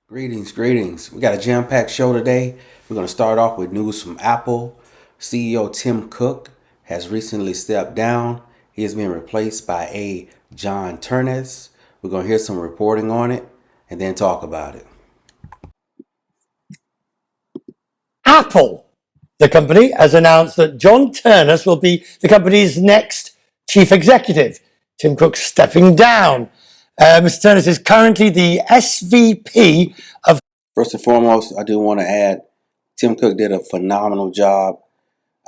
Greetings, greetings. We got a jam-packed show today. We're going to start off with news from Apple. CEO Tim Cook has recently stepped down. He has been replaced by a John Ternus. We're going to hear some reporting on it and then talk about it. Apple, the company, has announced that John Ternus will be the company's next chief executive. Tim Cook stepping down. Mr. Ternus is currently the SVP of. First and foremost, I do want to add Tim Cook did a phenomenal job.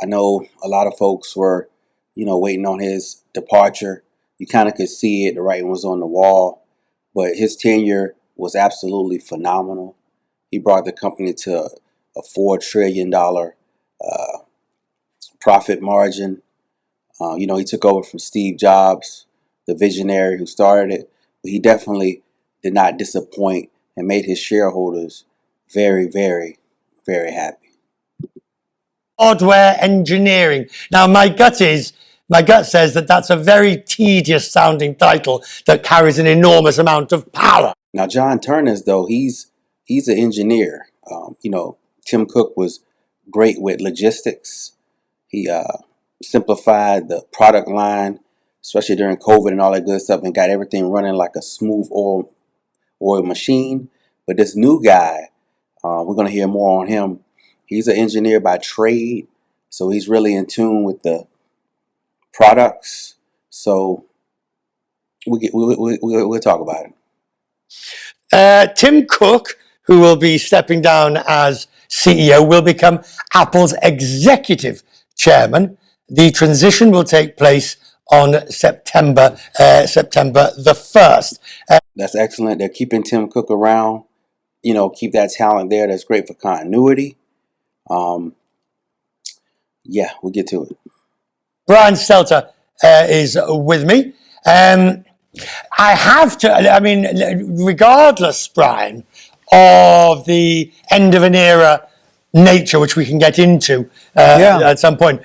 I know a lot of folks were, waiting on his departure. You kind of could see it. The writing was on the wall. But his tenure was absolutely phenomenal. He brought the company to a $4 trillion profit margin. He took over from Steve Jobs, the visionary who started it. But he definitely did not disappoint and made his shareholders very, very, very happy. Hardware engineering. Now, my gut says that that's a very tedious sounding title that carries an enormous amount of power. Now, John Ternus, though, he's an engineer. Tim Cook was great with logistics. He simplified the product line, especially during COVID and all that good stuff, and got everything running like a smooth oil machine. But this new guy, we're going to hear more on him. He's an engineer by trade, so he's really in tune with the products. So we'll talk about it. Tim Cook, who will be stepping down as CEO, will become Apple's executive chairman. The transition will take place on September the 1st. That's excellent. They're keeping Tim Cook around. Keep that talent there. That's great for continuity. We'll get to it. Brian Stelter is with me. I have to, regardless, Brian, of the end of an era nature, which we can get into at some point,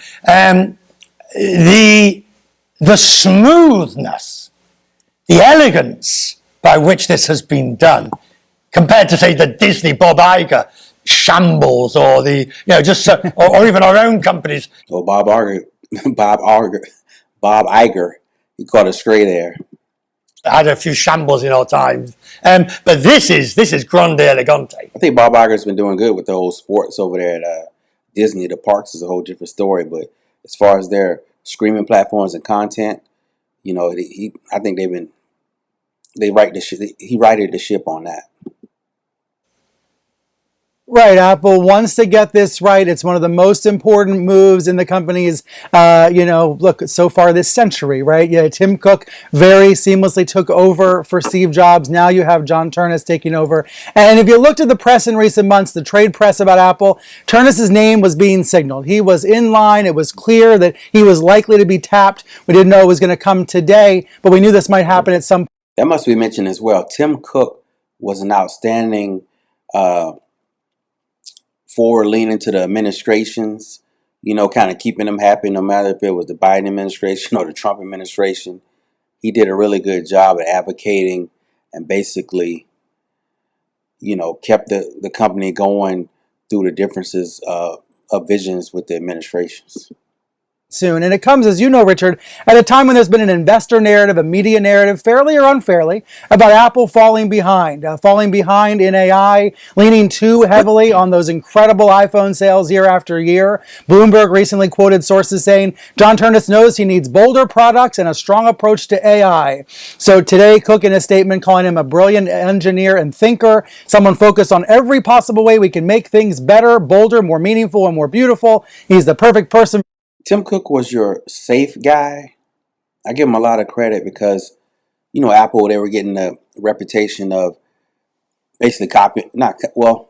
the smoothness, the elegance by which this has been done, compared to, say, the Disney Bob Iger shambles, or the or even our own companies. Well, Bob Iger, he caught a stray there. Had a few shambles in our times, but this is grande elegante. I think Bob Iger's been doing good with the whole sports over there at Disney. The parks is a whole different story, but as far as their streaming platforms and content, I think he righted the ship on that. Right, Apple wants to get this right. It's one of the most important moves in the company's, look, so far this century, right? Yeah, Tim Cook very seamlessly took over for Steve Jobs. Now you have John Ternus taking over. And if you looked at the press in recent months, the trade press about Apple, Ternus's name was being signaled. He was in line. It was clear that he was likely to be tapped. We didn't know it was going to come today, but we knew this might happen at some point. That must be mentioned as well. Tim Cook was an outstanding forward leaning to the administrations, kind of keeping them happy no matter if it was the Biden administration or the Trump administration. He did a really good job at advocating and basically, kept the company going through the differences of visions with the administrations. Soon. And it comes, as you know, Richard, at a time when there's been an investor narrative, a media narrative, fairly or unfairly, about Apple falling behind in AI, leaning too heavily on those incredible iPhone sales year after year. Bloomberg recently quoted sources saying, John Ternus knows he needs bolder products and a strong approach to AI. So today, Cook, in a statement, calling him a brilliant engineer and thinker, someone focused on every possible way we can make things better, bolder, more meaningful, and more beautiful. He's the perfect person. Tim Cook was your safe guy. I give him a lot of credit because, Apple, they were getting the reputation of basically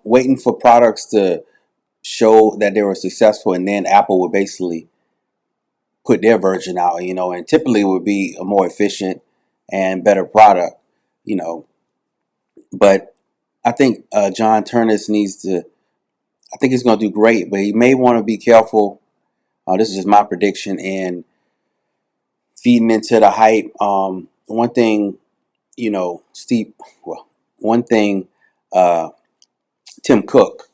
waiting for products to show that they were successful, and then Apple would basically put their version out, and typically it would be a more efficient and better product, But I think John Ternus I think he's going to do great, but he may want to be careful. This is just my prediction, and feeding into the hype. One thing uh, Tim Cook.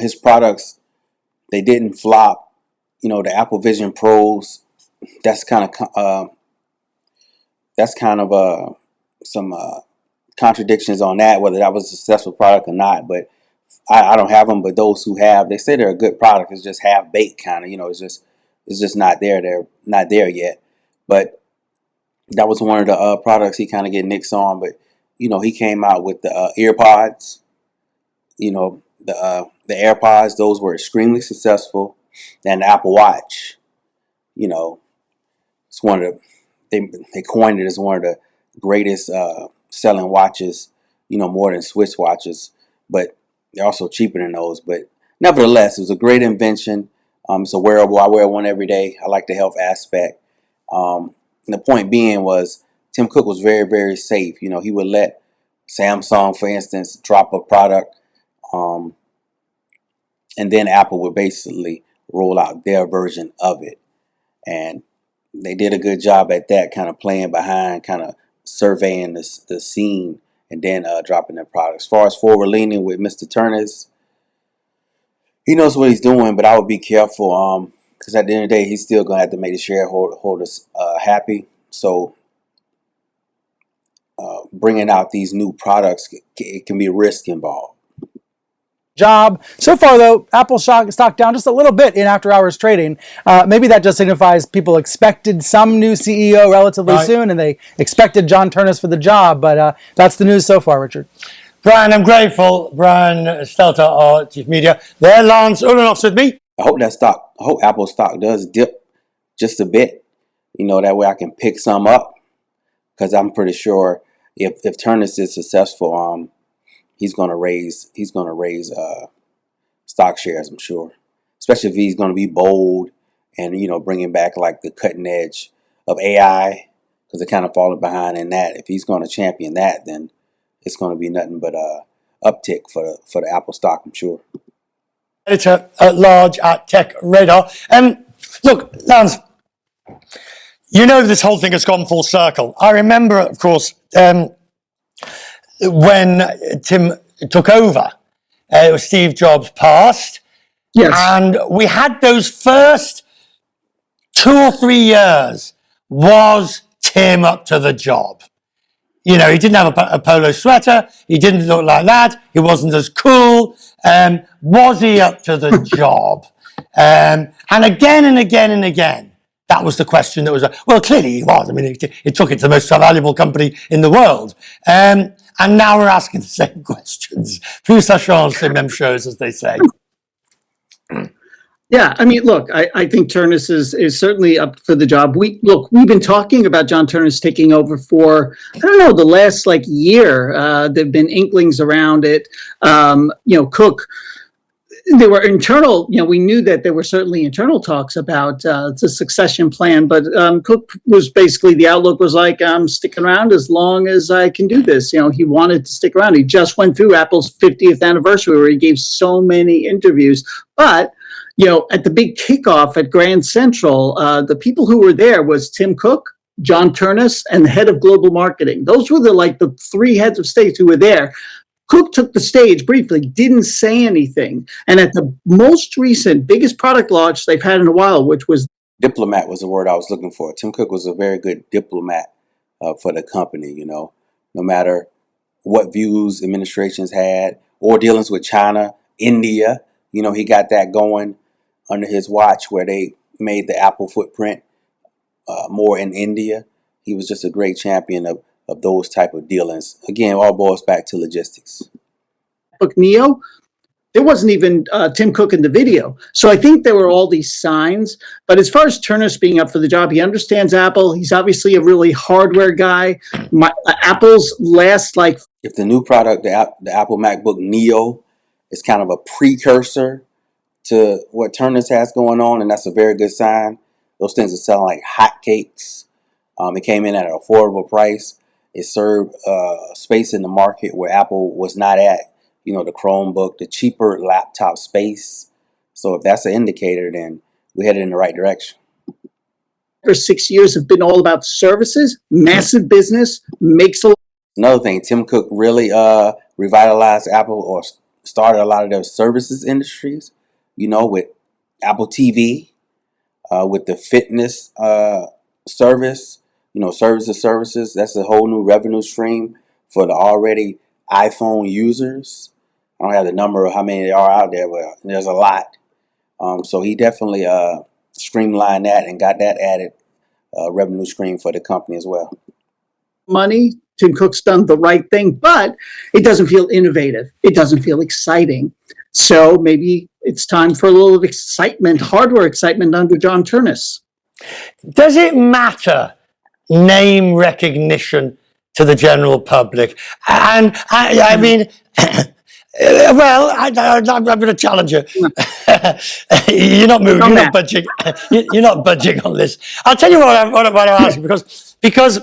His products, they didn't flop. The Apple Vision Pros, that's kind of some contradictions on that, whether that was a successful product or not. But I don't have them, but those who have, they say they're a good product. It's just half baked, kind of. It's just not there. They're not there yet. But that was one of the products he kind of get nicks on. But he came out with the EarPods. The AirPods. Those were extremely successful. And the Apple Watch. It's one of they coined it as one of the greatest selling watches. More than Swiss watches, but they're also cheaper than those. But nevertheless, it was a great invention. It's a wearable. I wear one every day. I like the health aspect. And the point being was Tim Cook was very, very safe. He would let Samsung, for instance, drop a product, and then Apple would basically roll out their version of it. And they did a good job at that, kind of playing behind, kind of surveying the scene, and then dropping their product. As far as forward leaning with Mr. Turnus, he knows what he's doing, but I would be careful because at the end of the day, he's still going to have to make the shareholders happy. So bringing out these new products, it can be risk involved. Job. So far, though, Apple stock down just a little bit in after-hours trading. Maybe that just signifies people expected some new CEO relatively soon, and they expected John Turnus for the job. But that's the news so far, Richard. Brian, I'm grateful. Brian Stelter, our chief media. There, Lance Ulanoff's with me. I hope Apple stock does dip just a bit. That way I can pick some up, because I'm pretty sure if Turnus is successful, he's going to raise stock shares, I'm sure, especially if he's going to be bold and bringing back like the cutting edge of AI, because they're kind of falling behind in that. If he's going to champion that, then it's going to be nothing but a uptick for the Apple stock, I'm sure. Editor at large at Tech Radar. Look, Lance, this whole thing has gone full circle. I remember, of course, when Tim took over, it was Steve Jobs passed. Yes. And we had those first 2 or 3 years, was Tim up to the job? He didn't have a polo sweater. He didn't look like that. He wasn't as cool. Was he up to the job? And again and again and again, that was the question that was, well, clearly he was. I mean, it took it to the most valuable company in the world. And now we're asking the same questions. Plus ça change, les mêmes choses, as they say. Yeah, I mean, look, I think Turnus is certainly up for the job. We've been talking about John Turnus taking over for, I don't know, the last year. There've been inklings around it. Cook, there were internal, we knew that there were certainly internal talks about the succession plan, but Cook was basically, the outlook was like, I'm sticking around as long as I can do this. He wanted to stick around. He just went through Apple's 50th anniversary where he gave so many interviews. But at the big kickoff at Grand Central, the people who were there was Tim Cook, John Turnus, and the head of global marketing. Those were the 3 heads of state who were there. Cook took the stage briefly, didn't say anything. And at the most recent, biggest product launch they've had in a while, which was... Diplomat was the word I was looking for. Tim Cook was a very good diplomat for the company, no matter what views administrations had or dealings with China, India. He got that going under his watch, where they made the Apple footprint more in India. He was just a great champion of those type of dealings. Again, all boils back to logistics. Book Neo, there wasn't even Tim Cook in the video. So I think there were all these signs. But as far as Turnus being up for the job, he understands Apple. He's obviously a really hardware guy. Apple's last If the new product, the Apple MacBook Neo, is kind of a precursor to what Turnus has going on, and that's a very good sign. Those things are selling like hotcakes. It came in at an affordable price. It served space in the market where Apple was not at. The Chromebook, the cheaper laptop space. So if that's an indicator, then we're headed in the right direction. For 6 years have been all about services, massive business, makes a... Another thing, Tim Cook really revitalized Apple or started a lot of their services industries, with Apple TV, with the fitness service, services. That's a whole new revenue stream for the already iPhone users. I don't have the number of how many there are out there, but there's a lot. So he definitely streamlined that and got that added revenue stream for the company as well. Money, Tim Cook's done the right thing, but it doesn't feel innovative. It doesn't feel exciting. So maybe it's time for a little excitement, hardware excitement under John Ternus. Does it matter name recognition to the general public? And I mean, well, I'm going to challenge you. You're not moving. You're not budging. You're not budging on this. I'll tell you what I'm asking because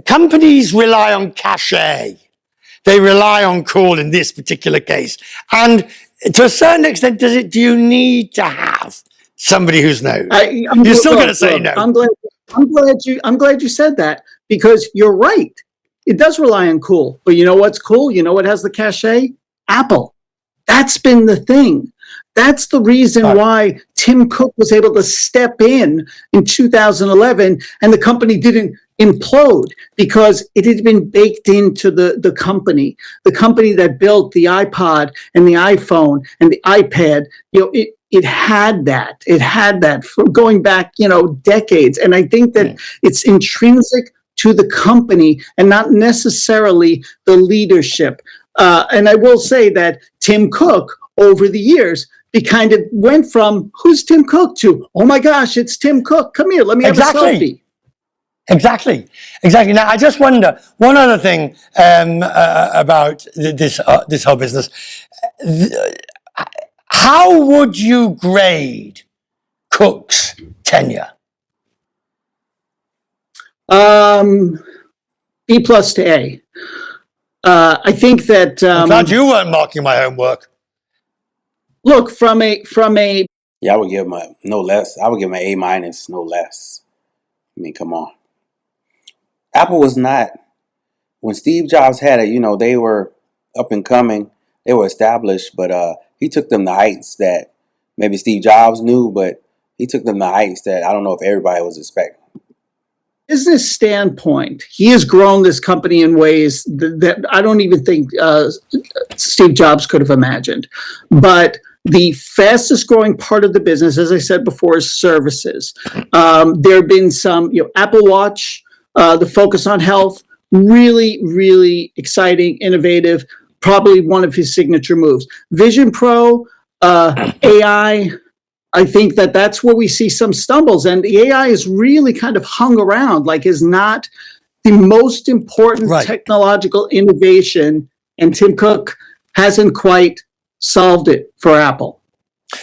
companies rely on cachet. They rely on cool in this particular case, and to a certain extent, do you need to have somebody who's known? You're still going to say no. I'm glad you said that, because you're right. It does rely on cool, but you know what's cool? You know what has the cachet? Apple. That's been the thing. That's the reason why Tim Cook was able to step in 2011 and the company didn't implode, because it had been baked into the company that built the iPod and the iPhone and the iPad. It had that for going back, decades. And I think that it's intrinsic to the company and not necessarily the leadership. And I will say that Tim Cook, over the years, he kind of went from, who's Tim Cook, to, oh my gosh, it's Tim Cook. Come here, let me have a selfie. Exactly. Now, I just wonder, one other thing about this whole business. How would you grade Cook's tenure? B plus to A. I think that I'm glad you weren't marking my homework. Look, from a yeah, I would give him no less. I would give him an A minus, no less. I mean, come on. Apple was not, when Steve Jobs had it, they were up and coming, they were established, but he took them to heights that maybe Steve Jobs knew, but he took them to heights that I don't know if everybody was expecting. Business standpoint, he has grown this company in ways that I don't even think Steve Jobs could have imagined. But the fastest growing part of the business, as I said before, is services. There have been some, Apple Watch, the focus on health, really, really exciting, innovative, probably one of his signature moves. Vision Pro, AI, I think that's where we see some stumbles, and the AI is really kind of hung around, is not the most important technological innovation, and Tim Cook hasn't quite solved it for Apple.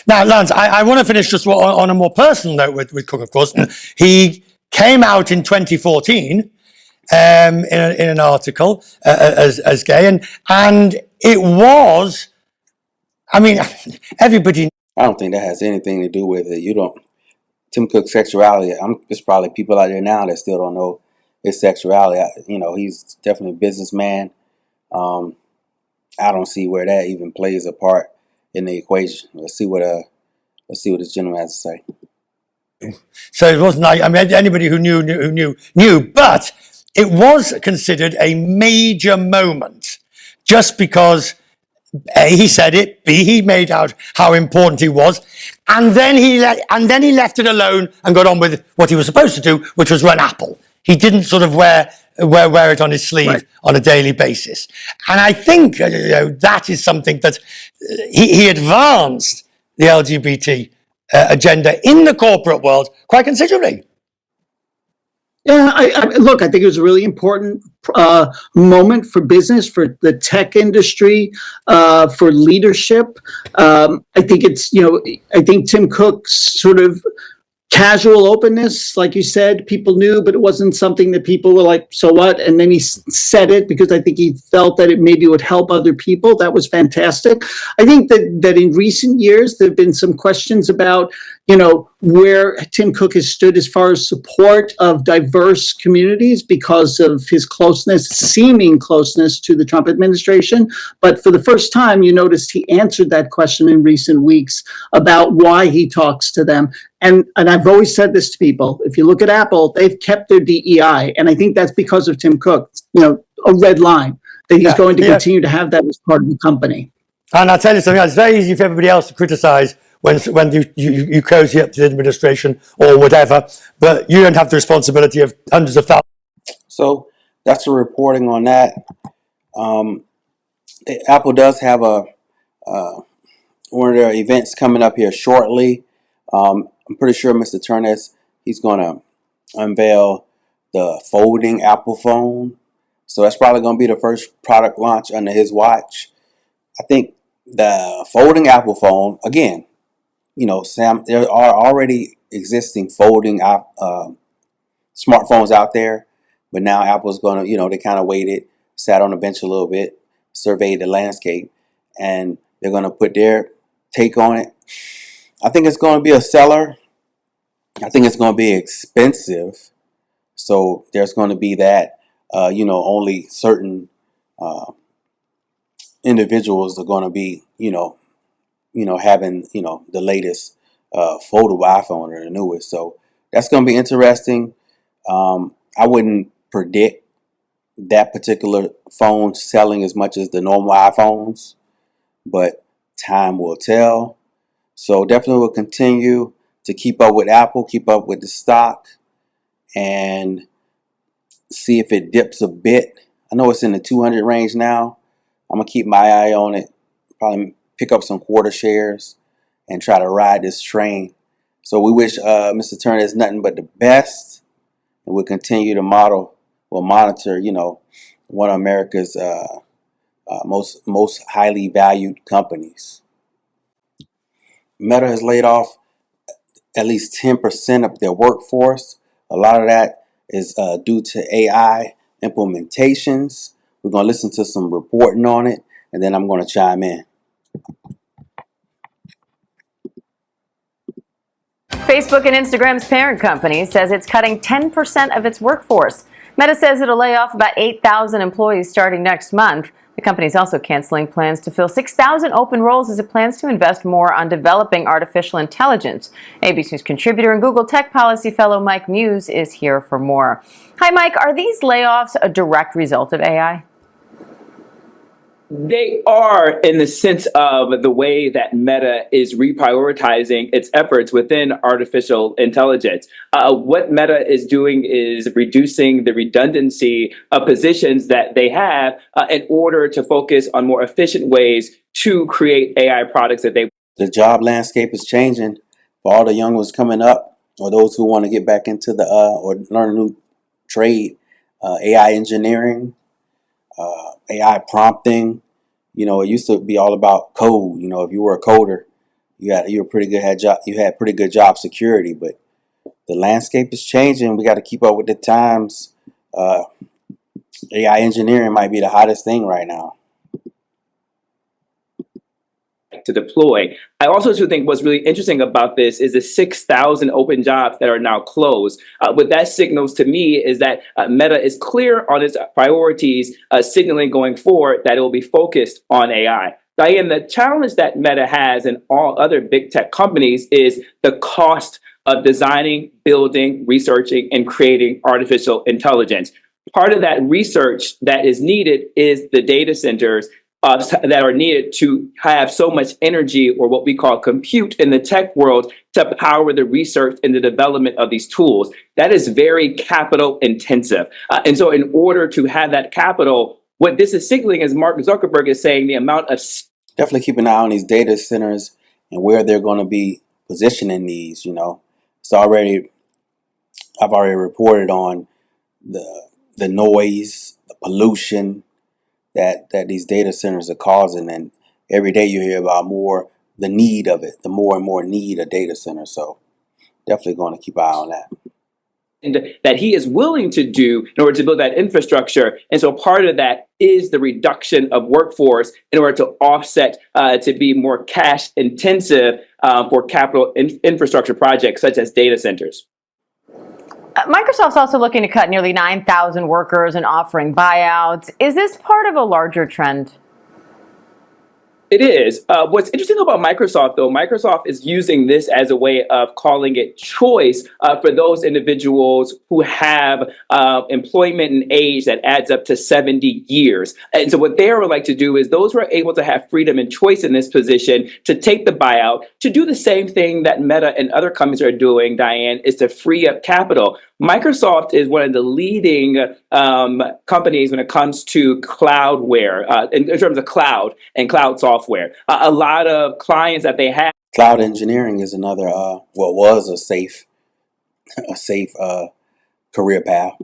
Now, Lance, I want to finish just on a more personal note with Cook, of course. He came out in 2014 in an article as gay, and it was, I mean, everybody. I don't think that has anything to do with it. Tim Cook's sexuality, there's probably people out there now that still don't know his sexuality. He's definitely a businessman. I don't see where that even plays a part in the equation. Let's see what this gentleman has to say. So it wasn't like, anybody who knew, but it was considered a major moment just because A, he said it, B, he made out how important he was, and then he left it alone and got on with what he was supposed to do, which was run Apple. He didn't sort of wear it on his sleeve on a daily basis. And I think that is something that he advanced the LGBT agenda in the corporate world quite considerably. Yeah, I think it was a really important moment for business, for the tech industry, for leadership. I think Tim Cook's sort of casual openness, like you said, people knew, but it wasn't something that people were like, so what? And then he said it because I think he felt that it maybe would help other people. That was fantastic. I think that in recent years, there have been some questions about, where Tim Cook has stood as far as support of diverse communities because of his seeming closeness to the Trump administration. But for the first time, you noticed he answered that question in recent weeks about why he talks to them. And I've always said this to people. If you look at Apple, they've kept their DEI. And I think that's because of Tim Cook, a red line that he's going to continue to have that as part of the company. And I'll tell you something, it's very easy for everybody else to criticize when you cozy up to the administration or whatever, but you don't have the responsibility of hundreds of thousands. So that's the reporting on that. Apple does have one of their events coming up here shortly. I'm pretty sure Mr. Turness, he's going to unveil the folding Apple phone. So that's probably going to be the first product launch under his watch. I think the folding Apple phone, again, Sam, there are already existing folding smartphones out there, but now Apple's going to, they kind of waited, sat on the bench a little bit, surveyed the landscape, and they're going to put their take on it. I think it's going to be a seller. I think it's going to be expensive. So there's going to be that, only certain individuals are going to be, having, the latest foldable iPhone or the newest. So that's going to be interesting. I wouldn't predict that particular phone selling as much as the normal iPhones, but time will tell. So definitely will continue to keep up with Apple, keep up with the stock, and see if it dips a bit. I know it's in the 200 range now. I'm going to keep my eye on it, probably pick up some quarter shares and try to ride this train. So we wish Mr. Turner is nothing but the best, and we'll continue to monitor, one of America's most highly valued companies. Meta has laid off at least 10% of their workforce. A lot of that is due to AI implementations. We're going to listen to some reporting on it, and then I'm going to chime in. Facebook and Instagram's parent company says it's cutting 10% of its workforce. Meta says it'll lay off about 8,000 employees starting next month. The company is also canceling plans to fill 6,000 open roles as it plans to invest more on developing artificial intelligence. ABC's contributor and Google Tech Policy Fellow Mike Muse is here for more. Hi, Mike. Are these layoffs a direct result of AI? They are, in the sense of the way that Meta is reprioritizing its efforts within artificial intelligence. What Meta is doing is reducing the redundancy of positions that they have in order to focus on more efficient ways to create AI products that they. The job landscape is changing for all the young ones coming up, or those who want to get back into the or learn a new trade. AI engineering, AI prompting. It used to be all about code. If you were a coder, you were pretty good you had pretty good job security. But the landscape is changing. We got to keep up with the times. AI engineering might be the hottest thing right now To deploy. I also think what's really interesting about this is the 6,000 open jobs that are now closed. What that signals to me is that Meta is clear on its priorities, signaling going forward that it will be focused on AI. Diane, the challenge that Meta has and all other big tech companies is the cost of designing, building, researching, and creating artificial intelligence. Part of that research that is needed is the data centers that are needed to have so much energy, or what we call compute in the tech world, to power the research and the development of these tools. That is very capital intensive. And so in order to have that capital, what this is signaling, as Mark Zuckerberg is saying, the amount of. Definitely keep an eye on these data centers and where they're going to be positioning these. I've already reported on the noise, the pollution that these data centers are causing, and every day you hear about the need of it, the more and more need of data centers. So definitely going to keep an eye on that. And that he is willing to do in order to build that infrastructure. And so part of that is the reduction of workforce in order to offset, to be more cash intensive, for capital infrastructure projects such as data centers. Microsoft's also looking to cut nearly 9,000 workers and offering buyouts. Is this part of a larger trend? It is. What's interesting about Microsoft, though, Microsoft is using this as a way of calling it choice for those individuals who have employment and age that adds up to 70 years. And so what they would like to do is those who are able to have freedom and choice in this position to take the buyout, to do the same thing that Meta and other companies are doing, Diane, is to free up capital. Microsoft is one of the leading companies when it comes to cloudware, in terms of cloud and cloud software. A lot of clients that they have. Cloud engineering is another, was a safe career path.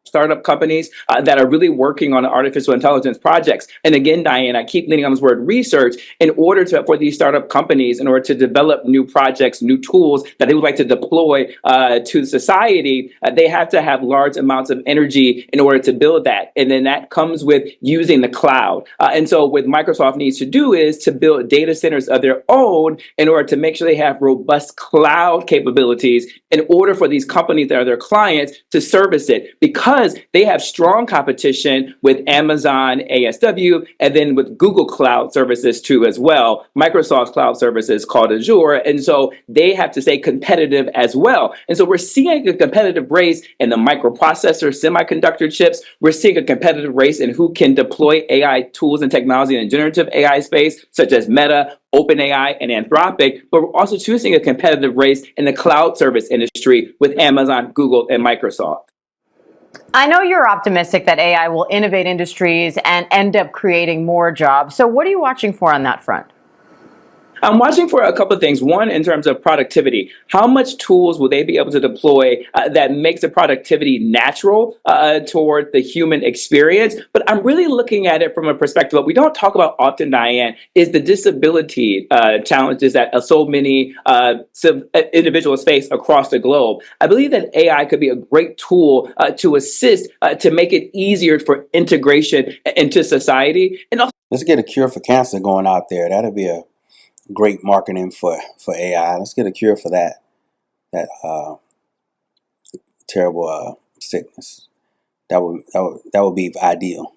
Startup companies that are really working on artificial intelligence projects. And again, Diane, I keep leaning on this word research in order for these startup companies, in order to develop new projects, new tools that they would like to deploy to society, they have to have large amounts of energy in order to build that. And then that comes with using the cloud. And so what Microsoft needs to do is to build data centers of their own in order to make sure they have robust cloud capabilities in order for these companies that are their clients to service it, because they have strong competition with Amazon ASW and then with Google Cloud services too as well. Microsoft's cloud services called Azure. And so they have to stay competitive as well. And so we're seeing a competitive race in the microprocessor semiconductor chips. We're seeing a competitive race in who can deploy AI tools and technology in the generative AI space, such as Meta, OpenAI, and Anthropic, but we're also choosing a competitive race in the cloud service industry with Amazon, Google, and Microsoft. I know you're optimistic that AI will innovate industries and end up creating more jobs. So what are you watching for on that front? I'm watching for a couple of things. One, in terms of productivity, how much tools will they be able to deploy that makes the productivity natural toward the human experience? But I'm really looking at it from a perspective that we don't talk about often, Diane, is the disability challenges that so many individuals face across the globe. I believe that AI could be a great tool to assist, to make it easier for integration into society. And also, let's get a cure for cancer going out there. That'll be a great marketing for AI. Let's get a cure for that terrible sickness. That would be ideal.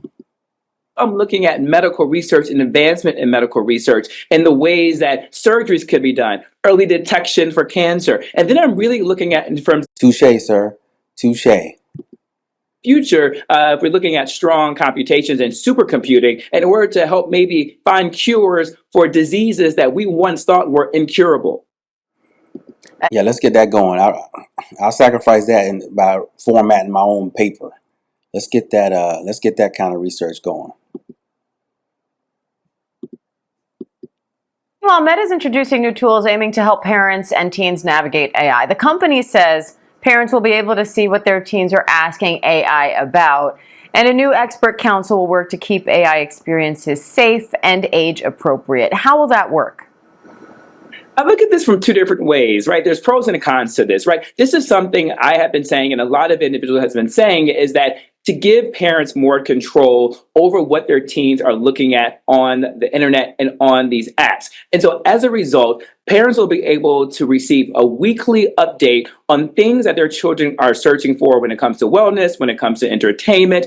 I'm looking at medical research and advancement in medical research and the ways that surgeries could be done, early detection for cancer. And then I'm really looking at in terms Touche, sir. Touche. future, if we're looking at strong computations and supercomputing in order to help maybe find cures for diseases that we once thought were incurable. Yeah, let's get that going. I'll sacrifice that by formatting my own paper. Let's get that kind of research going. Well, Meta is introducing new tools aiming to help parents and teens navigate AI. The company says parents will be able to see what their teens are asking AI about, and a new expert council will work to keep AI experiences safe and age appropriate. How will that work? I look at this from two different ways, right? There's pros and cons to this, right? This is something I have been saying, and a lot of individuals have been saying, is that to give parents more control over what their teens are looking at on the internet and on these apps. And so as a result, parents will be able to receive a weekly update on things that their children are searching for when it comes to wellness, when it comes to entertainment,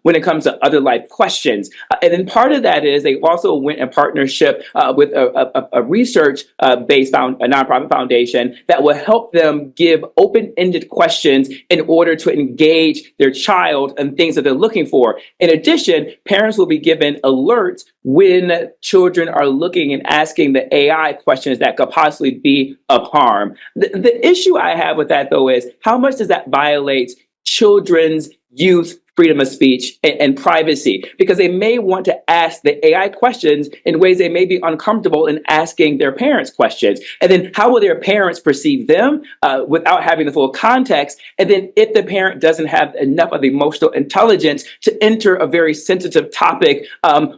when it comes to other life questions. And then part of that is they also went in partnership with a research-based a nonprofit foundation that will help them give open-ended questions in order to engage their child and things that they're looking for. In addition, parents will be given alerts when children are looking and asking the AI questions that could possibly be of harm. The issue I have with that, though, is how much does that violate children's youth freedom of speech and privacy? Because they may want to ask the AI questions in ways they may be uncomfortable in asking their parents questions. And then how will their parents perceive them without having the full context? And then if the parent doesn't have enough of emotional intelligence to enter a very sensitive topic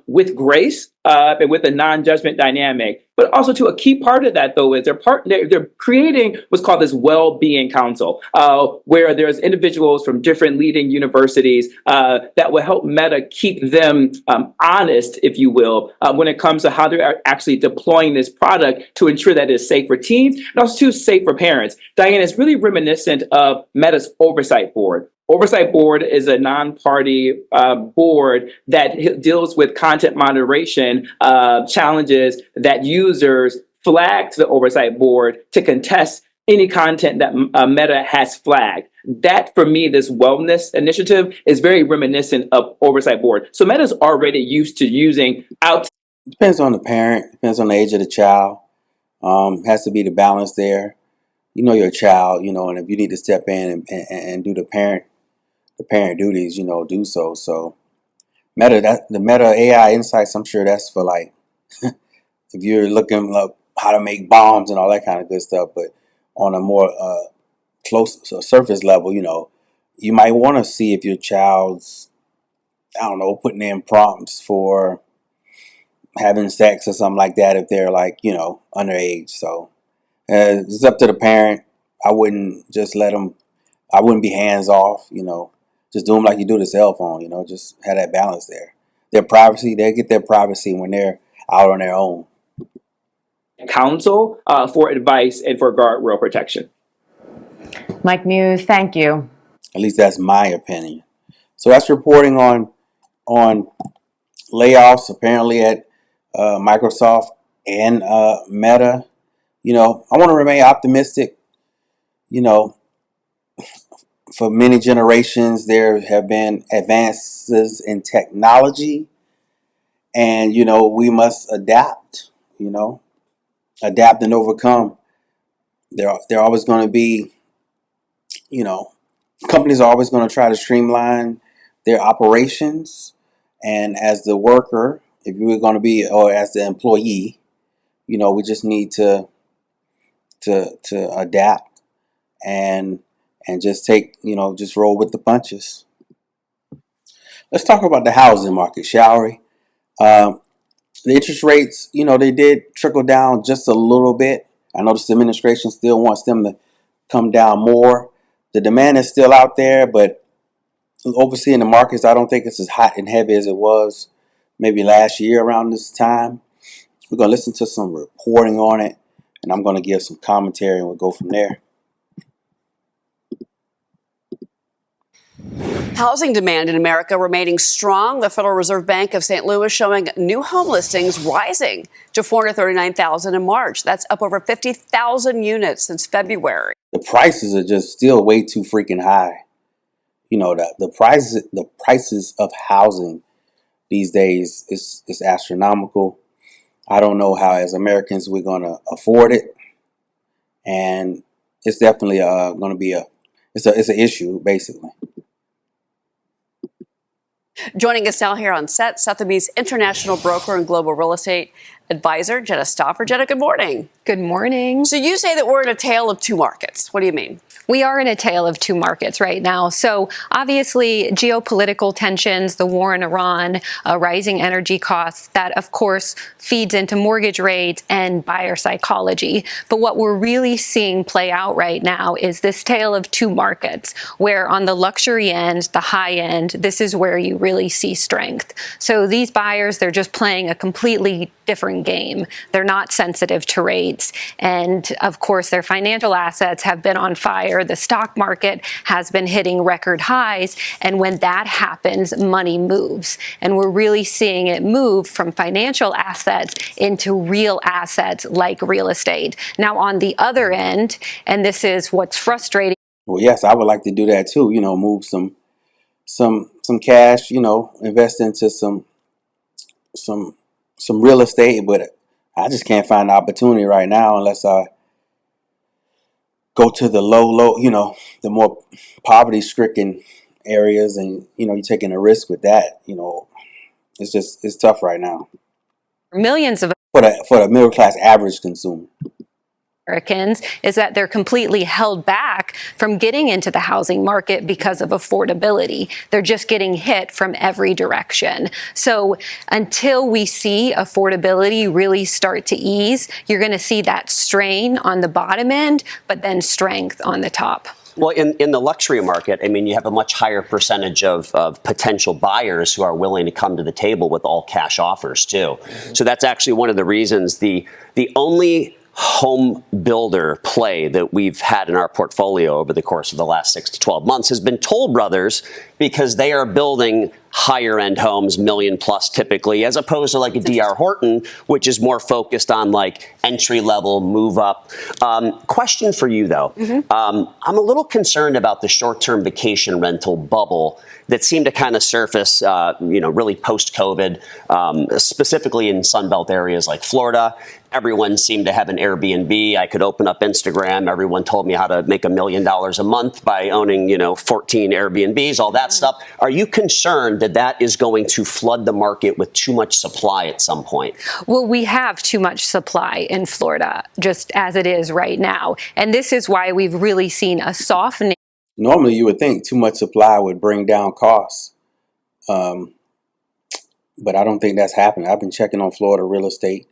with grace and with a non-judgment dynamic. But But also, to a key part of that, though, is they're creating what's called this well-being council, where there's individuals from different leading universities that will help Meta keep them honest, if you will, when it comes to how they're actually deploying this product to ensure that it's safe for teens and also safe for parents. Diane, is really reminiscent of Meta's oversight board. Oversight board is a non-party board that deals with content moderation challenges that users flag to the oversight board to contest any content that Meta has flagged. That, for me, this wellness initiative is very reminiscent of oversight board. So Meta's already used to using out. Depends on the parent, depends on the age of the child. Has to be the balance there. You know your child, and if you need to step in and do the parent duties, do so. So the Meta AI Insights, I'm sure that's for like if you're looking up how to make bombs and all that kind of good stuff. But on a more close surface level, you might want to see if your child's, I don't know, putting in prompts for having sex or something like that if they're like, underage. So it's up to the parent. I wouldn't just I wouldn't be hands off, just do them like you do the cell phone, just have that balance there. Their privacy, they get their privacy when they're out on their own. Council for advice and for guardrail protection. Mike Muse, thank you. At least that's my opinion. So that's reporting on layoffs apparently at Microsoft and Meta. I want to remain optimistic. For many generations, there have been advances in technology, and we must adapt. Adapt and overcome. They're always going to be, companies are always going to try to streamline their operations. And as the worker, if you were going to be, or as the employee, we just need to adapt and just just roll with the punches. Let's talk about the housing market, shall we? The interest rates, they did trickle down just a little bit. I know this administration still wants them to come down more. The demand is still out there, but overseeing the markets, I don't think it's as hot and heavy as it was maybe last year around this time. We're going to listen to some reporting on it, and I'm going to give some commentary, and we'll go from there. Housing demand in America remaining strong. The Federal Reserve Bank of St. Louis showing new home listings rising to 439,000 in March. That's up over 50,000 units since February. The prices are just still way too freaking high. The prices of housing these days is astronomical. I don't know how, as Americans, we're going to afford it, and it's definitely going to be it's an issue basically. Joining us now here on set, Sotheby's international broker and global real estate advisor, Jenna Stauffer. Jenna, good morning. Good morning. So you say that we're in a tale of two markets. What do you mean? We are in a tale of two markets right now. So obviously geopolitical tensions, the war in Iran, rising energy costs, that of course feeds into mortgage rates and buyer psychology. But what we're really seeing play out right now is this tale of two markets, where on the luxury end, the high end, this is where you really see strength. So these buyers, they're just playing a completely different game. They're not sensitive to rates. And of course, their financial assets have been on fire. The stock market has been hitting record highs. And when that happens, money moves. And we're really seeing it move from financial assets into real assets like real estate. Now, on the other end, and this is what's frustrating. Well, yes, I would like to do that too. Move some cash, invest into some real estate, but I just can't find the opportunity right now unless I go to the low, the more poverty-stricken areas, and you're taking a risk with that. It's tough right now. Millions of for the middle class average consumer. Americans is that they're completely held back from getting into the housing market because of affordability. They're just getting hit from every direction. So until we see affordability really start to ease, you're going to see that strain on the bottom end, but then strength on the top. Well, in the luxury market, I mean, you have a much higher percentage of potential buyers who are willing to come to the table with all cash offers, too. So that's actually one of the reasons the only home builder play that we've had in our portfolio over the course of the last 6 to 12 months has been Toll Brothers, because they are building higher end homes, million plus typically, as opposed to like a D.R. Horton, which is more focused on like entry level, move up. Question for you, though. I'm a little concerned about the short term vacation rental bubble that seemed to kind of surface, really post COVID, specifically in Sunbelt areas like Florida. Everyone seemed to have an Airbnb. I could open up Instagram. Everyone told me how to make $1 million a month by owning, 14 Airbnbs, all that stuff. Are you concerned that that is going to flood the market with too much supply at some point? Well, we have too much supply in Florida, just as it is right now. And this is why we've really seen a softening. Normally, you would think too much supply would bring down costs. But I don't think that's happening. I've been checking on Florida real estate.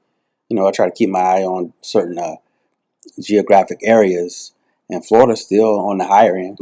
I try to keep my eye on certain geographic areas, and Florida's still on the higher end.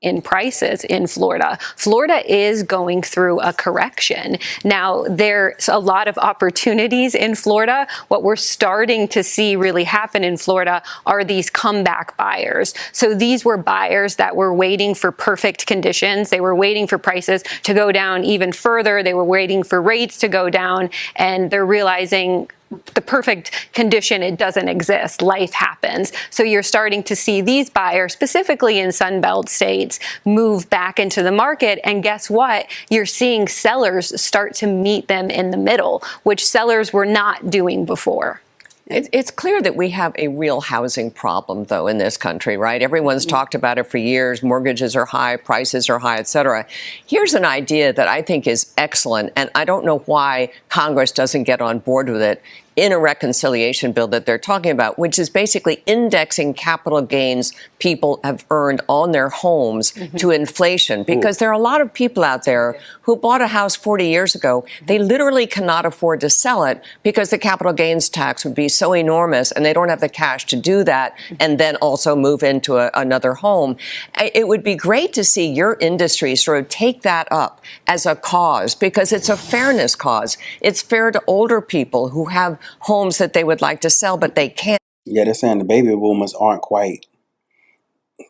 In prices in Florida. Florida is going through a correction. Now, there's a lot of opportunities in Florida. What we're starting to see really happen in Florida are these comeback buyers. So these were buyers that were waiting for perfect conditions. They were waiting for prices to go down even further. They were waiting for rates to go down, and they're realizing the perfect condition, it doesn't exist. Life happens. So you're starting to see these buyers, specifically in Sunbelt states, move back into the market. And guess what? You're seeing sellers start to meet them in the middle, which sellers were not doing before. It's clear that we have a real housing problem, though, in this country, right? Everyone's talked about it for years. Mortgages are high, prices are high, et cetera. Here's an idea that I think is excellent, and I don't know why Congress doesn't get on board with it in a reconciliation bill that they're talking about, which is basically indexing capital gains people have earned on their homes to inflation. Because there are a lot of people out there who bought a house 40 years ago. They literally cannot afford to sell it because the capital gains tax would be so enormous, and they don't have the cash to do that and then also move into another home. It would be great to see your industry sort of take that up as a cause, because it's a fairness cause. It's fair to older people who have homes that they would like to sell, but they can't. Yeah, they're saying the baby boomers aren't quite.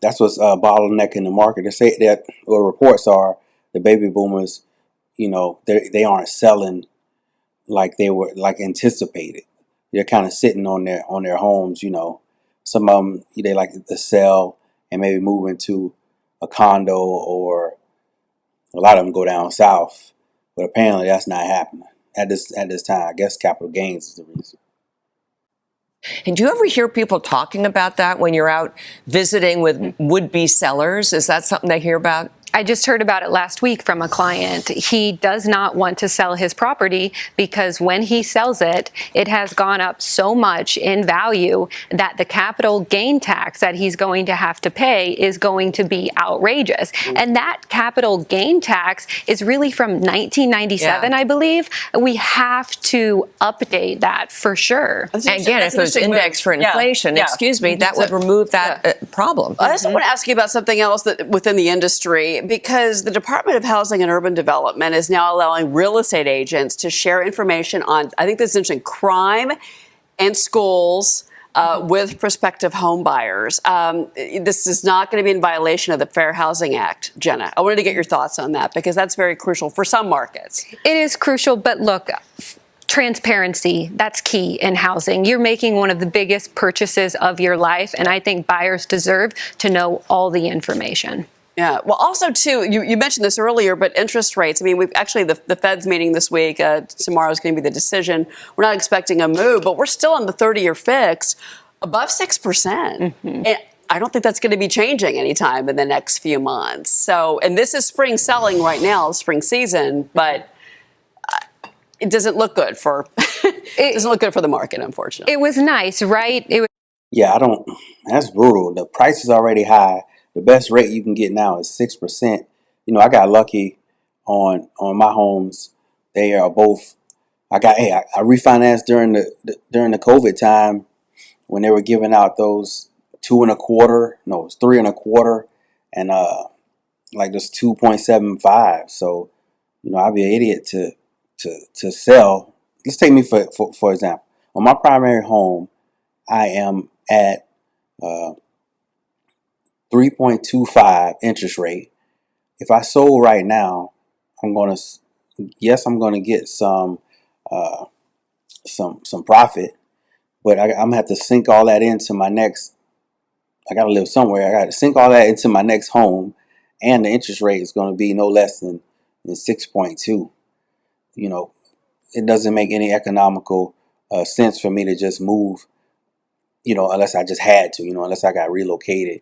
That's what's bottlenecking the market. They say that, or reports are, the baby boomers, they aren't selling like they were anticipated. They're kind of sitting on their homes. Some of them they like to sell and maybe move into a condo, or a lot of them go down south. But apparently that's not happening at this time. I guess capital gains is the reason. And do you ever hear people talking about that when you're out visiting with would-be sellers? Is that something they hear about? I just heard about it last week from a client. He does not want to sell his property because when he sells it, it has gone up so much in value that the capital gain tax that he's going to have to pay is going to be outrageous. And that capital gain tax is really from 1997, I believe. We have to update that for sure. And again, if it was indexed for inflation, that would remove that problem. I also want to ask you about something else that within the industry, because the Department of Housing and Urban Development is now allowing real estate agents to share information on, I think this is interesting, crime and schools with prospective home buyers. This is not going to be in violation of the Fair Housing Act. Jenna, I wanted to get your thoughts on that, because that's very crucial for some markets. It is crucial, but look, transparency, that's key in housing. You're making one of the biggest purchases of your life, and I think buyers deserve to know all the information. Yeah. Well, also, too, you mentioned this earlier, but interest rates. I mean, we've actually, the Fed's meeting this week. Tomorrow is going to be the decision. We're not expecting a move, but we're still on the 30-year fix above 6%. And I don't think that's going to be changing anytime in the next few months. So, and this is spring selling right now, spring season, but it doesn't look good for it doesn't look good for the market, unfortunately. It was nice, right? Yeah, I don't. That's brutal. The price is already high. The best rate you can get now is 6%. I got lucky on my homes. They are both. I refinanced during the COVID time when they were giving out those 2.25. No, it was 3.25, and like this 2.75. So I'd be an idiot to sell. Let's take me for example. On my primary home, I am at 3.25 interest rate. If I sold right now, I'm gonna I'm gonna get uh, some profit, but I'm gonna have to sink all that into my next. I gotta live somewhere. I gotta sink all that into my next home, and the interest rate is gonna be no less than 6.2. It doesn't make any economical sense for me to just move. Unless I just had to. Unless I got relocated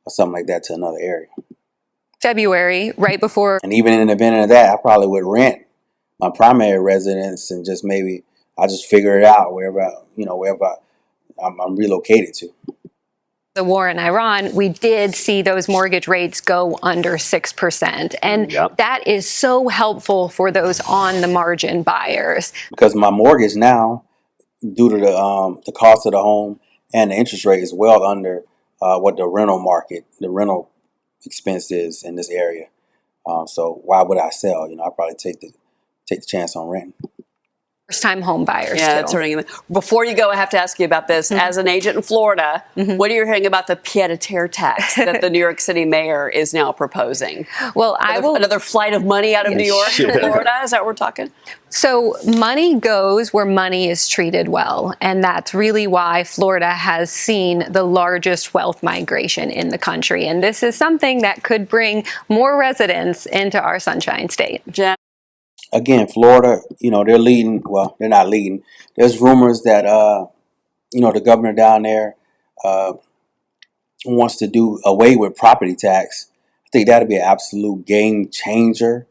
or something like that to another area. February, right before. And even in the event of that, I probably would rent my primary residence and just maybe I'll just figure it out wherever I'm relocated to. The war in Iran, we did see those mortgage rates go under 6%. And that is so helpful for those on the margin buyers. Because my mortgage now, due to the cost of the home and the interest rate, is well under what the rental expense is in this area. So why would I sell? I'd probably take the chance on renting. First-time home buyers, Yeah, too. that's turning. Before you go, I have to ask you about this. As an agent in Florida, what are you hearing about the pied-à-terre tax that the New York City mayor is now proposing? Well, another flight of money out of New York to Florida? Is that what we're talking? So money goes where money is treated well. And that's really why Florida has seen the largest wealth migration in the country. And this is something that could bring more residents into our Sunshine State. Jen? Again, Florida, they're leading. Well, they're not leading. There's rumors that, the governor down there wants to do away with property tax. I think that'd be an absolute game changer.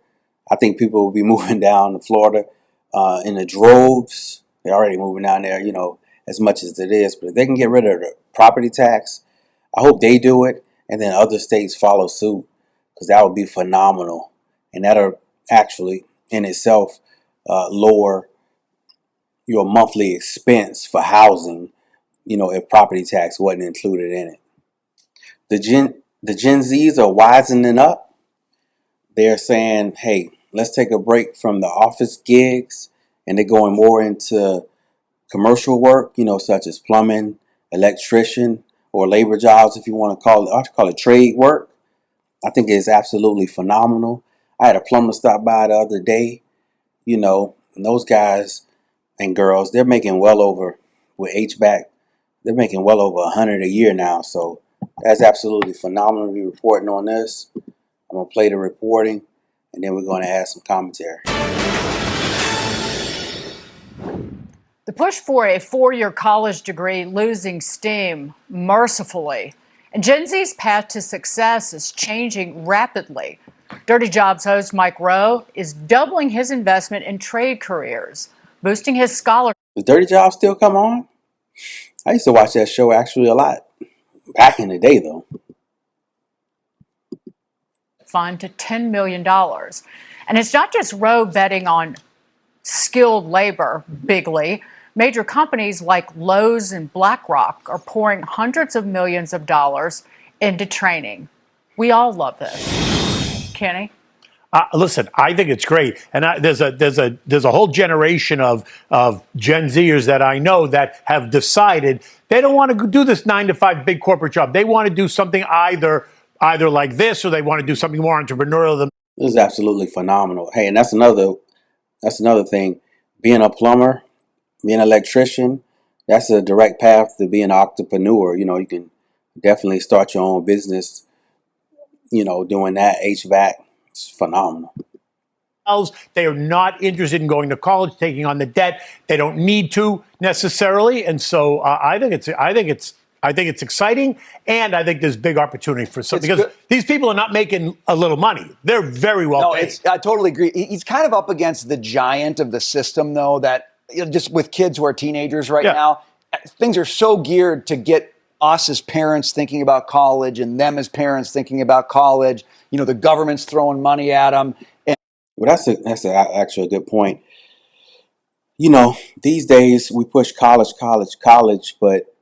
I think people will be moving down to Florida in the droves. They're already moving down there, as much as it is. But if they can get rid of the property tax, I hope they do it, and then other states follow suit, because that would be phenomenal. And that'll actually in itself lower your monthly expense for housing, if property tax wasn't included in it. The Gen Zs are wisening up. They're saying, hey, let's take a break from the office gigs, and they're going more into commercial work, such as plumbing, electrician, or labor jobs, if you want to call it. I call it trade work. I think it's absolutely phenomenal. I had a plumber stop by the other day, and those guys and girls, they're making well over, with HVAC, they're making well over 100 a year now. So that's absolutely phenomenal to be reporting on this. I'm going to play the reporting, and then we're going to add some commentary. The push for a four-year college degree losing steam mercifully, and Gen Z's path to success is changing rapidly. Dirty Jobs host Mike Rowe is doubling his investment in trade careers, boosting his scholarship. Does Dirty Jobs still come on? I used to watch that show actually a lot. Back in the day, though. Fund to $10 million. And it's not just Rowe betting on skilled labor bigly. Major companies like Lowe's and BlackRock are pouring hundreds of millions of dollars into training. We all love this. Kenny? Listen, I think it's great, and there's a whole generation of Gen Zers that I know that have decided they don't want to do this 9-to-5 big corporate job. They want to do something either like this, or they want to do something more entrepreneurial. This is absolutely phenomenal. Hey, and that's another thing. Being a plumber, being an electrician, that's a direct path to being an entrepreneur. You can definitely start your own business. Doing that HVAC. It's phenomenal. They are not interested in going to college, taking on the debt. They don't need to necessarily, and so I think it's exciting, and I think there's big opportunity for some, because these people are not making a little money. They're very well paid. I totally agree. He's kind of up against the giant of the system, though, that just with kids who are teenagers right now, things are so geared to get us as parents thinking about college and them as parents thinking about college. You know, the government's throwing money at them. Well, actually a good point. You know, these days we push college, but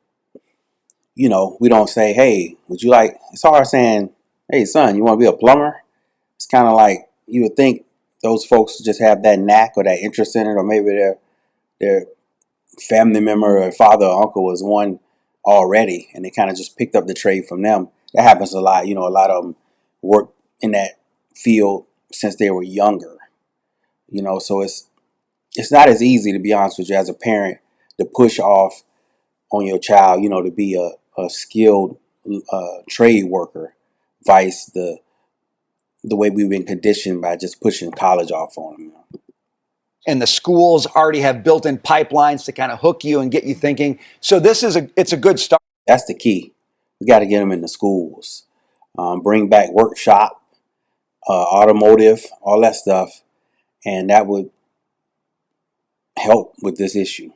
you know, we don't say, hey, would you like, it's hard saying, hey, son, you want to be a plumber? It's kind of like you would think those folks just have that knack or that interest in it, or maybe their family member or father or uncle was one already, and they kind of just picked up the trade from them. That happens a lot. You know, a lot of them work in that field since they were younger. You know, so it's not as easy, to be honest with you, as a parent, to push off on your child, you know, to be a skilled trade worker, vice the way we've been conditioned by just pushing college off on them. And the schools already have built-in pipelines to kind of hook you and get you thinking. So it's a good start. That's the key. We got to get them in the schools. Bring back workshop, automotive, all that stuff, and that would help with this issue.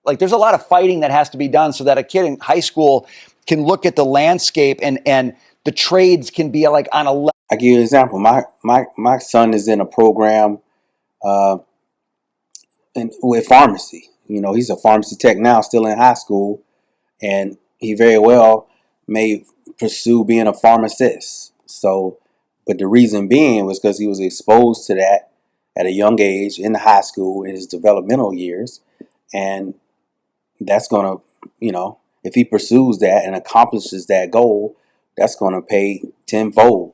Like, there's a lot of fighting that has to be done so that a kid in high school can look at the landscape and the trades can be like on a level. I'll give you an example. My son is in a program with pharmacy. You know, he's a pharmacy tech now, still in high school, and he very well may pursue being a pharmacist. So, but the reason being was because he was exposed to that at a young age in the high school in his developmental years, and that's going to, you know, if he pursues that and accomplishes that goal, that's going to pay tenfold.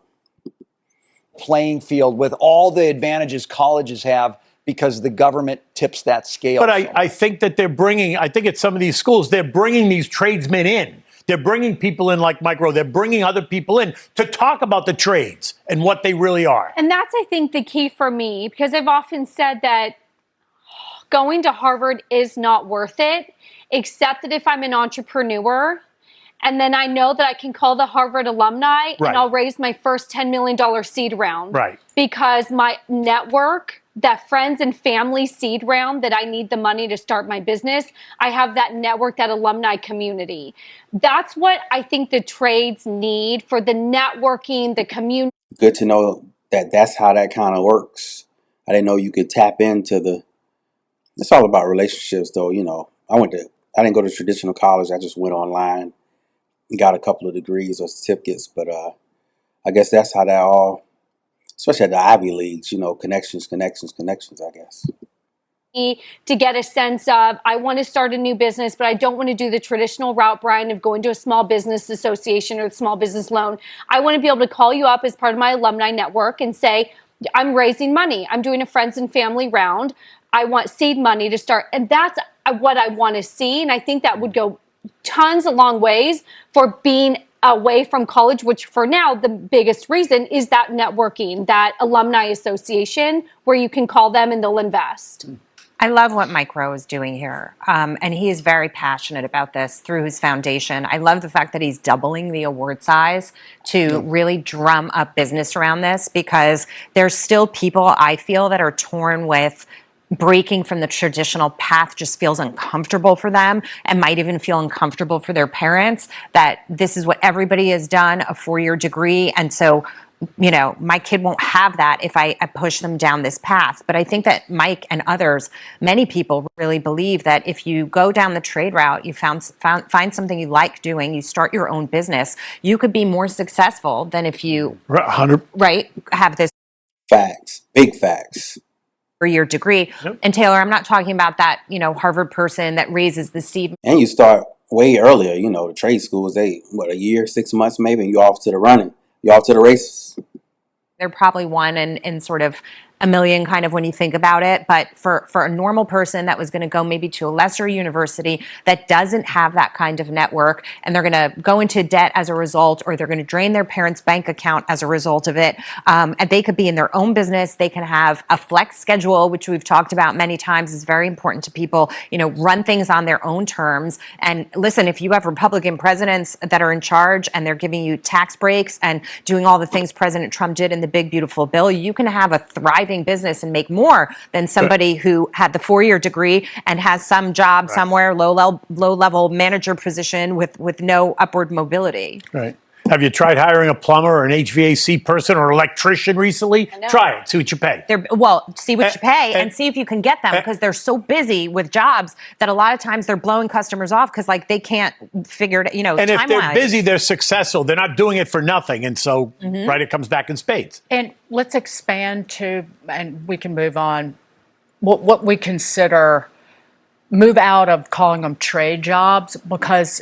Playing field with all the advantages colleges have because the government tips that scale. But I think that I think at some of these schools, they're bringing these tradesmen in. They're bringing people in like Mike Rowe. They're bringing other people in to talk about the trades and what they really are. And that's, I think, the key for me, because I've often said that going to Harvard is not worth it, except that if I'm an entrepreneur and then I know that I can call the Harvard alumni and I'll raise my first $10 million seed round. Right. Because my network, that friends and family seed round that I need the money to start my business, I have that network, that alumni community. That's what I think the trades need for the networking, the community. Good to know that that's how that kind of works. I didn't know you could tap into it's all about relationships though, you know. I didn't go to traditional college. I just went online and got a couple of degrees or certificates, but I guess that's how that all, especially at the Ivy Leagues, you know, connections, I guess. To get a sense of, I want to start a new business, but I don't want to do the traditional route, Brian, of going to a small business association or a small business loan. I want to be able to call you up as part of my alumni network and say, I'm raising money. I'm doing a friends and family round. I want seed money to start. And that's what I want to see. And I think that would go tons of long ways for being away from college, which for now, the biggest reason is that networking, that alumni association where you can call them and they'll invest. I love what Mike Rowe is doing here. And he is very passionate about this through his foundation. I love the fact that he's doubling the award size to really drum up business around this, because there's still people, I feel, that are torn with breaking from the traditional path. Just feels uncomfortable for them and might even feel uncomfortable for their parents, that this is what everybody has done, a 4-year degree. And so, you know, my kid won't have that if I push them down this path. But I think that Mike and others, many people really believe that if you go down the trade route, you find something you like doing, you start your own business, you could be more successful than if you have this facts, big facts. your degree. And Taylor, I'm not talking about that, you know, Harvard person that raises the seed. And you start way earlier, you know, the trade schools, they, a year, 6 months maybe, and you're off to the running. You're off to the races. They're probably one in sort of a million, kind of, when you think about it. But for a normal person that was going to go maybe to a lesser university that doesn't have that kind of network, and they're going to go into debt as a result, or they're going to drain their parents' bank account as a result of it, and they could be in their own business. They can have a flex schedule, which we've talked about many times is very important to people, you know, run things on their own terms. And listen, if you have Republican presidents that are in charge and they're giving you tax breaks and doing all the things President Trump did in the big, beautiful bill, you can have a thriving thriving business and make more than somebody who had the 4-year degree and has some job somewhere, low level manager position with no upward mobility. Right. Have you tried hiring a plumber or an HVAC person or electrician recently? Try it. See what you pay. See what you pay and see if you can get them, because they're so busy with jobs that a lot of times they're blowing customers off because like they can't figure it, And if they're busy, they're successful. They're not doing it for nothing. And so, right, it comes back in spades. And let's expand to, and we can move on, what we consider, move out of calling them trade jobs, because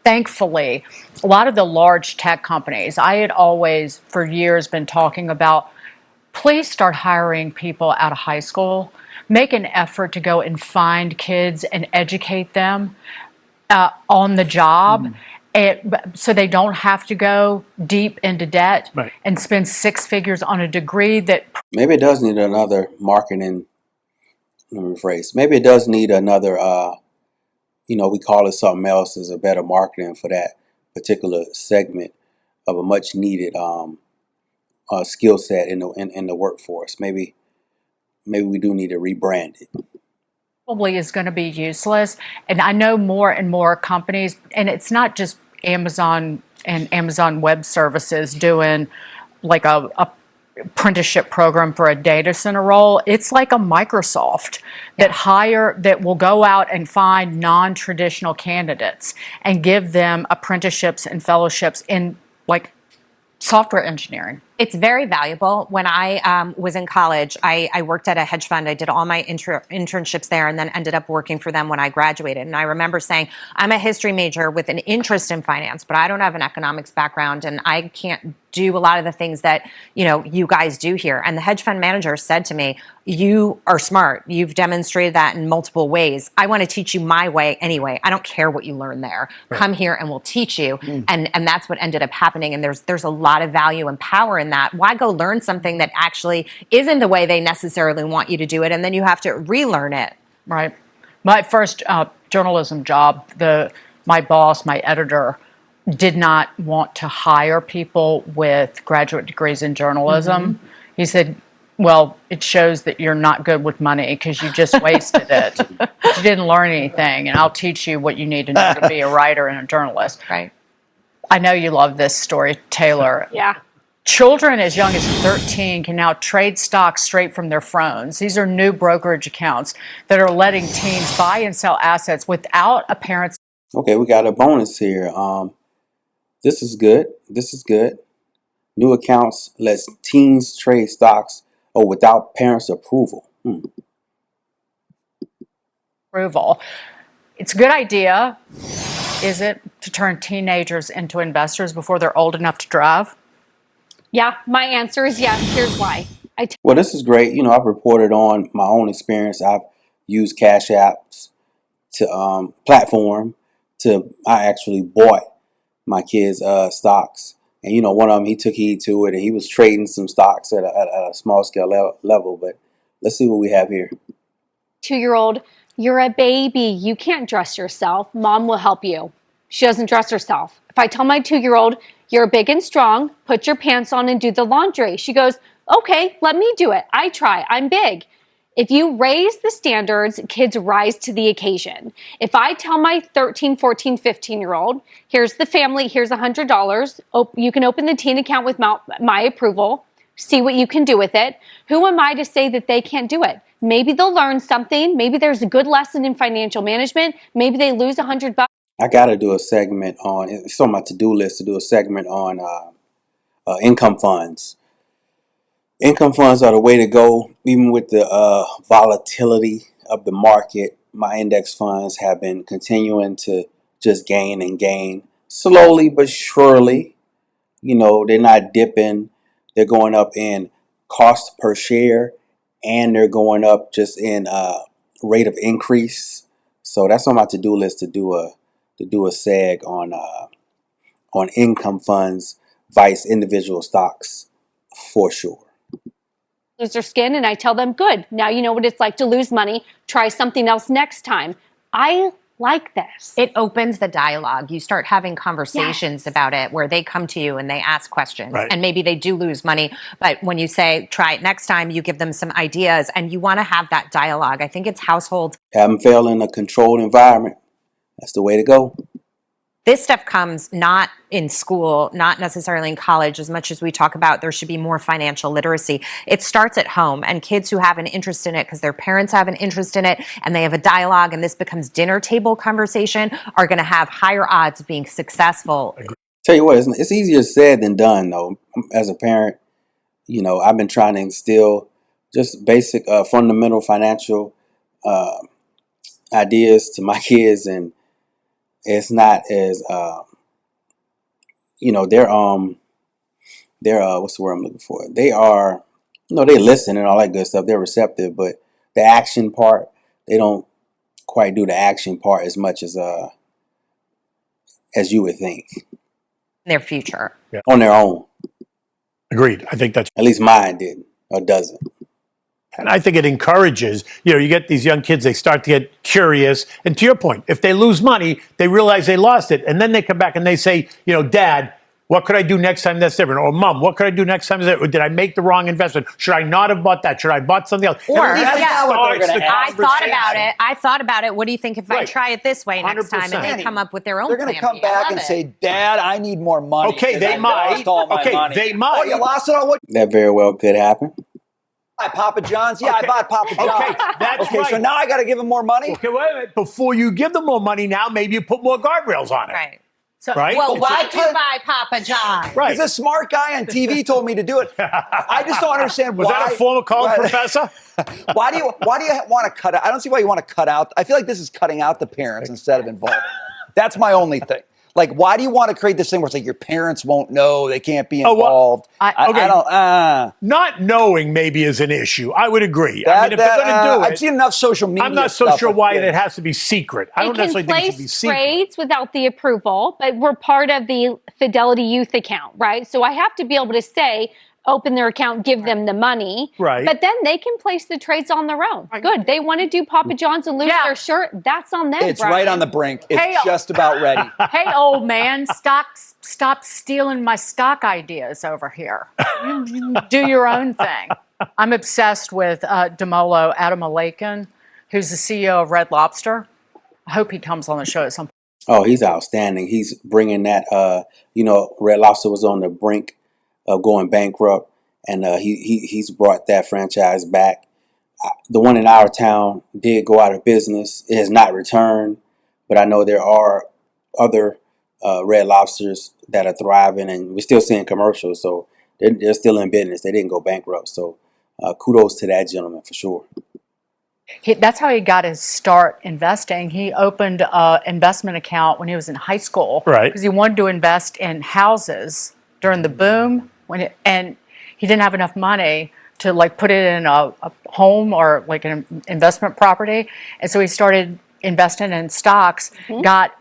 thankfully, a lot of the large tech companies, I had always, for years, been talking about, please start hiring people out of high school. Make an effort to go and find kids and educate them on the job, so they don't have to go deep into debt and spend 6 figures on a degree that... Maybe it does need another marketing, let me rephrase. Maybe it does need another... we call it something else as a better marketing for that particular segment of a much needed skill set in the workforce. Maybe we do need to rebrand it. Probably is going to be useless. And I know more and more companies, and it's not just Amazon and Amazon Web Services doing like a apprenticeship program for a data center role. It's like a Microsoft that will go out and find non-traditional candidates and give them apprenticeships and fellowships in like software engineering. It's very valuable. When I was in college, I worked at a hedge fund. I did all my internships there and then ended up working for them when I graduated. And I remember saying, I'm a history major with an interest in finance, but I don't have an economics background and I can't do a lot of the things that, you guys do here. And the hedge fund manager said to me, you are smart. You've demonstrated that in multiple ways. I want to teach you my way anyway. I don't care what you learn there. Right. Come here and we'll teach you. And that's what ended up happening. And there's a lot of value and power in that. Why go learn something that actually isn't the way they necessarily want you to do it, and then you have to relearn it? Right. My first journalism job, my boss, my editor, did not want to hire people with graduate degrees in journalism. He said, well, it shows that you're not good with money because you just wasted it. You didn't learn anything, and I'll teach you what you need to know to be a writer and a journalist. Right. I know you love this story, Taylor. Yeah. Children as young as 13 can now trade stocks straight from their phones. These are new brokerage accounts that are letting teens buy and sell assets without a parent's... Okay, we got a bonus here. This is good. This is good. New accounts lets teens trade stocks without parents' approval. Approval. It's a good idea, is it, to turn teenagers into investors before they're old enough to drive? Yeah, my answer is yes. Here's why. Well, this is great. I've reported on my own experience. I've used Cash Apps to platform I actually bought my kids stocks. And, one of them, he took heed to it and he was trading some stocks at a small scale level. But let's see what we have here. 2-year-old, you're a baby. You can't dress yourself. Mom will help you. She doesn't dress herself. If I tell my 2-year-old, you're big and strong, put your pants on and do the laundry, she goes, okay, let me do it. I try. I'm big. If you raise the standards, kids rise to the occasion. If I tell my 13, 14, 15-year-old, here's the family, here's $100. You can open the teen account with my approval. See what you can do with it. Who am I to say that they can't do it? Maybe they'll learn something. Maybe there's a good lesson in financial management. Maybe they lose $100. I got to do a segment on, it's on my to-do list to do a segment on income funds. Income funds are the way to go, even with the volatility of the market. My index funds have been continuing to just gain and gain, slowly but surely. They're not dipping. They're going up in cost per share, and they're going up just in rate of increase. So that's on my to-do list to do a seg on income funds, vice individual stocks for sure. Lose their skin, and I tell them, good, now you know what it's like to lose money. Try something else next time. I like this. It opens the dialogue. You start having conversations about it where they come to you and they ask questions. Right. And maybe they do lose money. But when you say, try it next time, you give them some ideas and you want to have that dialogue. I think it's households. Have them fail in a controlled environment. That's the way to go. This stuff comes not in school, not necessarily in college, as much as we talk about there should be more financial literacy. It starts at home, and kids who have an interest in it because their parents have an interest in it and they have a dialogue and this becomes dinner table conversation are going to have higher odds of being successful. Tell you what, it's easier said than done, though. As a parent, I've been trying to instill just basic fundamental financial ideas to my kids, and it's not as they're what's the word I'm looking for? They are, they listen and all that good stuff. They're receptive, but the action part, they don't quite do the action part as much as you would think. Their future. Yeah. On their own. Agreed. I think that's at least mine didn't or doesn't. And I think it encourages, you get these young kids, they start to get curious. And to your point, if they lose money, they realize they lost it. And then they come back and they say, Dad, what could I do next time that's different? Or Mom, what could I do next time? Or did I make the wrong investment? Should I not have bought that? Should I have bought something else? Or, I thought about it. What do you think if I try it this way next time? And they come up with their own They're going to come back and say, Dad, I need more money. Okay, they might. They might. Oh, you lost it on what? That very well could happen. Buy Papa John's? Yeah, Okay. I bought Papa John's. Okay, that's okay, right. so now I got to give him more money? Okay, wait a minute. Before you give them more money now, maybe you put more guardrails on it. Right. So, Right? Well, why'd you buy Papa John? Right. Because a smart guy on TV told me to do it. I just don't understand Was why. that a former college professor? Why do you want to cut out? I don't see why you want to cut out. I feel like this is cutting out the parents instead of involving them. That's my only thing. Like, why do you want to create this thing where it's like your parents won't know, they can't be involved? I don't. Not knowing maybe is an issue. I would agree. I mean, if they're going to do it, I've seen enough social media. I'm not so stuff sure with why kids. it has to be secret. I don't necessarily think it should be place secret. trades without the approval, but we're part of the Fidelity Youth account, right? So I have to be able to say, open their account, give them the money. Right. But then they can place the trades on their own. Good. They want to do Papa John's and lose their shirt. That's on them, It's Brian. right on the brink. It's just about ready. Hey, old man, stop stealing my stock ideas over here. You do your own thing. I'm obsessed with Demolo Adamalakan, who's the CEO of Red Lobster. I hope he comes on the show at some point. Oh, he's outstanding. He's bringing that. Red Lobster was on the brink of going bankrupt, and he's brought that franchise back. The one in our town did go out of business. It has not returned, but I know there are other Red Lobsters that are thriving, and we're still seeing commercials, so they're still in business. They didn't go bankrupt, so kudos to that gentleman for sure. That's how he got his start investing. He opened an investment account when he was in high school, Right. Because he wanted to invest in houses during the boom, and he didn't have enough money to put it in a home or an investment property, and so he started investing in stocks.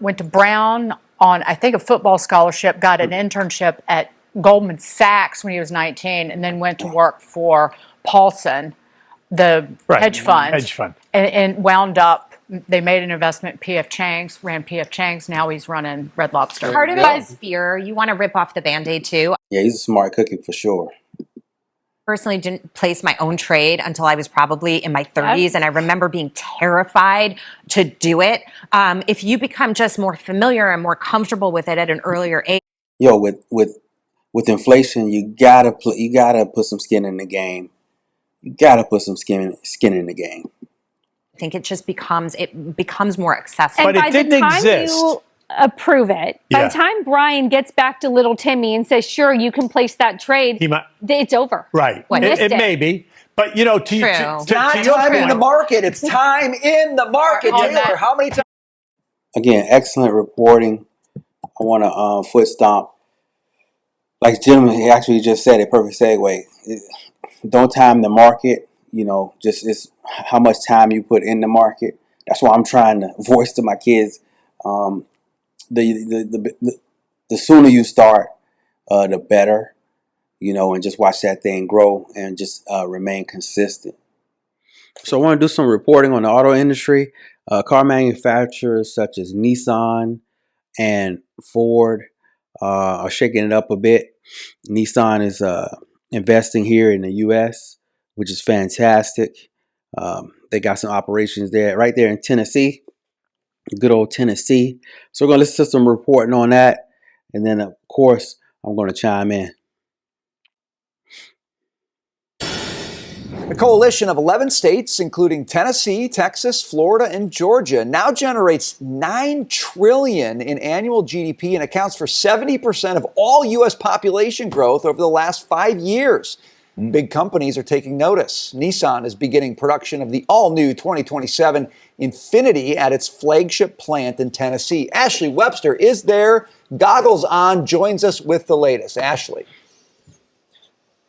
Went to Brown on I think a football scholarship, got an internship at Goldman Sachs when he was 19, and then went to work for Paulson, the hedge fund, and wound up. They made an investment. P.F. Chang's ran P.F. Chang's. Now he's running Red Lobster. Part of it is fear. You want to rip off the Band-Aid too. Yeah, he's a smart cookie for sure. Personally didn't place my own trade until I was probably in my 30s, and I remember being terrified to do it. If you become just more familiar and more comfortable with it at an earlier age. With inflation, you gotta put some skin in the game. You gotta put some skin in the game. I think it becomes more accessible. And by the time you approve it, by the time Brian gets back to little Timmy and says, sure, you can place that trade, it's over. Right. It may be. But, to it's not time in the market. It's time in the market. Taylor, how many times? Again, excellent reporting. I want to foot stomp. Like the gentleman, he actually just said it, perfect segue. Don't time the market. Just it's how much time you put in the market. That's what I'm trying to voice to my kids. The sooner you start, the better. And just watch that thing grow and just remain consistent. So I want to do some reporting on the auto industry. Car manufacturers such as Nissan and Ford are shaking it up a bit. Nissan is investing here in the U.S., which is fantastic. They got some operations there, right there in Tennessee, good old Tennessee. So we're going to listen to some reporting on that. And then, of course, I'm going to chime in. A coalition of 11 states, including Tennessee, Texas, Florida, and Georgia, now generates $9 trillion in annual GDP and accounts for 70% of all U.S. population growth over the last 5 years. Big companies are taking notice. Nissan is beginning production of the all-new 2027 Infiniti at its flagship plant in Tennessee. Ashley Webster is there, goggles on, joins us with the latest. Ashley.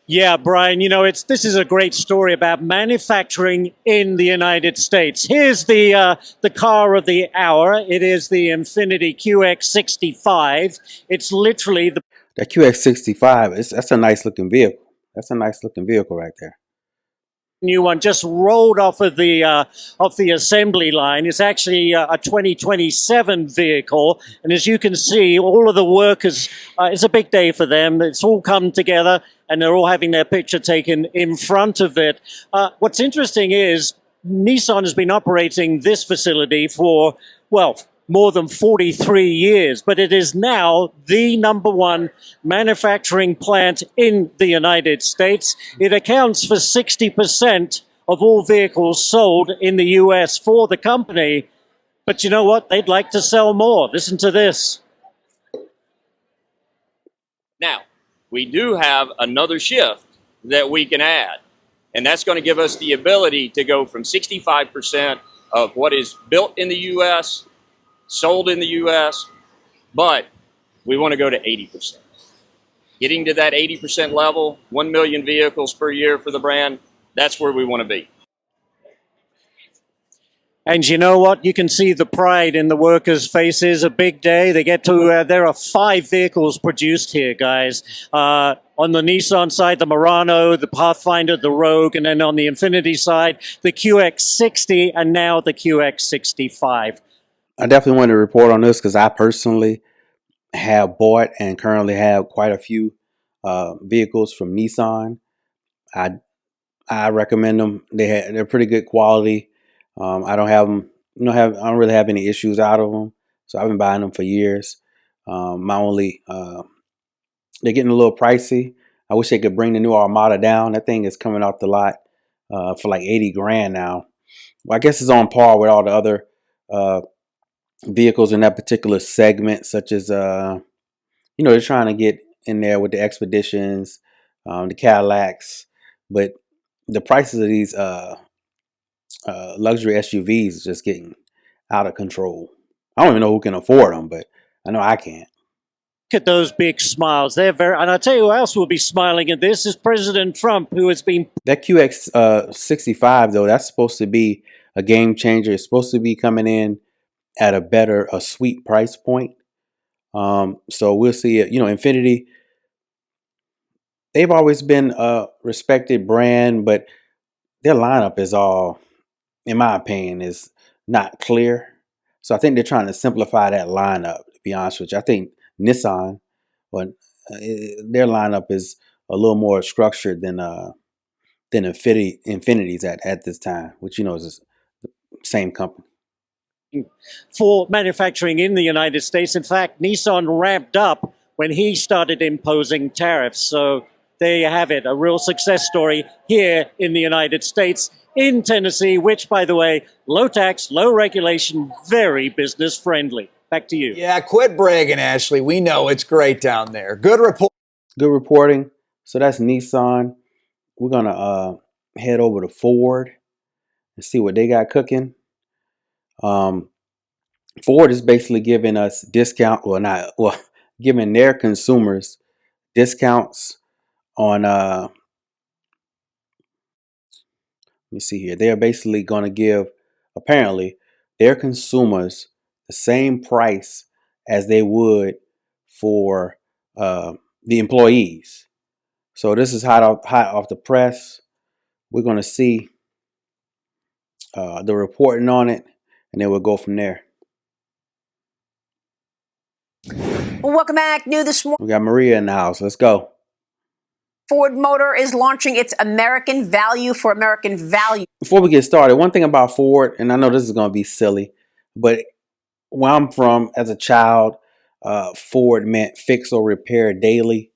Yeah, Brian, this is a great story about manufacturing in the United States. Here's the car of the hour. It is the Infiniti QX65. It's literally the That QX65, that's a nice looking vehicle. That's a nice looking vehicle right there. new one, just rolled off of the assembly line. It's actually a 2027 vehicle, and as you can see, all of the workers, it's a big day for them. It's all come together, and they're all having their picture taken in front of it. What's interesting is Nissan has been operating this facility for, well, more than 43 years, but it is now the number one manufacturing plant in the United States. It accounts for 60% of all vehicles sold in the US for the company. But you know what? They'd like to sell more. Listen to this. Now, we do have another shift that we can add, and that's going to give us the ability to go from 65% of what is built in the US, sold in the U.S., but we want to go to 80%. Getting to that 80% level, 1 million vehicles per year for the brand, that's where we want to be. And you know what? You can see the pride in the workers' faces. A big day. They get to. There are 5 vehicles produced here, guys. On the Nissan side, the Murano, the Pathfinder, the Rogue, and then on the Infiniti side, the QX60, and now the QX65. I definitely want to report on this because I personally have bought and currently have quite a few vehicles from Nissan. I recommend them. They're pretty good quality. I don't have them. I don't really have any issues out of them. So I've been buying them for years. They're getting a little pricey. I wish they could bring the new Armada down. That thing is coming off the lot for like 80 grand now. Well, I guess it's on par with all the other vehicles in that particular segment, such as they're trying to get in there with the Expeditions, the Cadillacs, but the prices of these luxury SUVs is just getting out of control. I don't even know who can afford them, but I know I can't. Look at those big smiles. They're very, and I'll tell you who else will be smiling at this is President Trump, who has been. That QX 65 though, that's supposed to be a game changer. It's supposed to be coming in at a sweet price point. So we'll see it. Infiniti, they've always been a respected brand, but their lineup is all, in my opinion, is not clear. So I think they're trying to simplify that lineup, to be honest with you. I think Nissan, their lineup is a little more structured than Infinity's at this time, which is the same company. For manufacturing in the United States. In fact, Nissan ramped up when he started imposing tariffs. So there you have it, a real success story here in the United States, in Tennessee, which, by the way, low tax, low regulation, very business friendly. Back to you. Yeah, quit bragging, Ashley. We know it's great down there. Good reporting. So that's Nissan. We're going to head over to Ford and see what they got cooking. Ford is basically giving us giving their consumers discounts on let me see here. They're basically going to give, apparently, their consumers the same price as they would for the employees. So this is hot off the press. We're going to see the reporting on it, and then we'll go from there. Well, welcome back. New this morning. We got Maria in the house. Let's go. Ford Motor is launching its American Value for American Value. Before we get started, one thing about Ford, and I know this is going to be silly, but where I'm from as a child, Ford meant fix or repair daily.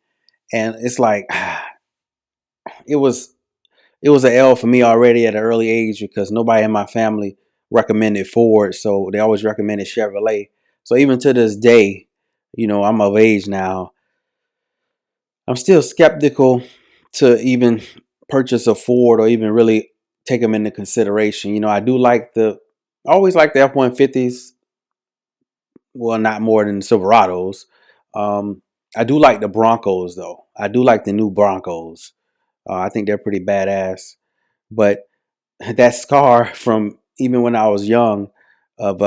And it's like, it was an L for me already at an early age because nobody in my family recommended Ford. So they always recommended Chevrolet. So even to this day, I'm of age now. I'm still skeptical to even purchase a Ford or even really take them into consideration. I always like the F-150s. Well, not more than Silverados. I do like the Broncos though. I do like the new Broncos. I think they're pretty badass. But that scar from even when I was young of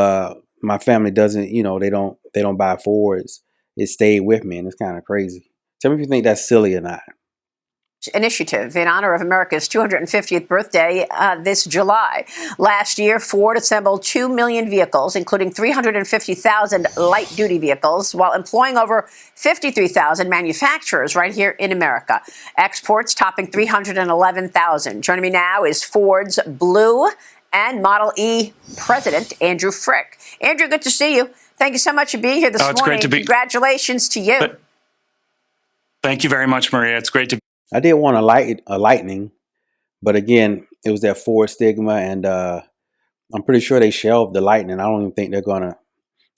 my family doesn't, they don't buy Fords. It stayed with me, and it's kind of crazy. Tell me if you think that's silly or not. Initiative in honor of America's 250th birthday this July. Last year, Ford assembled 2 million vehicles, including 350,000 light-duty vehicles, while employing over 53,000 manufacturers right here in America. Exports topping 311,000. Joining me now is Ford's Blue and Model E president, Andrew Frick. Andrew, good to see you. Thank you so much for being here this morning. Great to be. Congratulations to you. Thank you very much, Maria. It's great to be. I did want a Lightning, but again, it was that Ford stigma, and I'm pretty sure they shelved the Lightning. I don't even think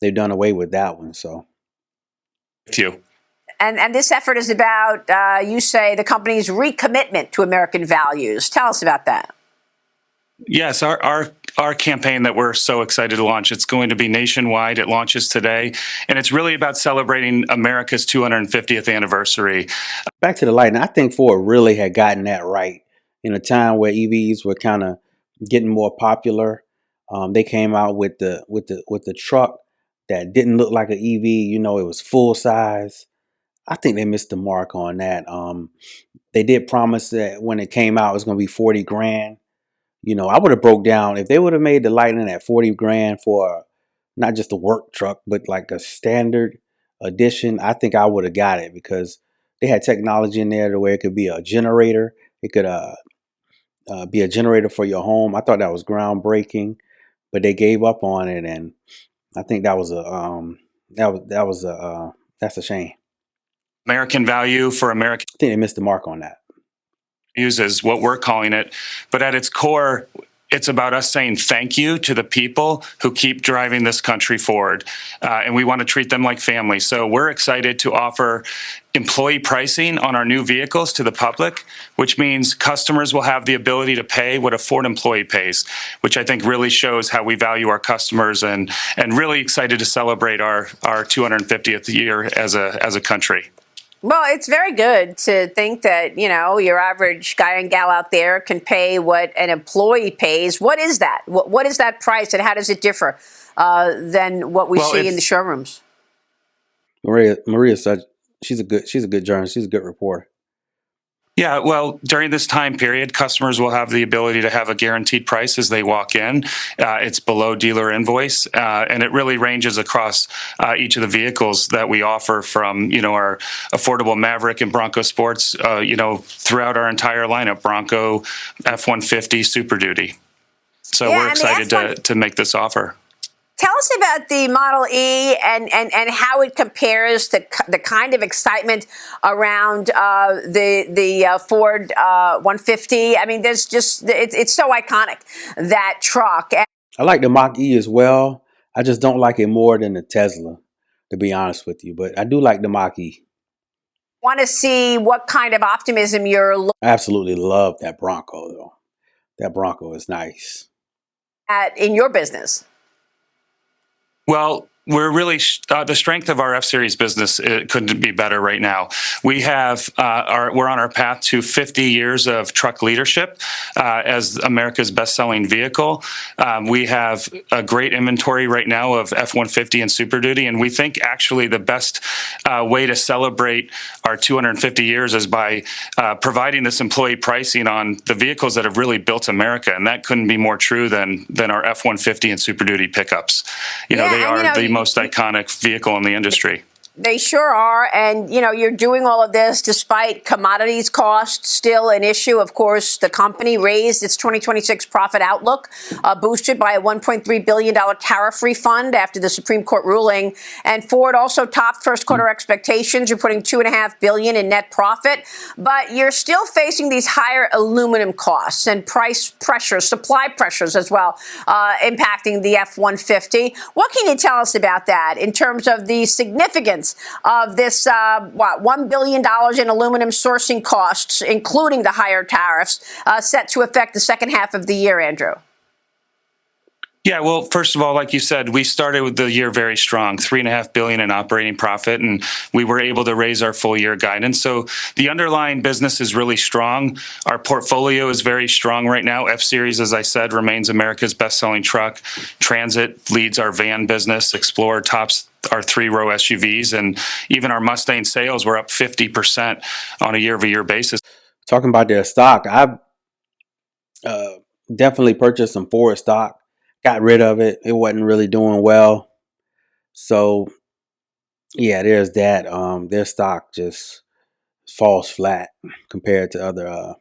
they've done away with that one. So, With you. And this effort is about, you say, the company's recommitment to American values. Tell us about that. Yes, our campaign that we're so excited to launch, it's going to be nationwide. It launches today, and it's really about celebrating America's 250th anniversary. Back to the Lightning, I think Ford really had gotten that right in a time where EVs were kind of getting more popular. They came out with the truck that didn't look like an EV. It was full size. I think they missed the mark on that. They did promise that when it came out, it was going to be 40 grand. I would have broke down if they would have made the Lightning at 40 grand for not just a work truck, but like a standard edition. I think I would have got it because they had technology in there to where it could be a generator. It could be a generator for your home. I thought that was groundbreaking, but they gave up on it, and I think that was that's a shame. American value for American. I think they missed the mark on that. Uses what we're calling it, but at its core, it's about us saying thank you to the people who keep driving this country forward, and we want to treat them like family. So we're excited to offer employee pricing on our new vehicles to the public, which means customers will have the ability to pay what a Ford employee pays, which I think really shows how we value our customers, and really excited to celebrate our 250th year as a country. Well, it's very good to think that, your average guy and gal out there can pay what an employee pays. What is that? What is that price, and how does it differ than what we see in the showrooms? Maria, she's a good journalist. She's a good reporter. Yeah, well, during this time period, customers will have the ability to have a guaranteed price as they walk in. It's below dealer invoice, and it really ranges across each of the vehicles that we offer from, our affordable Maverick and Bronco Sports, throughout our entire lineup, Bronco, F-150, Super Duty. So we're excited to make this offer. Tell us about the Model E and how it compares to the kind of excitement around the Ford 150. I mean, it's so iconic, that truck. I like the Mach-E as well. I just don't like it more than the Tesla, to be honest with you. But I do like the Mach-E. Want to see what kind of optimism you're looking I absolutely love that Bronco, though. That Bronco is nice. at in your business. Well, we're really the strength of our F-Series business, it couldn't be better right now. We have we're on our path to 50 years of truck leadership as America's best-selling vehicle. We have a great inventory right now of F-150 and Super Duty, and we think actually the best way to celebrate our 250 years is by providing this employee pricing on the vehicles that have really built America, and that couldn't be more true than our F-150 and Super Duty pickups. They are the most iconic vehicle in the industry. They sure are. And, you're doing all of this despite commodities costs still an issue. Of course, the company raised its 2026 profit outlook, boosted by a $1.3 billion tariff refund after the Supreme Court ruling. And Ford also topped first quarter expectations. You're putting $2.5 billion in net profit. But you're still facing these higher aluminum costs and price pressures, supply pressures as well, impacting the F-150. What can you tell us about that in terms of the significance of this, $1 billion in aluminum sourcing costs, including the higher tariffs, set to affect the second half of the year, Andrew? Yeah, well, first of all, like you said, we started with the year very strong, $3.5 billion in operating profit, and we were able to raise our full year guidance. So the underlying business is really strong. Our portfolio is very strong right now. F-Series, as I said, remains America's best-selling truck. Transit leads our van business. Explorer tops our three-row SUVs, and even our Mustang sales were up 50% on a year-over-year basis. Talking about their stock, I've definitely purchased some Ford stock, got rid of it. It wasn't really doing well. So, yeah, there's that. Their stock just falls flat compared to other, I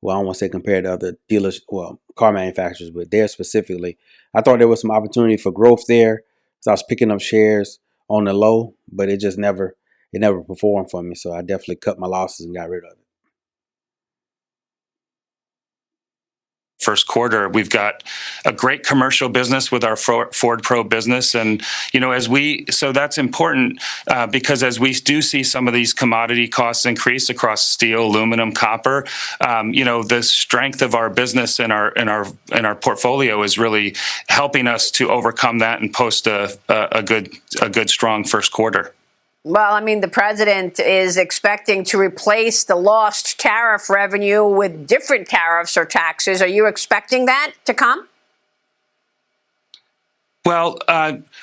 don't want to say compared to other dealers, car manufacturers, but there specifically. I thought there was some opportunity for growth there. So I was picking up shares on the low, but it never performed for me. So I definitely cut my losses and got rid of it. First quarter, we've got a great commercial business with our Ford Pro business. And, so that's important because as we do see some of these commodity costs increase across steel, aluminum, copper, the strength of our business and our portfolio is really helping us to overcome that and post a good, strong first quarter. Well, the president is expecting to replace the lost tariff revenue with different tariffs or taxes. Are you expecting that to come? Well,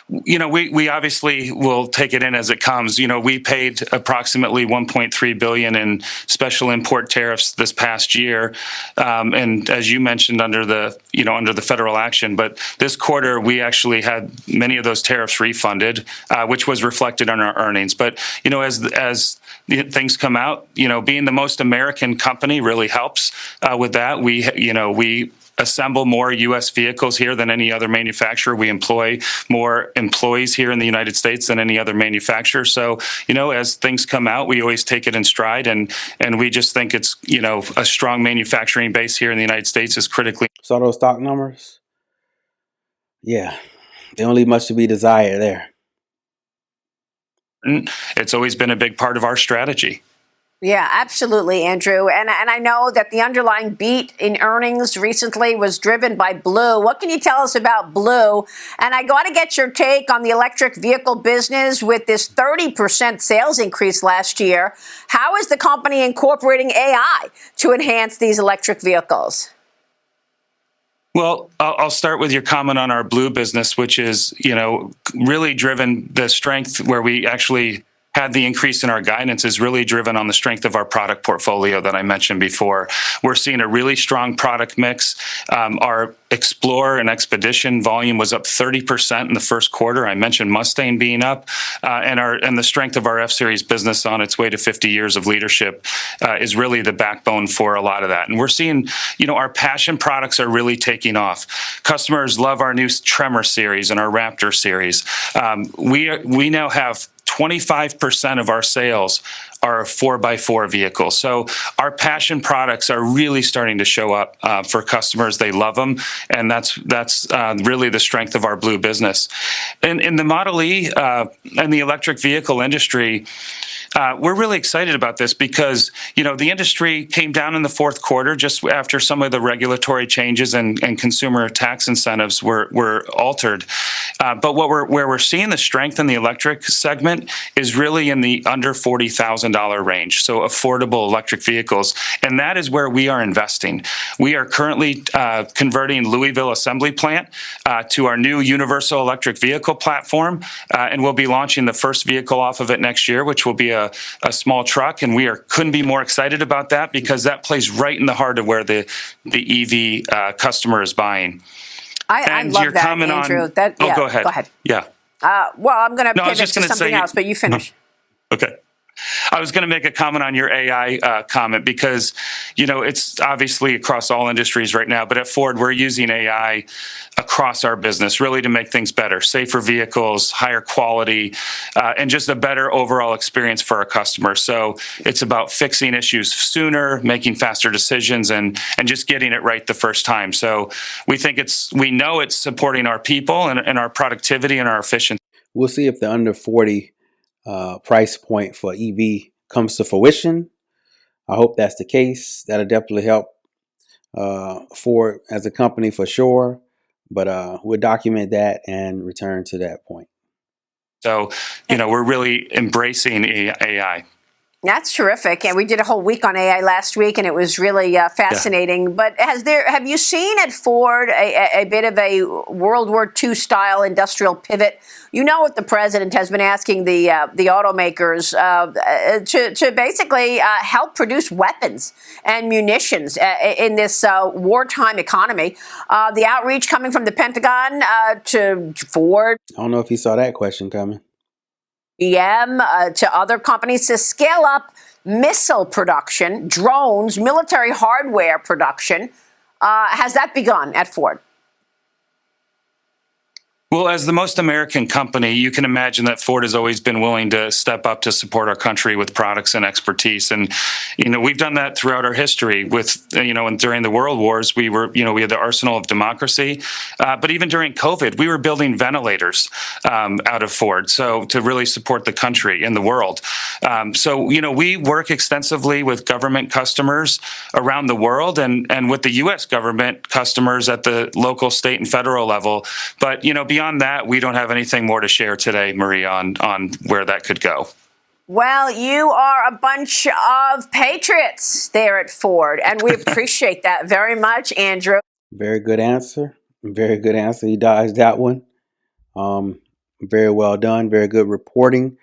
we obviously will take it in as it comes. We paid approximately $1.3 billion in special import tariffs this past year, and as you mentioned, under the federal action. But this quarter, we actually had many of those tariffs refunded, which was reflected on our earnings. But as things come out, being the most American company really helps with that. We assemble more U.S. vehicles here than any other manufacturer. We employ more employees here in the United States than any other manufacturer. So, as things come out, we always take it in stride, and we just think it's, a strong manufacturing base here in the United States is critically. Saw those stock numbers? Yeah, they don't leave much to be desired there. It's always been a big part of our strategy. Yeah, absolutely, Andrew. And I know that the underlying beat in earnings recently was driven by Blue. What can you tell us about Blue? And I got to get your take on the electric vehicle business with this 30% sales increase last year. How is the company incorporating AI to enhance these electric vehicles? Well, I'll start with your comment on our Blue business, which is, really driven the strength where we actually had the increase in our guidance is really driven on the strength of our product portfolio that I mentioned before. We're seeing a really strong product mix. Our Explorer and Expedition volume was up 30% in the first quarter. I mentioned Mustang being up, and the strength of our F-Series business on its way to 50 years of leadership is really the backbone for a lot of that. And we're seeing, our passion products are really taking off. Customers love our new Tremor series and our Raptor series. We now have 25% of our sales are 4x4 vehicles. So our passion products are really starting to show up for customers. They love them, and that's really the strength of our Blue business. In the Model E and the electric vehicle industry, we're really excited about this because, the industry came down in the fourth quarter just after some of the regulatory changes and consumer tax incentives were altered. But where we're seeing the strength in the electric segment is really in the under $40,000 range, so affordable electric vehicles. And that is where we are investing. We are currently converting Louisville assembly plant to our new universal electric vehicle platform, and we'll be launching the first vehicle off of it next year, which will be a small truck. And couldn't be more excited about that because that plays right in the heart of where the EV customer is buying. I love that, Andrew. Go ahead. Go ahead. Yeah. Well, I'm going to No, I was pivot just to gonna something say- else, but you finish. Okay. I was going to make a comment on your AI comment because, it's obviously across all industries right now, but at Ford, we're using AI across our business really to make things better, safer vehicles, higher quality, and just a better overall experience for our customers. So it's about fixing issues sooner, making faster decisions, and just getting it right the first time. So we know it's supporting our people and our productivity and our efficiency. We'll see if the under 40 price point for EV comes to fruition. I hope that's the case. That'll definitely help Ford as a company for sure. But we'll document that and return to that point. So, we're really embracing AI. That's terrific. And we did a whole week on AI last week, and it was really fascinating. Yeah. But have you seen at Ford a bit of a World War II style industrial pivot? What the president has been asking the automakers to basically help produce weapons and munitions in this wartime economy. The outreach coming from the Pentagon to Ford. I don't know if you saw that question coming. GM to other companies to scale up missile production, drones, military hardware production. Has that begun at Ford? Well, as the most American company, you can imagine that Ford has always been willing to step up to support our country with products and expertise. And, we've done that throughout our history with, and during the World Wars, we had the arsenal of democracy. But even during COVID, we were building ventilators out of Ford. So to really support the country and the world. We work extensively with government customers around the world and with the U.S. government customers at the local, state, and federal level. But, beyond that, we don't have anything more to share today, Maria, on where that could go. Well, you are a bunch of patriots there at Ford, and we appreciate that very much, Andrew. Very good answer. Very good answer. He dodged that one. Very well done. Very good reporting.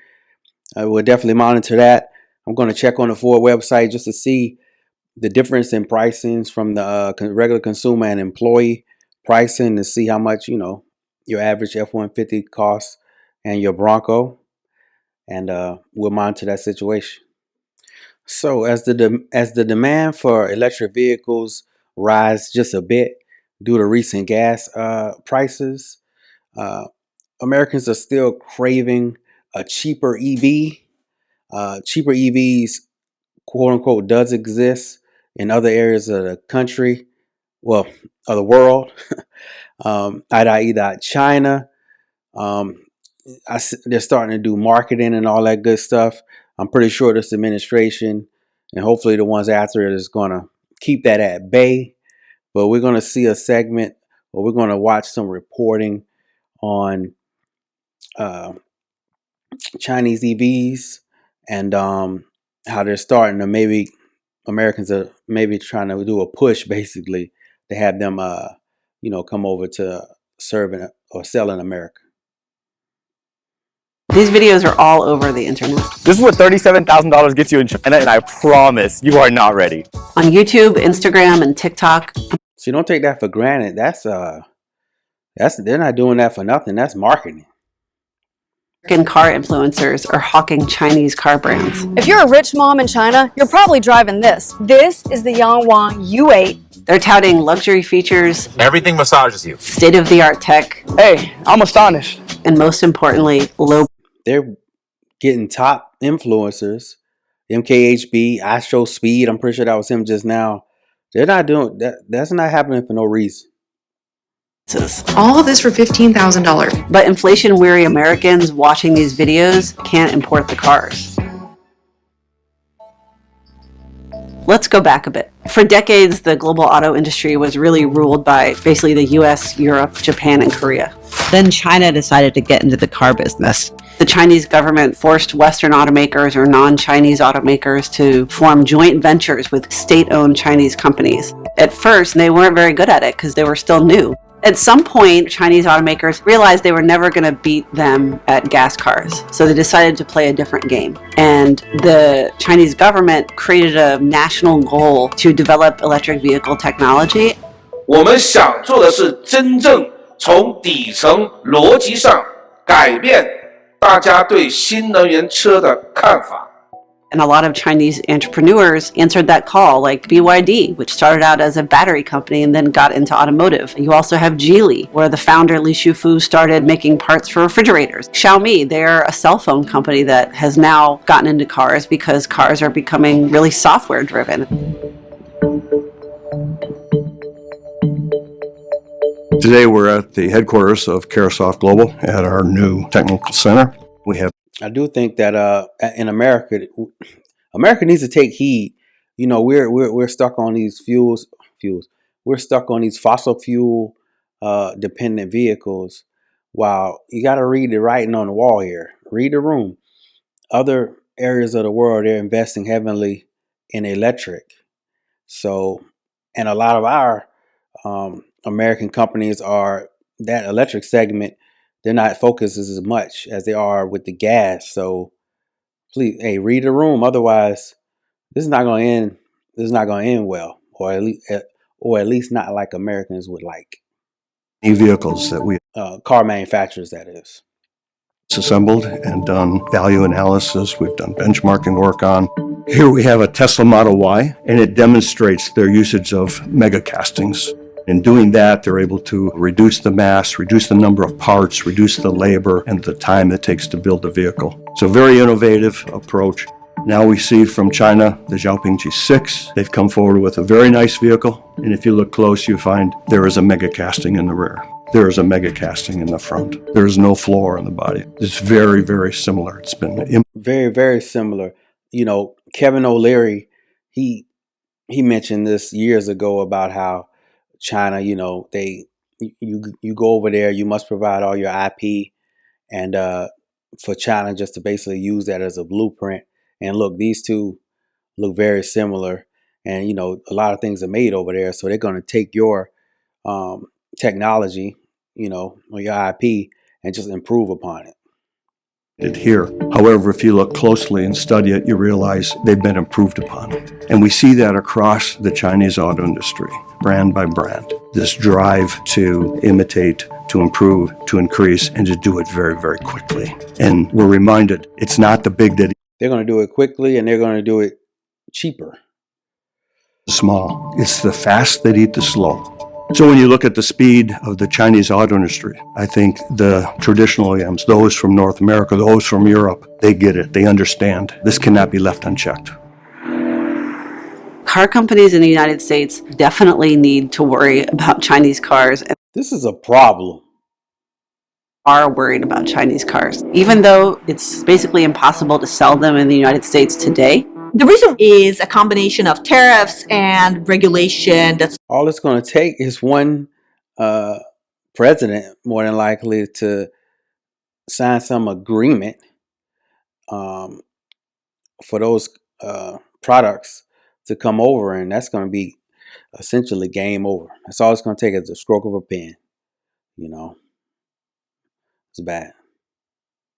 We'll definitely monitor that. I'm going to check on the Ford website just to see the difference in pricings from the regular consumer and employee pricing to see how much, your average F-150 costs and your Bronco, and we'll monitor that situation. So as the demand for electric vehicles rise just a bit due to recent gas prices, Americans are still craving a cheaper EV. Cheaper EVs, quote unquote, does exist in other areas of the country, of the world. Either China. They're starting to do marketing and all that good stuff. I'm pretty sure this administration and hopefully the ones after it is going to keep that at bay. But we're going to see a segment, or we're going to watch some reporting on Chinese EVs and how they're starting to maybe Americans are maybe trying to do a push basically to have them come over to serve or sell in America. These videos are all over the internet. This is what $37,000 gets you in China, and I promise you are not ready. On YouTube, Instagram, and TikTok. So you don't take that for granted. That's they're not doing that for nothing. That's marketing. American car influencers are hawking Chinese car brands. If you're a rich mom in China, you're probably driving this. This is the Yangwang U8. They're touting luxury features. Everything massages you. State-of-the-art tech. Hey, I'm astonished. And most importantly, low. They're getting top influencers. MKHB, I Show Speed. I'm pretty sure that was him just now. They're not doing that. That's not happening for no reason. All of this for $15,000. But inflation-weary Americans watching these videos can't import the cars. Let's go back a bit. For decades, the global auto industry was really ruled by basically the US, Europe, Japan, and Korea. Then China decided to get into the car business. The Chinese government forced Western automakers or non-Chinese automakers to form joint ventures with state-owned Chinese companies. At first, they weren't very good at it because they were still new. At some point, Chinese automakers realized they were never going to beat them at gas cars, so they decided to play a different game. And the Chinese government created a national goal to develop electric vehicle technology. 我们想做的是真正从底层逻辑上改变大家对新能源车的看法。 And a lot of Chinese entrepreneurs answered that call, like BYD, which started out as a battery company and then got into automotive. You also have Geely, where the founder Li Shufu started making parts for refrigerators. Xiaomi, they're a cell phone company that has now gotten into cars because cars are becoming really software driven. Today we're at the headquarters of Caresoft Global at our new technical center. We have I do think that in America, America needs to take heed. You know, we're stuck on these fuels. We're stuck on these fossil fuel dependent vehicles. While you got to read the writing on the wall here, read the room. Other areas of the world, they're investing heavily in electric. So, and a lot of our American companies are that electric segment. They're not focused as much as they are with the gas. So please, hey, read the room. Otherwise, this is not going to end. This is not going to end well, or at least not like Americans would like. vehicles that we Car manufacturers, that is. assembled and done value analysis. We've done benchmarking work on. Here we have a Tesla Model Y, and it demonstrates their usage of mega castings. In doing that, they're able to reduce the mass, reduce the number of parts, reduce the labor and the time it takes to build the vehicle. So very innovative approach. Now we see from China, the Xiaoping G6. They've come forward with a very nice vehicle. And if you look close, you find there is a mega casting in the rear. There is a mega casting in the front. There is no floor in the body. It's very, very similar. It's been very, very similar. You know, Kevin O'Leary, he mentioned this years ago about how China, you know, you go over there, you must provide all your IP, and for China just to basically use that as a blueprint. And look, these two look very similar, and you know, a lot of things are made over there, so they're going to take your technology, you know, or your IP, and just improve upon it. Here. However, if you look closely and study it, you realize they've been improved upon. And we see that across the Chinese auto industry, brand by brand. This drive to imitate, to improve, to increase, and to do it very, very quickly. And we're reminded it's not the big that they're going to do it quickly, and they're going to do it cheaper. Small. It's the fast that eat the slow. So when you look at the speed of the Chinese auto industry, I think the traditional OEMs, those from North America, those from Europe, they get it. They understand. This cannot be left unchecked. Car companies in the United States definitely need to worry about Chinese cars. This is a problem. Are worried about Chinese cars, even though it's basically impossible to sell them in the United States today. The reason is a combination of tariffs and regulation. That's all it's going to take is one president, more than likely, to sign some agreement for those products to come over, and that's going to be essentially game over. That's all it's going to take is a stroke of a pen. You know, it's bad.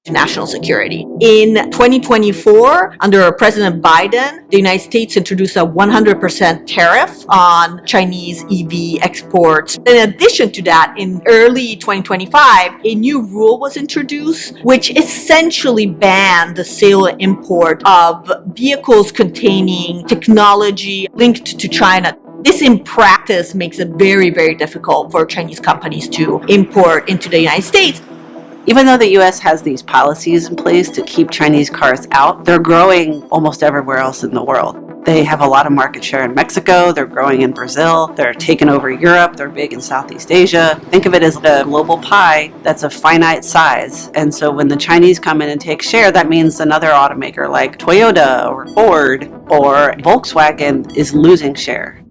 National security. In 2024, under President Biden, the United States introduced a 100% tariff on Chinese EV exports. In addition to that, in early 2025, a new rule was introduced, which essentially banned the sale and import of vehicles containing technology linked to China. This in practice makes it very, very difficult for Chinese companies to import into the United States. Even though the U.S. has these policies in place to keep Chinese cars out, they're growing almost everywhere else in the world. They have a lot of market share in Mexico, they're growing in Brazil, they're taking over Europe, they're big in Southeast Asia. Think of it as a global pie that's a finite size. And so when the Chinese come in and take share, that means another automaker like Toyota or Ford or Volkswagen is losing share.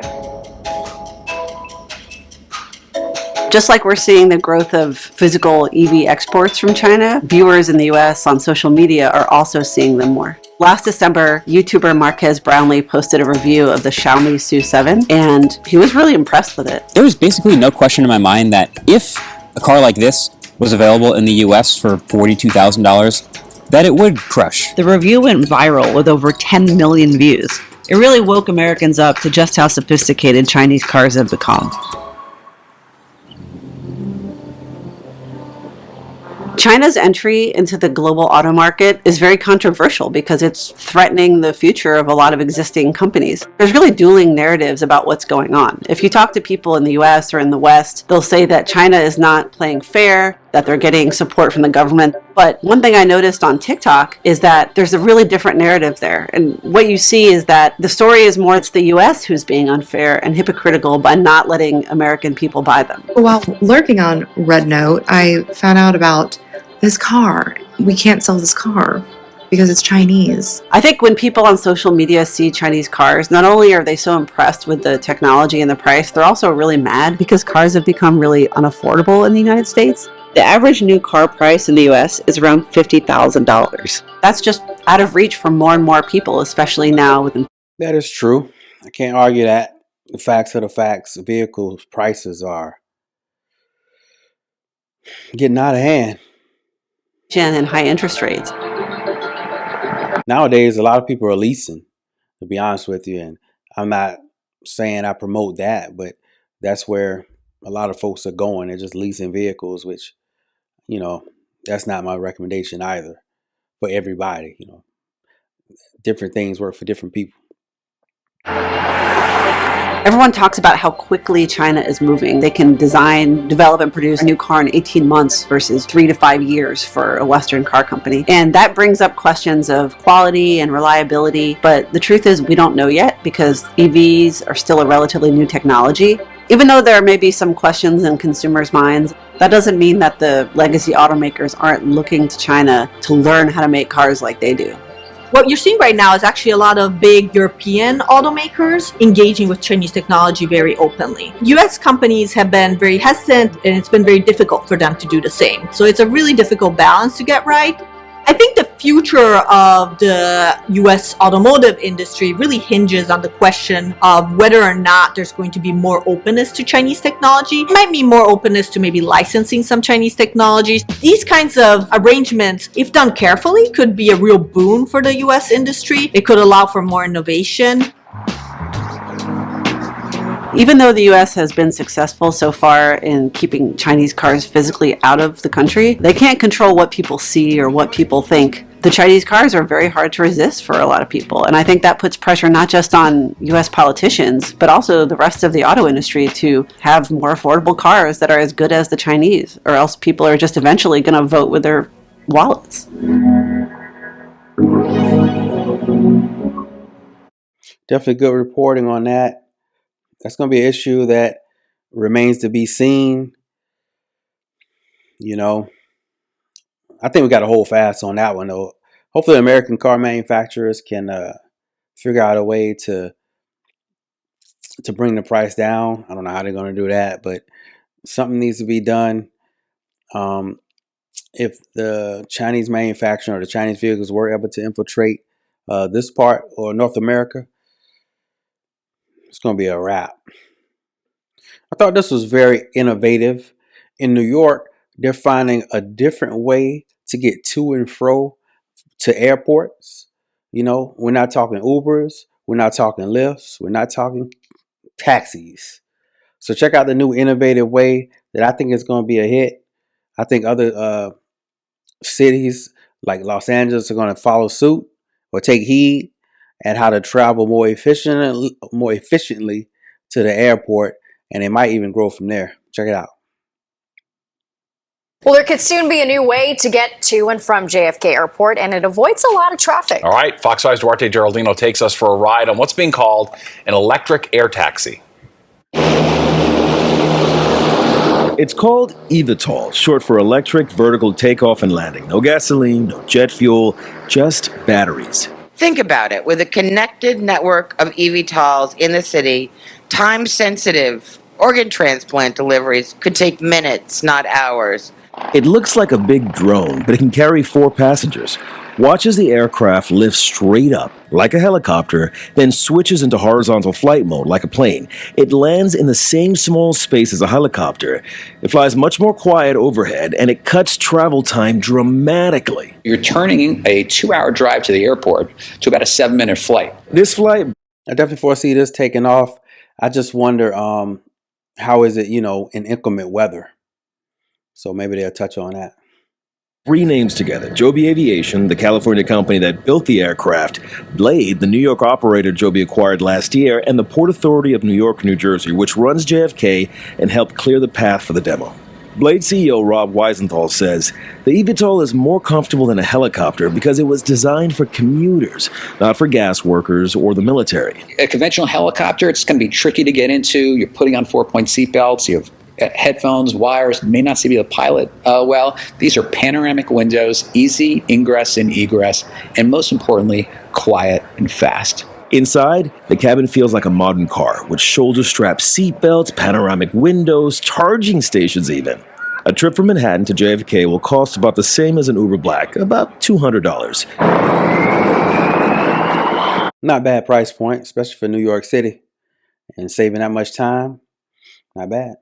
Just like we're seeing the growth of physical EV exports from China, viewers in the US on social media are also seeing them more. Last December, YouTuber Marquez Brownlee posted a review of the Xiaomi SU7, and he was really impressed with it. There was basically no question in my mind that if a car like this was available in the US for $42,000, that it would crush. The review went viral with over 10 million views. It really woke Americans up to just how sophisticated Chinese cars have become. China's entry into the global auto market is very controversial because it's threatening the future of a lot of existing companies. There's really dueling narratives about what's going on. If you talk to people in the US or in the West, they'll say that China is not playing fair, that they're getting support from the government. But one thing I noticed on TikTok is that there's a really different narrative there. And what you see is that the story is more it's the US who's being unfair and hypocritical by not letting American people buy them. While lurking on Red Note, I found out about this car. We can't sell this car because it's Chinese. I think when people on social media see Chinese cars, not only are they so impressed with the technology and the price, they're also really mad because cars have become really unaffordable in the United States. The average new car price in the US is around $50,000. That's just out of reach for more and more people, especially now with inflation. That is true. I can't argue that. The facts are the facts. Vehicles prices are getting out of hand. And high interest rates. Nowadays, a lot of people are leasing, to be honest with you. And I'm not saying I promote that, but that's where a lot of folks are going. They're just leasing vehicles, which, that's not my recommendation either for everybody. Different things work for different people. Everyone talks about how quickly China is moving. They can design, develop, and produce a new car in 18 months versus 3 to 5 years for a Western car company. And that brings up questions of quality and reliability. But the truth is we don't know yet because EVs are still a relatively new technology. Even though there may be some questions in consumers' minds, that doesn't mean that the legacy automakers aren't looking to China to learn how to make cars like they do. What you're seeing right now is actually a lot of big European automakers engaging with Chinese technology very openly. US companies have been very hesitant and it's been very difficult for them to do the same. So it's a really difficult balance to get right. I think the future of the US automotive industry really hinges on the question of whether or not there's going to be more openness to Chinese technology. It might be more openness to maybe licensing some Chinese technologies. These kinds of arrangements, if done carefully, could be a real boon for the US industry. It could allow for more innovation. Even though the US has been successful so far in keeping Chinese cars physically out of the country, they can't control what people see or what people think. The Chinese cars are very hard to resist for a lot of people. And I think that puts pressure not just on US politicians, but also the rest of the auto industry to have more affordable cars that are as good as the Chinese, or else people are just eventually going to vote with their wallets. Definitely good reporting on that. That's going to be an issue that remains to be seen. I think we got to hold fast on that one, though. Hopefully, American car manufacturers can figure out a way to bring the price down. I don't know how they're going to do that, but something needs to be done. If the Chinese manufacturer or the Chinese vehicles were able to infiltrate this part or North America, it's going to be a wrap. I thought this was very innovative. In New York, they're finding a different way to get to and fro to airports. We're not talking Ubers, we're not talking Lyfts, we're not talking taxis. So check out the new innovative way that I think is going to be a hit. I think other cities like Los Angeles are going to follow suit or take heed at how to travel more efficiently to the airport, and it might even grow from there. Check it out. Well, there could soon be a new way to get to and from JFK Airport, and it avoids a lot of traffic. All right, Fox 5's Duarte Geraldino takes us for a ride on what's being called an electric air taxi. It's called eVTOL, short for electric vertical takeoff and landing. No gasoline, no jet fuel, just batteries. Think about it. With a connected network of eVTOLs in the city, time-sensitive organ transplant deliveries could take minutes, not hours. It looks like a big drone, but it can carry 4 passengers. Watch as the aircraft lifts straight up, like a helicopter, then switches into horizontal flight mode, like a plane. It lands in the same small space as a helicopter. It flies much more quiet overhead, and it cuts travel time dramatically. You're turning a 2-hour drive to the airport to about a 7-minute flight. This flight, I definitely foresee this taking off. I just wonder, how is it, in inclement weather? So maybe they'll touch on that. 3 names together: Joby Aviation, the California company that built the aircraft; Blade, the New York operator Joby acquired last year; and the Port Authority of New York, New Jersey, which runs JFK and helped clear the path for the demo. Blade CEO Rob Weisenthal says the eVTOL is more comfortable than a helicopter because it was designed for commuters, not for gas workers or the military. A conventional helicopter, it's going to be tricky to get into. You're putting on 4-point seatbelts. You have headphones, wires, may not see the pilot well. These are panoramic windows, easy ingress and egress, and most importantly, quiet and fast. Inside, the cabin feels like a modern car, with shoulder-strap seatbelts, panoramic windows, charging stations even. A trip from Manhattan to JFK will cost about the same as an Uber Black, about $200. Not bad price point, especially for New York City. And saving that much time, not bad.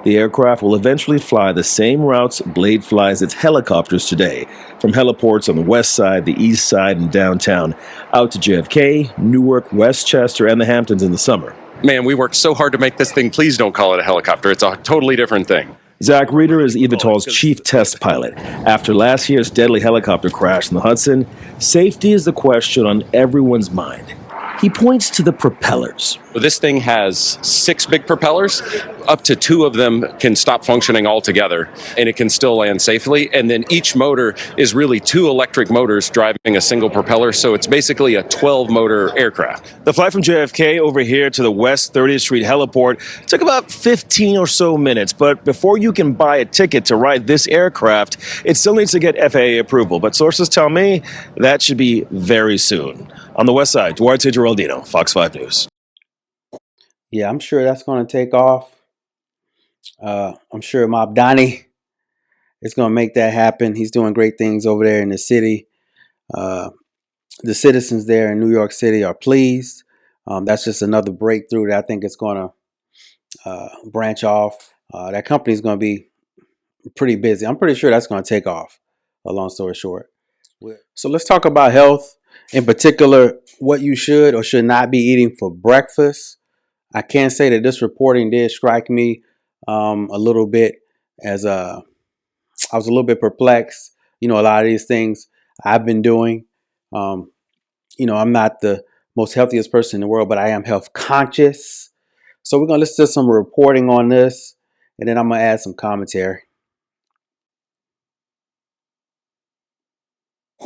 The aircraft will eventually fly the same routes Blade flies its helicopters today, from heliports on the west side, the east side, and downtown, out to JFK, Newark, Westchester, and the Hamptons in the summer. Man, we worked so hard to make this thing. Please don't call it a helicopter. It's a totally different thing. Zach Reeder is eVTOL's chief test pilot. After last year's deadly helicopter crash in the Hudson, safety is the question on everyone's mind. He points to the propellers. This thing has 6 big propellers. Up to 2 of them can stop functioning altogether, and it can still land safely. And then each motor is really 2 electric motors driving a single propeller, so it's basically a 12-motor aircraft. The flight from JFK over here to the West 30th Street heliport took about 15 or so minutes, but before you can buy a ticket to ride this aircraft, it still needs to get FAA approval. But sources tell me that should be very soon. On the West Side, Duarte Geraldino, Fox 5 News. Yeah, I'm sure that's going to take off. I'm sure Mob Donnie is going to make that happen. He's doing great things over there in the city. The citizens there in New York City are pleased. That's just another breakthrough that I think is going to branch off. That company is going to be pretty busy. I'm pretty sure that's going to take off, a long story short. So let's talk about health, in particular, what you should or should not be eating for breakfast. I can say that this reporting did strike me a little bit as I was a little bit perplexed. A lot of these things I've been doing. I'm not the most healthiest person in the world, but I am health conscious. So we're going to listen to some reporting on this, and then I'm going to add some commentary.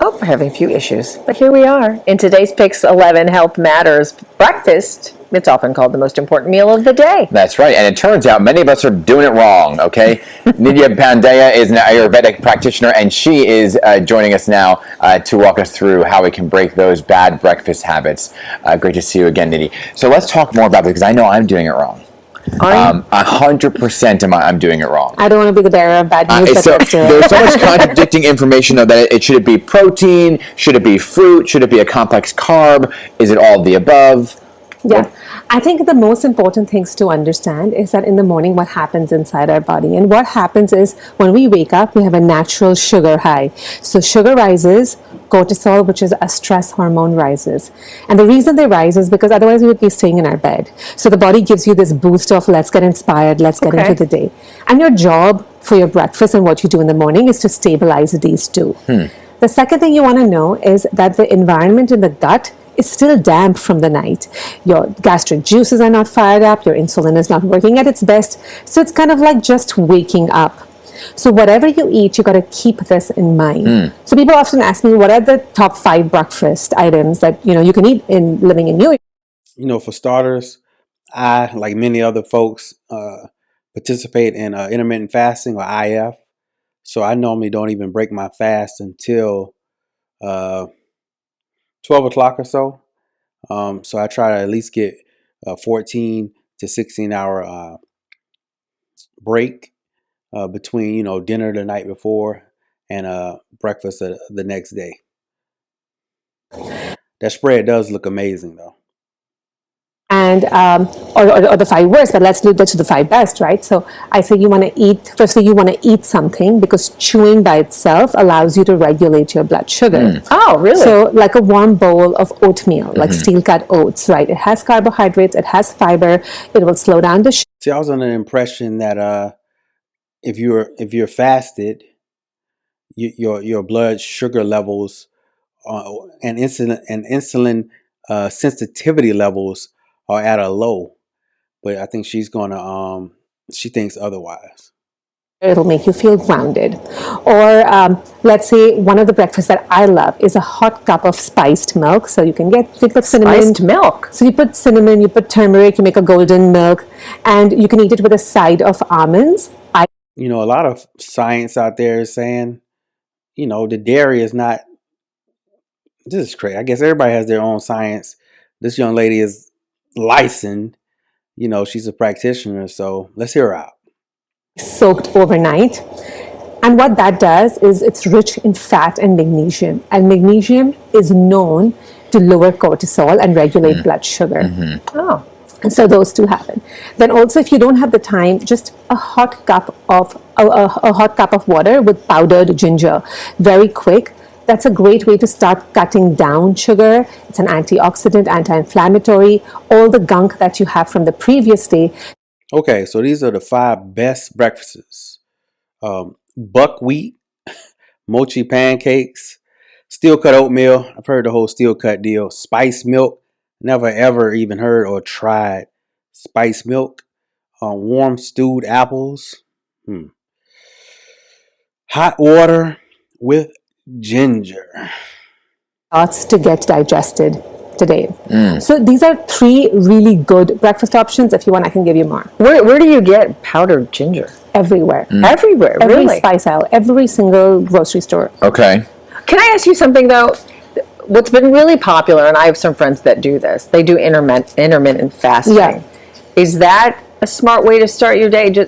Oh, we're having a few issues, but here we are. In today's Picks 11 Health Matters breakfast, it's often called the most important meal of the day. That's right, and it turns out many of us are doing it wrong, okay? Nidya Pandya is an Ayurvedic practitioner, and she is joining us now to walk us through how we can break those bad breakfast habits. Great to see you again, Nidhi. So let's talk more about this, because I know I'm doing it wrong. 100% I'm doing it wrong. I don't want to be the bearer of bad news. There's so much contradicting information, though, that should it be protein? Should it be fruit? Should it be a complex carb? Is it all of the above? Yeah, I think the most important things to understand is that in the morning, what happens inside our body. And what happens is when we wake up, we have a natural sugar high. So sugar rises, cortisol, which is a stress hormone, rises. And the reason they rise is because otherwise we would be staying in our bed. So the body gives you this boost of let's get inspired, let's get into the day. And your job for your breakfast and what you do in the morning is to stabilize these two. The second thing you want to know is that the environment in the gut is still damp from the night. Your gastric juices are not fired up, your insulin is not working at its best, so it's kind of like just waking up. So whatever you eat, you got to keep this in mind. So people often ask me, what are the top 5 breakfast items that you can eat in living in New York? For starters, I, like many other folks, participate in intermittent fasting or IF. So I normally don't even break my fast until 12 o'clock or so. So I try to at least get a 14 to 16 hour break between dinner the night before and breakfast the next day. That spread does look amazing though. And or the 5 worst, but let's do the 5 best, right? So I say you want to eat. Firstly, you want to eat something because chewing by itself allows you to regulate your blood sugar. Oh, really? So like a warm bowl of oatmeal, like steel cut oats, right? It has carbohydrates, it has fiber. It will slow down the sugar. See, I was under the impression that if you're fasted, your blood sugar levels and insulin sensitivity levels are at a low. But I think she thinks otherwise. It'll make you feel grounded. Or let's say one of the breakfasts that I love is a hot cup of spiced milk. So you put cinnamon. Spiced milk. So you put cinnamon, you put turmeric, you make a golden milk, and you can eat it with a side of almonds. A lot of science out there is saying, the dairy is not. This is crazy. I guess everybody has their own science. This young lady is licensed. She's a practitioner. So let's hear her out. Soaked overnight. And what that does is it's rich in fat and magnesium. And magnesium is known to lower cortisol and regulate blood sugar. Oh. And so those two happen. Then also, if you don't have the time, just a hot cup of water with powdered ginger, very quick. That's a great way to start cutting down sugar. It's an antioxidant, anti-inflammatory, all the gunk that you have from the previous day. Okay, so these are the 5 best breakfasts. Buckwheat, mochi pancakes, steel cut oatmeal. I've heard the whole steel cut deal. Spice milk. Never ever even heard or tried spice milk. Warm stewed apples. Hot water with ginger. Thoughts to get digested today. So these are 3 really good breakfast options. If you want, I can give you more. Where do you get powdered ginger? Everywhere. Everywhere, Every really? spice aisle, every single grocery store. Okay. Can I ask you something, though? What's been really popular, and I have some friends that do this, they do intermittent fasting. Yeah. Is that a smart way to start your day?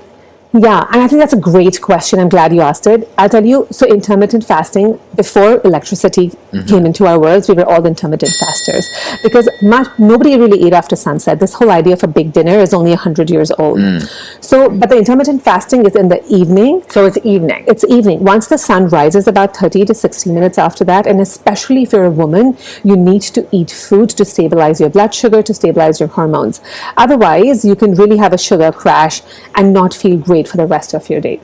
Yeah, and I think that's a great question. I'm glad you asked it. I'll tell you, so intermittent fasting, before electricity came into our worlds, we were all intermittent fasters because nobody really ate after sunset. This whole idea of a big dinner is only 100 years old. So, but the intermittent fasting is in the evening. So it's evening. It's evening. Once the sun rises, about 30 to 60 minutes after that, and especially if you're a woman, you need to eat food to stabilize your blood sugar, to stabilize your hormones. Otherwise, you can really have a sugar crash and not feel great for the rest of your day.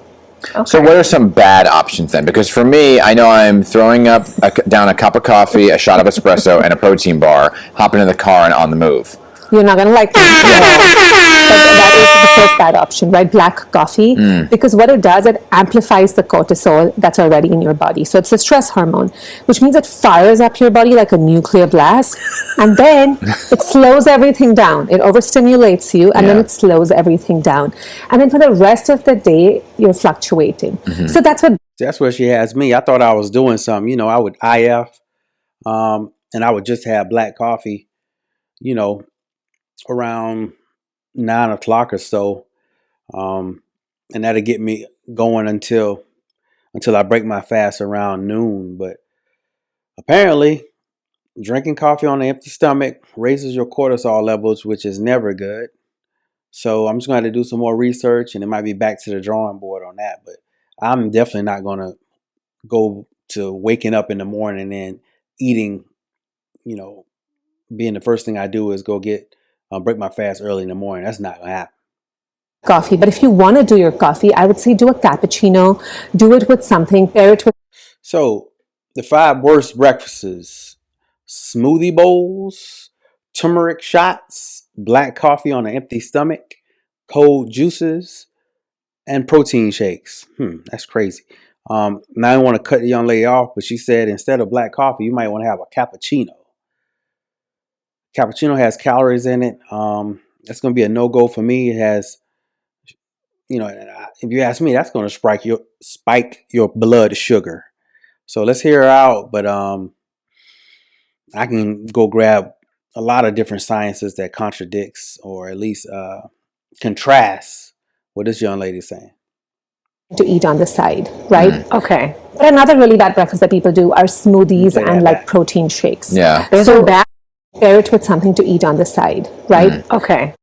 Okay. So what are some bad options then? Because for me, I know I'm throwing down a cup of coffee, a shot of espresso, and a protein bar, hopping in the car and on the move. You're not going to like that. But that is the first bad option, right? Black coffee. Because what it does, it amplifies the cortisol that's already in your body. So it's a stress hormone, which means it fires up your body like a nuclear blast. And then it slows everything down. It overstimulates you, and then it slows everything down. And then for the rest of the day, you're fluctuating. So that's where she has me. I thought I was doing something. I would IF, and I would just have black coffee, around 9 o'clock or so, and that'll get me going until I break my fast around noon. But apparently, drinking coffee on an empty stomach raises your cortisol levels, which is never good. So I'm just going to have to do some more research, and it might be back to the drawing board on that. But I'm definitely not going to go to waking up in the morning and eating, being the first thing I do is go break my fast early in the morning. That's not going to happen. coffee. But if you want to do your coffee, I would say do a cappuccino, do it with something, pair it with. So the 5 worst breakfasts: smoothie bowls, turmeric shots, black coffee on an empty stomach, cold juices, and protein shakes. That's crazy. Now I don't want to cut the young lady off, but she said instead of black coffee, you might want to have a cappuccino. Cappuccino has calories in it. That's going to be a no-go for me. It has, if you ask me, that's going to spike your blood sugar. So let's hear her out. But I can go grab a lot of different sciences that contradicts or at least contrasts what this young lady is saying. To eat on the side, right? Okay. But another really bad breakfast that people do are smoothies and like protein shakes. Yeah. Those are bad. Pair it with something to eat on the side, right? Okay.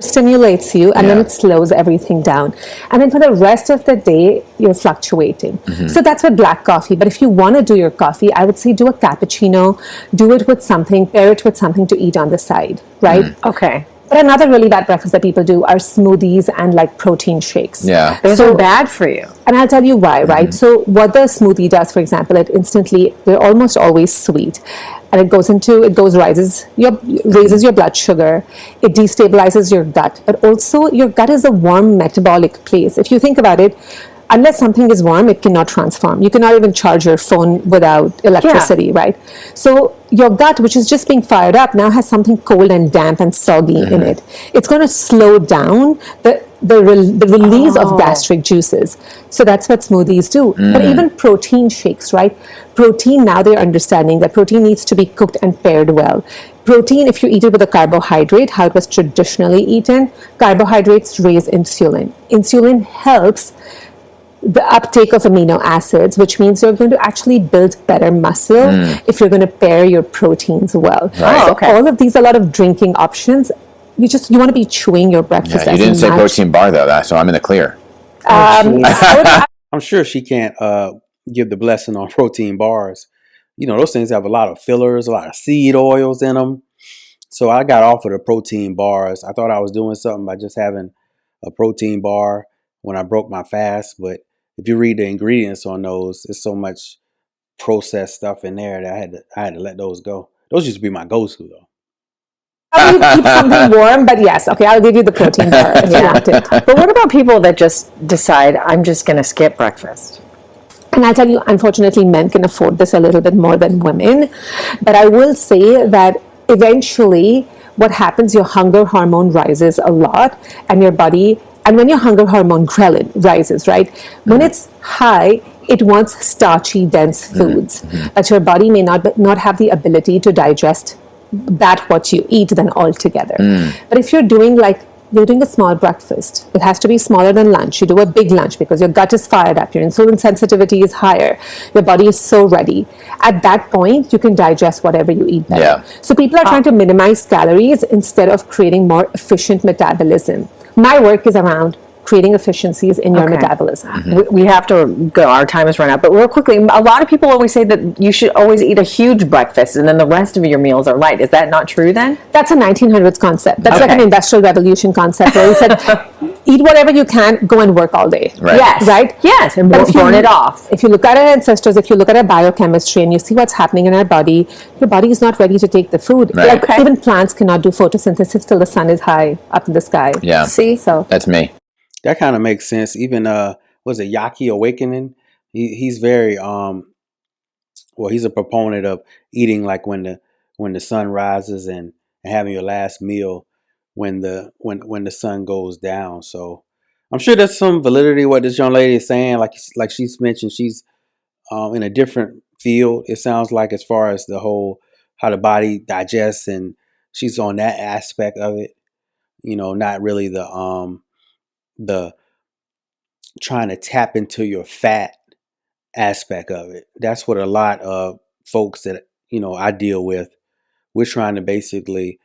Stimulates you and then it slows everything down. And then for the rest of the day, you're fluctuating. So that's with black coffee. But if you want to do your coffee, I would say do a cappuccino, do it with something, pair it with something to eat on the side, right? Okay. But another really bad breakfast that people do are smoothies and like protein shakes. Yeah. Those are bad for you. And I'll tell you why, right? So what the smoothie does, for example, they're almost always sweet. And raises your blood sugar. It destabilizes your gut. But also your gut is a warm metabolic place. If you think about it, unless something is warm, it cannot transform. You cannot even charge your phone without electricity, right? So your gut, which is just being fired up, now has something cold and damp and soggy in it. It's going to slow down the release of gastric juices. So that's what smoothies do. But even protein shakes, right? Protein, now they're understanding that protein needs to be cooked and paired well. Protein, if you eat it with a carbohydrate, how it was traditionally eaten, carbohydrates raise insulin. Insulin helps the uptake of amino acids, which means you're going to actually build better muscle if you're going to pair your proteins well. Right. So all of these, a lot of drinking options. You want to be chewing your breakfast. Yeah, you didn't say protein bar though, so I'm in the clear. I'm sure she can't give the blessing on protein bars. Those things have a lot of fillers, a lot of seed oils in them. So I got off of the protein bars. I thought I was doing something by just having a protein bar when I broke my fast, but if you read the ingredients on those, there's so much processed stuff in there that I had to let those go. Those used to be my go-to though. Probably keep something warm, but yes, okay, I'll give you the protein bar if you want it. But what about people that just decide, I'm just going to skip breakfast? And I'll tell you, unfortunately, men can afford this a little bit more than women. But I will say that eventually what happens, your hunger hormone rises a lot and your body, and when your hunger hormone ghrelin rises, right? When it's high, it wants starchy, dense foods. But your body may not have the ability to digest what you eat then altogether. But if you're doing a small breakfast, it has to be smaller than lunch. You do a big lunch because your gut is fired up, your insulin sensitivity is higher, your body is so ready. At that point, you can digest whatever you eat better. Yeah. So people are trying to minimize calories instead of creating more efficient metabolism. My work is around creating efficiencies in your metabolism. We have to go. Our time has run out. But real quickly, a lot of people always say that you should always eat a huge breakfast and then the rest of your meals are light. Is that not true then? That's a 1900s concept. That's like an industrial revolution concept where we said, eat whatever you can, go and work all day. Right. Yes. Right? Yes, and burn it off. If you look at our ancestors, if you look at our biochemistry and you see what's happening in our body, your body is not ready to take the food. Right. Even plants cannot do photosynthesis till the sun is high up in the sky. Yeah. See? So that's me. That kind of makes sense. Even was it Yaki Awakening? He's very he's a proponent of eating like when the sun rises and having your last meal when the sun goes down. So I'm sure there's some validity what this young lady is saying. Like she's mentioned, she's in a different field. It sounds like as far as the whole how the body digests, and she's on that aspect of it. Not really the trying to tap into your fat aspect of it. That's what a lot of folks that I deal with, we're trying to basically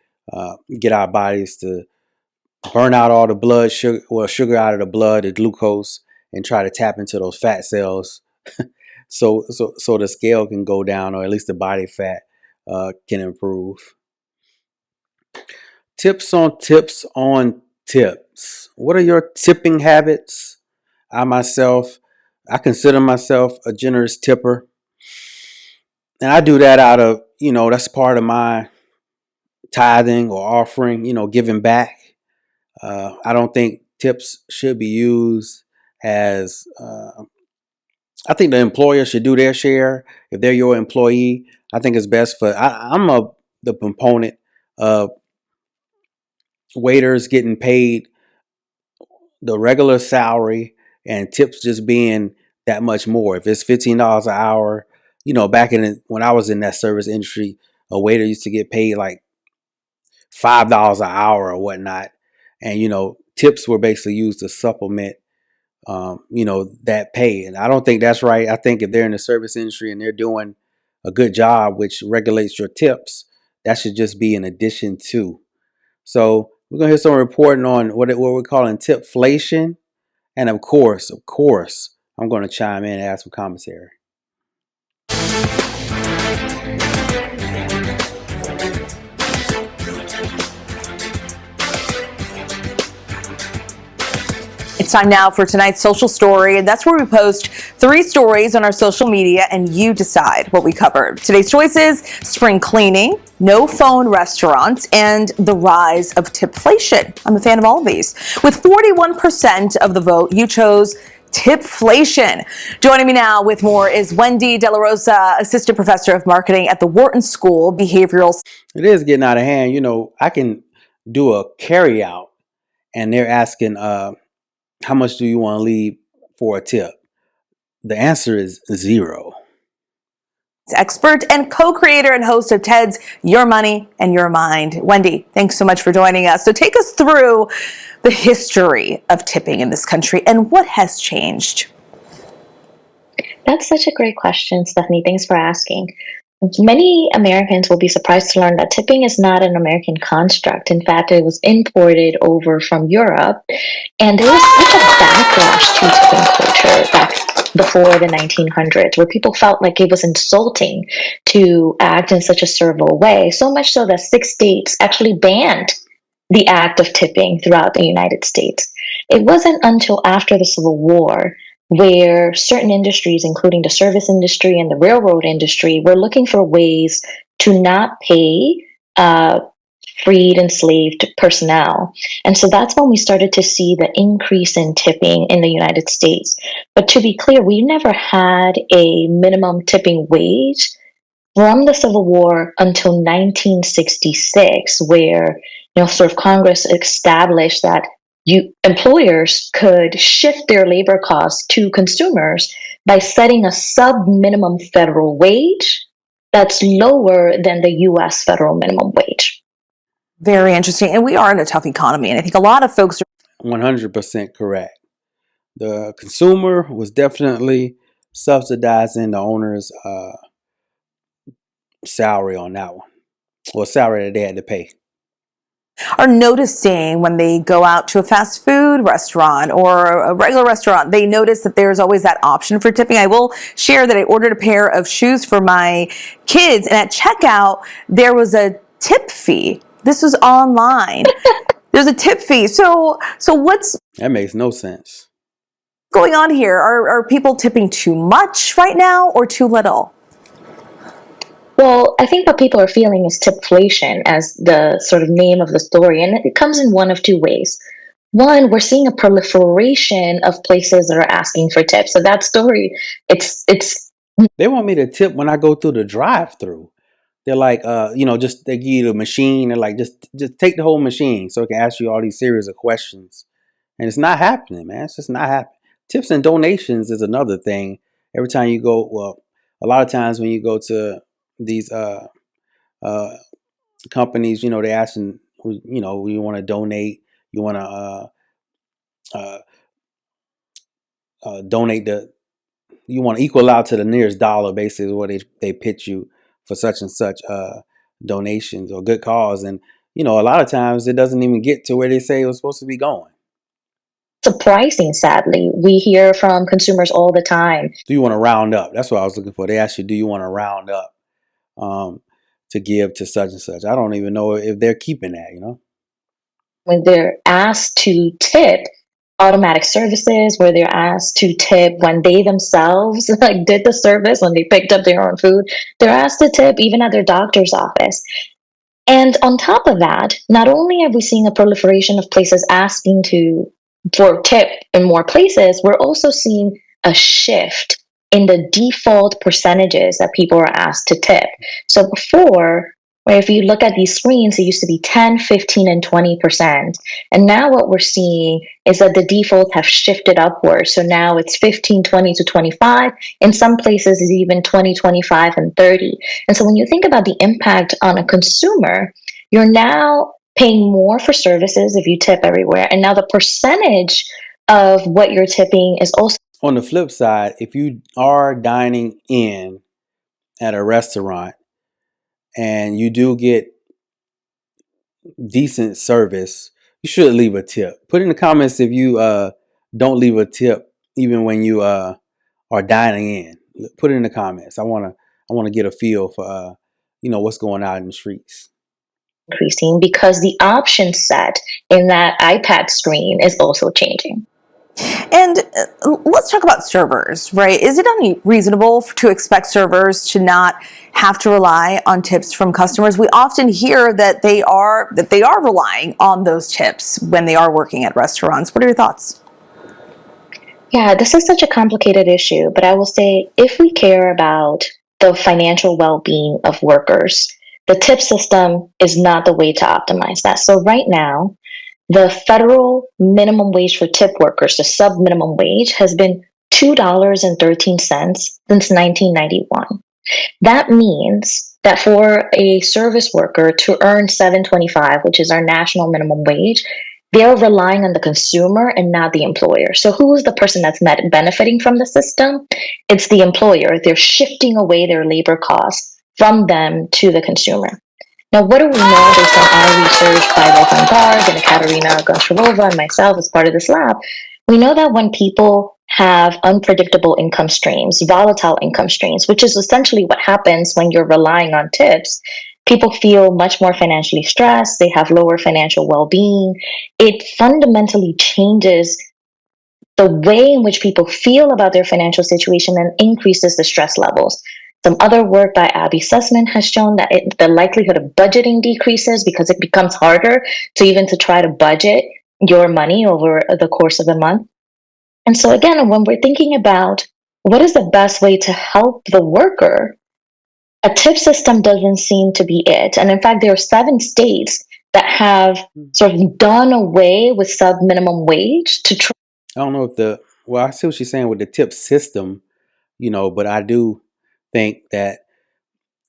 get our bodies to burn out all the sugar out of the blood, the glucose, and try to tap into those fat cells so the scale can go down, or at least the body fat can improve. Tips on tips on tips. What are your tipping habits? I consider myself a generous tipper. And I do that out of, that's part of my tithing or offering, giving back. I don't think tips should be used has. I think the employer should do their share. If they're your employee, I think it's best for. The proponent of waiters getting paid the regular salary and tips just being that much more. If it's $15 an hour, back when I was in that service industry, a waiter used to get paid like $5 an hour or whatnot, and tips were basically used to supplement that pay. And I don't think that's right. I think if they're in the service industry and they're doing a good job, which regulates your tips, that should just be an addition to. So we're gonna hear some reporting on what we're calling tipflation, and of course, I'm going to chime in and add some commentary. It's time now for tonight's social story, and that's where we post 3 stories on our social media and you decide what we covered. Today's choices: spring cleaning, no phone restaurants, and the rise of tipflation. I'm a fan of all of these. With 41% of the vote, you chose tipflation. Joining me now with more is Wendy De La Rosa, Assistant Professor of Marketing at the Wharton School Behavioral. It is getting out of hand. I can do a carry out and they're asking, how much do you want to leave for a tip? The answer is 0. Expert and co-creator and host of TED's Your Money and Your Mind. Wendy, thanks so much for joining us. So take us through the history of tipping in this country and what has changed. That's such a great question, Stephanie. Thanks for asking. Many Americans will be surprised to learn that tipping is not an American construct. In fact, it was imported over from Europe, and there was such a backlash to tipping culture back before the 1900s, where people felt like it was insulting to act in such a servile way, so much so that 6 states actually banned the act of tipping throughout the United States. It wasn't until after the Civil War where certain industries, including the service industry and the railroad industry, were looking for ways to not pay freed enslaved personnel. And so that's when we started to see the increase in tipping in the United States. But to be clear, we never had a minimum tipping wage from the Civil War until 1966, where sort of Congress established that employers could shift their labor costs to consumers by setting a sub-minimum federal wage that's lower than the U.S. federal minimum wage. Very interesting. And we are in a tough economy, and I think a lot of folks are 100% correct. The consumer was definitely subsidizing the owner's salary on that one, or salary that they had to pay. Are noticing when they go out to a fast food restaurant or a regular restaurant, they notice that there's always that option for tipping. I will share that I ordered a pair of shoes for my kids, and at checkout, there was a tip fee. This was online. There's a tip fee. So what's... That makes no sense. Going on here? Are people tipping too much right now or too little? Well, I think what people are feeling is tipflation, as the sort of name of the story, and it comes in one of 2 ways. One, we're seeing a proliferation of places that are asking for tips. So that story, it's. They want me to tip when I go through the drive-through. They're like, just they give you the machine. They're like, just take the whole machine, so it can ask you all these series of questions. And it's not happening, man. It's just not happening. Tips and donations is another thing. Every time you go, well, a lot of times when you go to these companies, they asking, you want to donate, you want to donate you want to equal out to the nearest dollar, basically, is what they pitch you for such and such donations or good cause. And a lot of times it doesn't even get to where they say it was supposed to be going. Surprising, sadly. We hear from consumers all the time. Do you want to round up? That's what I was looking for. They ask you, do you want to round up to give to such and such? I don't even know if they're keeping that, When they're asked to tip automatic services, where they're asked to tip when they themselves did the service, when they picked up their own food, they're asked to tip even at their doctor's office. And on top of that, not only are we seeing a proliferation of places asking to for tip in more places, we're also seeing a shift in the default percentages that people are asked to tip. So before, where if you look at these screens, it used to be 10, 15, and 20%. And now what we're seeing is that the defaults have shifted upwards. So now it's 15, 20 to 25. In some places, it's even 20, 25, and 30. And so when you think about the impact on a consumer, you're now paying more for services if you tip everywhere. And now the percentage of what you're tipping is also. On the flip side, if you are dining in at a restaurant and you do get decent service, you should leave a tip. Put in the comments if you don't leave a tip even when you are dining in. Put it in the comments. I wanna get a feel for what's going on in the streets. Increasing because the option set in that iPad screen is also changing. And let's talk about servers, right? Is it unreasonable to expect servers to not have to rely on tips from customers? We often hear that they are relying on those tips when they are working at restaurants. What are your thoughts? Yeah, this is such a complicated issue, but I will say if we care about the financial well-being of workers, the tip system is not the way to optimize that. So right now, the federal minimum wage for tip workers, the sub minimum wage, has been $2.13 since 1991. That means that for a service worker to earn $7.25, which is our national minimum wage, they're relying on the consumer and not the employer. So who is the person that's benefiting from the system? It's the employer. They're shifting away their labor costs from them to the consumer. Now, what do we know based on our research by Wolfgang Barg and Katerina Goncharova and myself as part of this lab? We know that when people have unpredictable income streams, volatile income streams, which is essentially what happens when you're relying on tips, people feel much more financially stressed, they have lower financial well-being. It fundamentally changes the way in which people feel about their financial situation and increases the stress levels. Some other work by Abby Sussman has shown that the likelihood of budgeting decreases because it becomes harder to try to budget your money over the course of the month. And so again, when we're thinking about what is the best way to help the worker, a tip system doesn't seem to be it. And in fact, there are 7 states that have sort of done away with sub minimum wage to try. I don't know if I see what she's saying with the tip system, but I do think that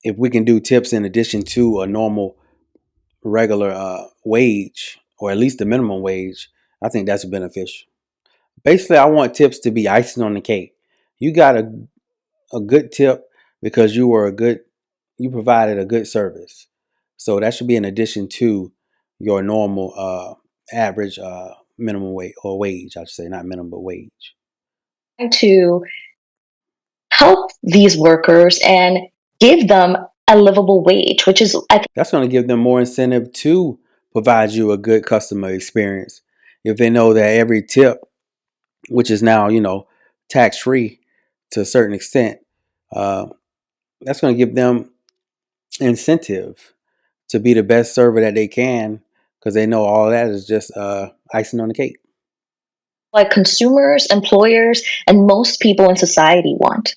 if we can do tips in addition to a normal regular wage, or at least the minimum wage, I think that's beneficial. Basically, I want tips to be icing on the cake. You got a good tip because you provided a good service. So that should be in addition to your normal average minimum wage, or wage, I should say, not minimum, but wage. To help these workers and give them a livable wage, which is that's going to give them more incentive to provide you a good customer experience. If they know that every tip, which is now tax free to a certain extent, that's going to give them incentive to be the best server that they can, because they know all that is just icing on the cake. Like consumers, employers, and most people in society want.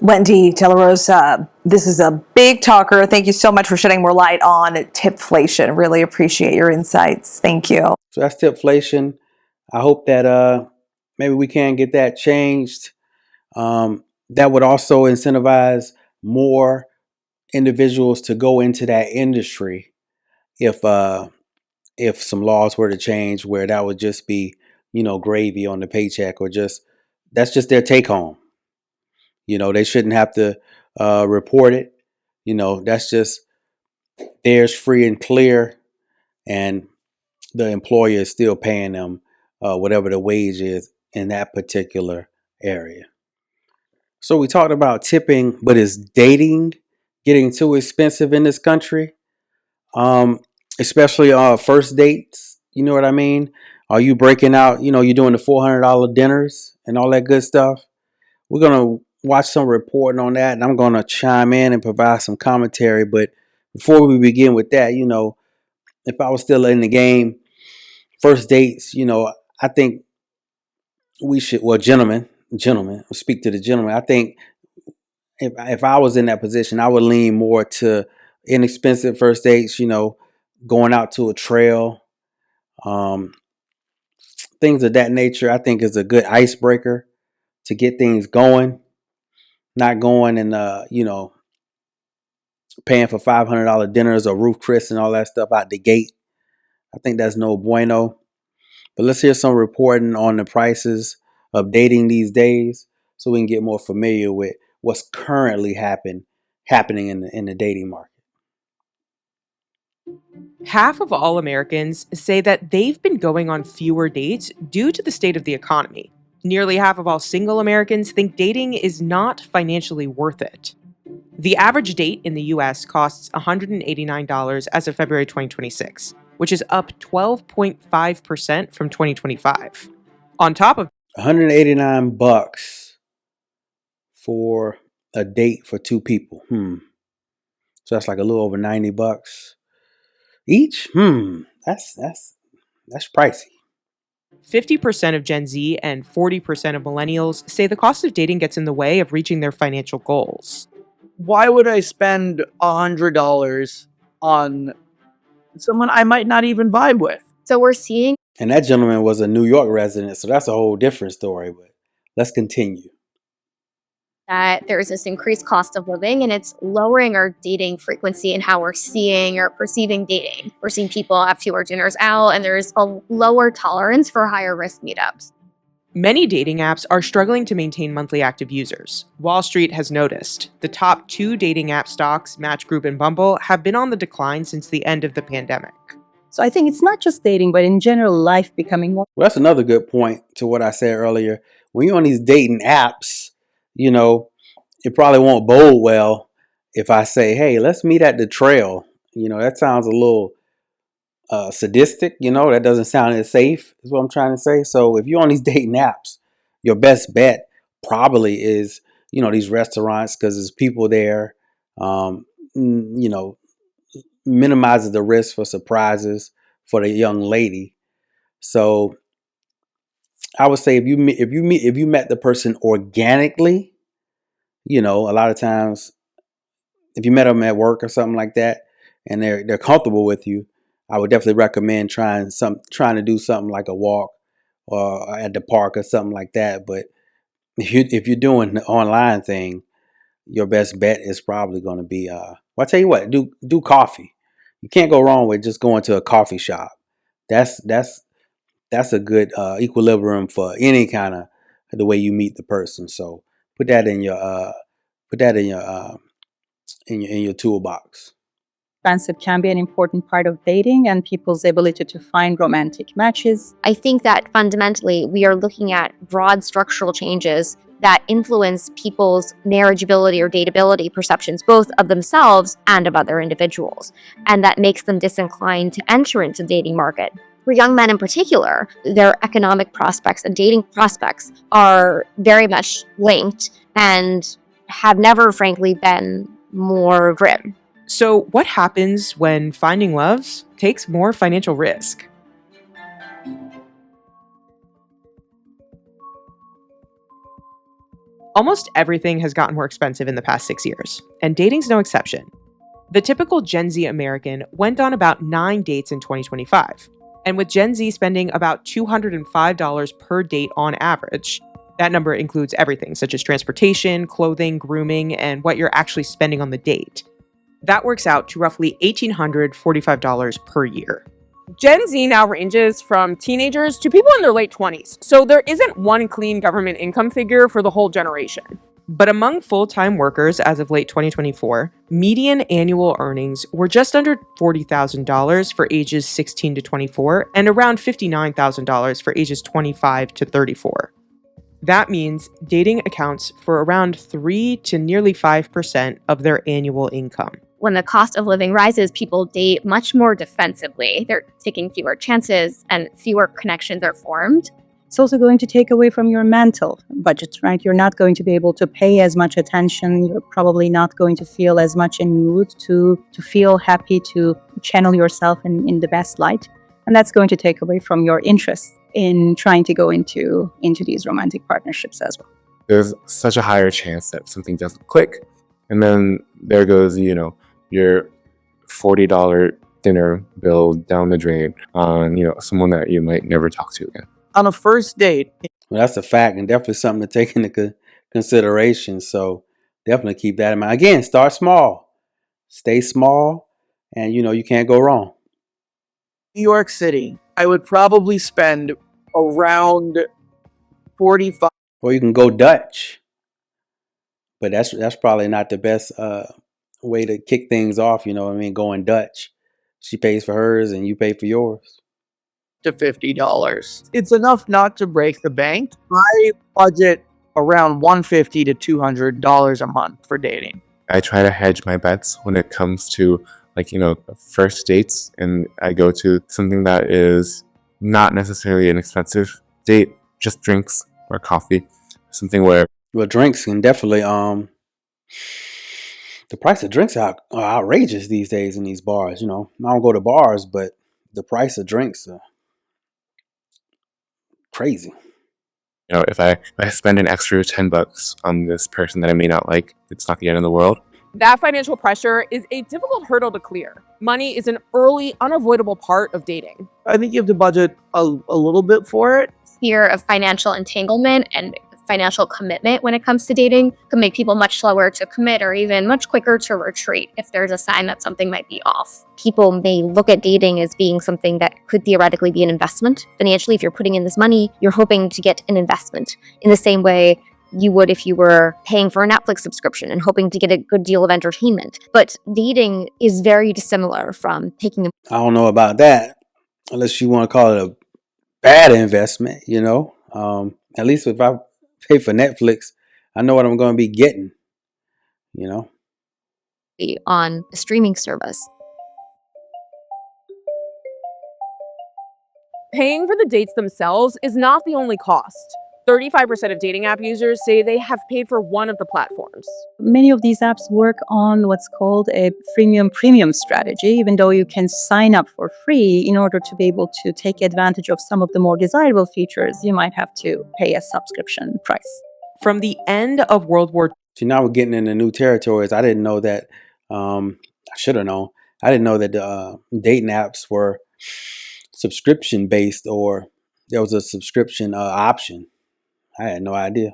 Wendy Delarosa, this is a big talker. Thank you so much for shedding more light on tipflation. Really appreciate your insights. Thank you. So that's tipflation. I hope that maybe we can get that changed. That would also incentivize more individuals to go into that industry if some laws were to change where that would just be gravy on the paycheck, or that's just their take home. They shouldn't have to report it. That's just theirs, free and clear, and the employer is still paying them whatever the wage is in that particular area. So we talked about tipping, but is dating getting too expensive in this country? Especially first dates. You know what I mean? Are you breaking out? You're doing the $400 dinners and all that good stuff. We're gonna watch some reporting on that, and I'm gonna chime in and provide some commentary. But before we begin with that, if I was still in the game, First dates, I think we should, well, gentlemen, I'll speak to the gentleman. I think if I was in that position, I would lean more to inexpensive first dates, going out to a trail, um, things of that nature. I think is a good icebreaker to get things going. Not going and paying for $500 dinners or roof Chris and all that stuff out the gate. I think that's no bueno. But let's hear some reporting on the prices of dating these days, so we can get more familiar with what's currently happening in the dating market. Half of all Americans say that they've been going on fewer dates due to the state of the economy. Nearly half of all single Americans think dating is not financially worth it. The average date in the US costs $189 as of February 2026, which is up 12.5% from 2025. On top of $189 for a date for two people. So that's like a little over $90 each. That's pricey. 50% of Gen Z and 40% of millennials say the cost of dating gets in the way of reaching their financial goals. Why would I spend $100 on someone I might not even vibe with? So we're seeing. And that gentleman was a New York resident, so that's a whole different story. But let's continue. That there's this increased cost of living, and it's lowering our dating frequency and how we're seeing or perceiving dating. We're seeing people have fewer dinners out, and there's a lower tolerance for higher risk meetups. Many dating apps are struggling to maintain monthly active users. Wall Street has noticed. The top 2 dating app stocks, Match Group and Bumble, have been on the decline since the end of the pandemic. So I think it's not just dating, but in general, life becoming more. Well, that's another good point to what I said earlier. When you're on these dating apps, it probably won't bode well if I say, hey, let's meet at the trail. That sounds a little sadistic. That doesn't sound as safe, is what I'm trying to say. So if you're on these dating apps, your best bet probably is, these restaurants, because there's people there, minimizes the risk for surprises for the young lady. So I would say if you met the person organically, a lot of times if you met them at work or something like that and they're comfortable with you, I would definitely recommend trying to do something like a walk or at the park or something like that. But if you're doing the online thing, your best bet is probably going to be well, I tell you what, do coffee. You can't go wrong with just going to a coffee shop. That's a good equilibrium for any kind of the way you meet the person. So put that in your in your toolbox. It can be an important part of dating and people's ability to find romantic matches. I think that fundamentally we are looking at broad structural changes that influence people's marriageability or dateability perceptions, both of themselves and of other individuals, and that makes them disinclined to enter into the dating market. For young men in particular, their economic prospects and dating prospects are very much linked and have never, frankly, been more grim. So what happens when finding love takes more financial risk? Almost everything has gotten more expensive in the past 6 years, and dating's no exception. The typical Gen Z American went on about 9 dates in 2025, and with Gen Z spending about $205 per date on average, that number includes everything such as transportation, clothing, grooming, and what you're actually spending on the date. That works out to roughly $1,845 per year. Gen Z now ranges from teenagers to people in their late 20s, so there isn't one clean government income figure for the whole generation. But among full-time workers as of late 2024, median annual earnings were just under $40,000 for ages 16 to 24 and around $59,000 for ages 25 to 34. That means dating accounts for around 3 to nearly 5% of their annual income. When the cost of living rises, people date much more defensively. They're taking fewer chances and fewer connections are formed. It's also going to take away from your mental budget, right? You're not going to be able to pay as much attention. You're probably not going to feel as much in mood to feel happy, to channel yourself in the best light. And that's going to take away from your interest in trying to go into these romantic partnerships as well. There's such a higher chance that something doesn't click, and then there goes, your $40 dinner bill down the drain on, someone that you might never talk to again. On a first date, Well, that's a fact and definitely something to take into consideration. So definitely keep that in mind. Again, start small, stay small, and you can't go wrong. New York City, I would probably spend around 45. Or you can go Dutch, but that's probably not the best way to kick things off. You know what I mean? Going Dutch, she pays for hers and you pay for yours. To $50. It's enough not to break the bank. I budget around $150 to $200 a month for dating. I try to hedge my bets when it comes to first dates, and I go to something that is not necessarily an expensive date, just drinks or coffee, something where drinks can definitely the price of drinks are outrageous these days in these bars. I don't go to bars, but the price of drinks are crazy. If I spend an extra $10 on this person that I may not like, it's not the end of the world. That financial pressure is a difficult hurdle to clear. Money is an early, unavoidable part of dating. I think you have to budget a little bit for it. Fear of financial entanglement and financial commitment when it comes to dating can make people much slower to commit or even much quicker to retreat if there's a sign that something might be off. People may look at dating as being something that could theoretically be an investment. Financially, if you're putting in this money, you're hoping to get an investment in the same way you would if you were paying for a Netflix subscription and hoping to get a good deal of entertainment. But dating is very dissimilar from taking I don't know about that, unless you want to call it a bad investment. At least if I pay for Netflix, I know what I'm going to be getting. on a streaming service. Paying for the dates themselves is not the only cost. 35% of dating app users say they have paid for one of the platforms. Many of these apps work on what's called a premium strategy, even though you can sign up for free. In order to be able to take advantage of some of the more desirable features, you might have to pay a subscription price. From the end of World War II. See, now we're getting into new territories. I didn't know that. I should have known. I didn't know that the dating apps were subscription based, or there was a subscription option. I had no idea.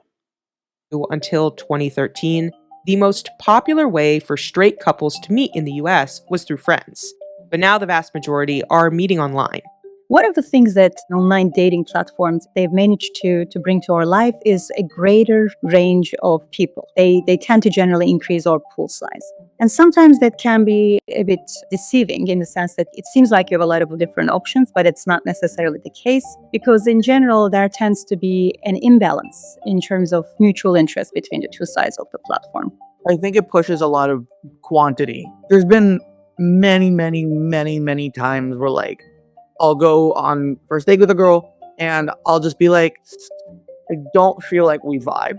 Until 2013, the most popular way for straight couples to meet in the US was through friends. But now the vast majority are meeting online. One of the things that online dating platforms they've managed to bring to our life is a greater range of people. They tend to generally increase our pool size. And sometimes that can be a bit deceiving in the sense that it seems like you have a lot of different options, but it's not necessarily the case, because in general, there tends to be an imbalance in terms of mutual interest between the two sides of the platform. I think it pushes a lot of quantity. There's been many times where I'll go on first date with a girl and I'll just be like, I don't feel like we vibe.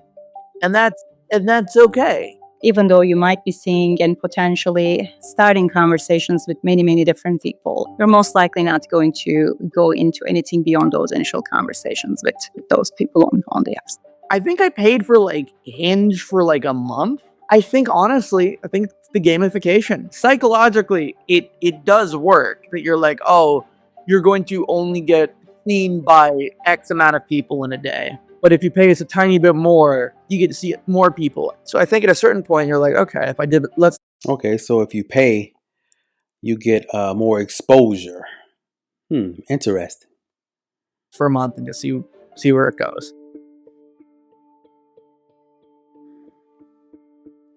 And that's okay. Even though you might be seeing and potentially starting conversations with many different people, you're most likely not going to go into anything beyond those initial conversations with those people on the apps. I think I paid for Hinge for a month. I think honestly, it's the gamification. Psychologically, it does work that you're like, oh, you're going to only get seen by X amount of people in a day. But if you pay us a tiny bit more, you get to see more people. So I think at a certain point, you're like, okay, if I did, let's. Okay, so if you pay, you get more exposure. Interesting. For a month and just see where it goes.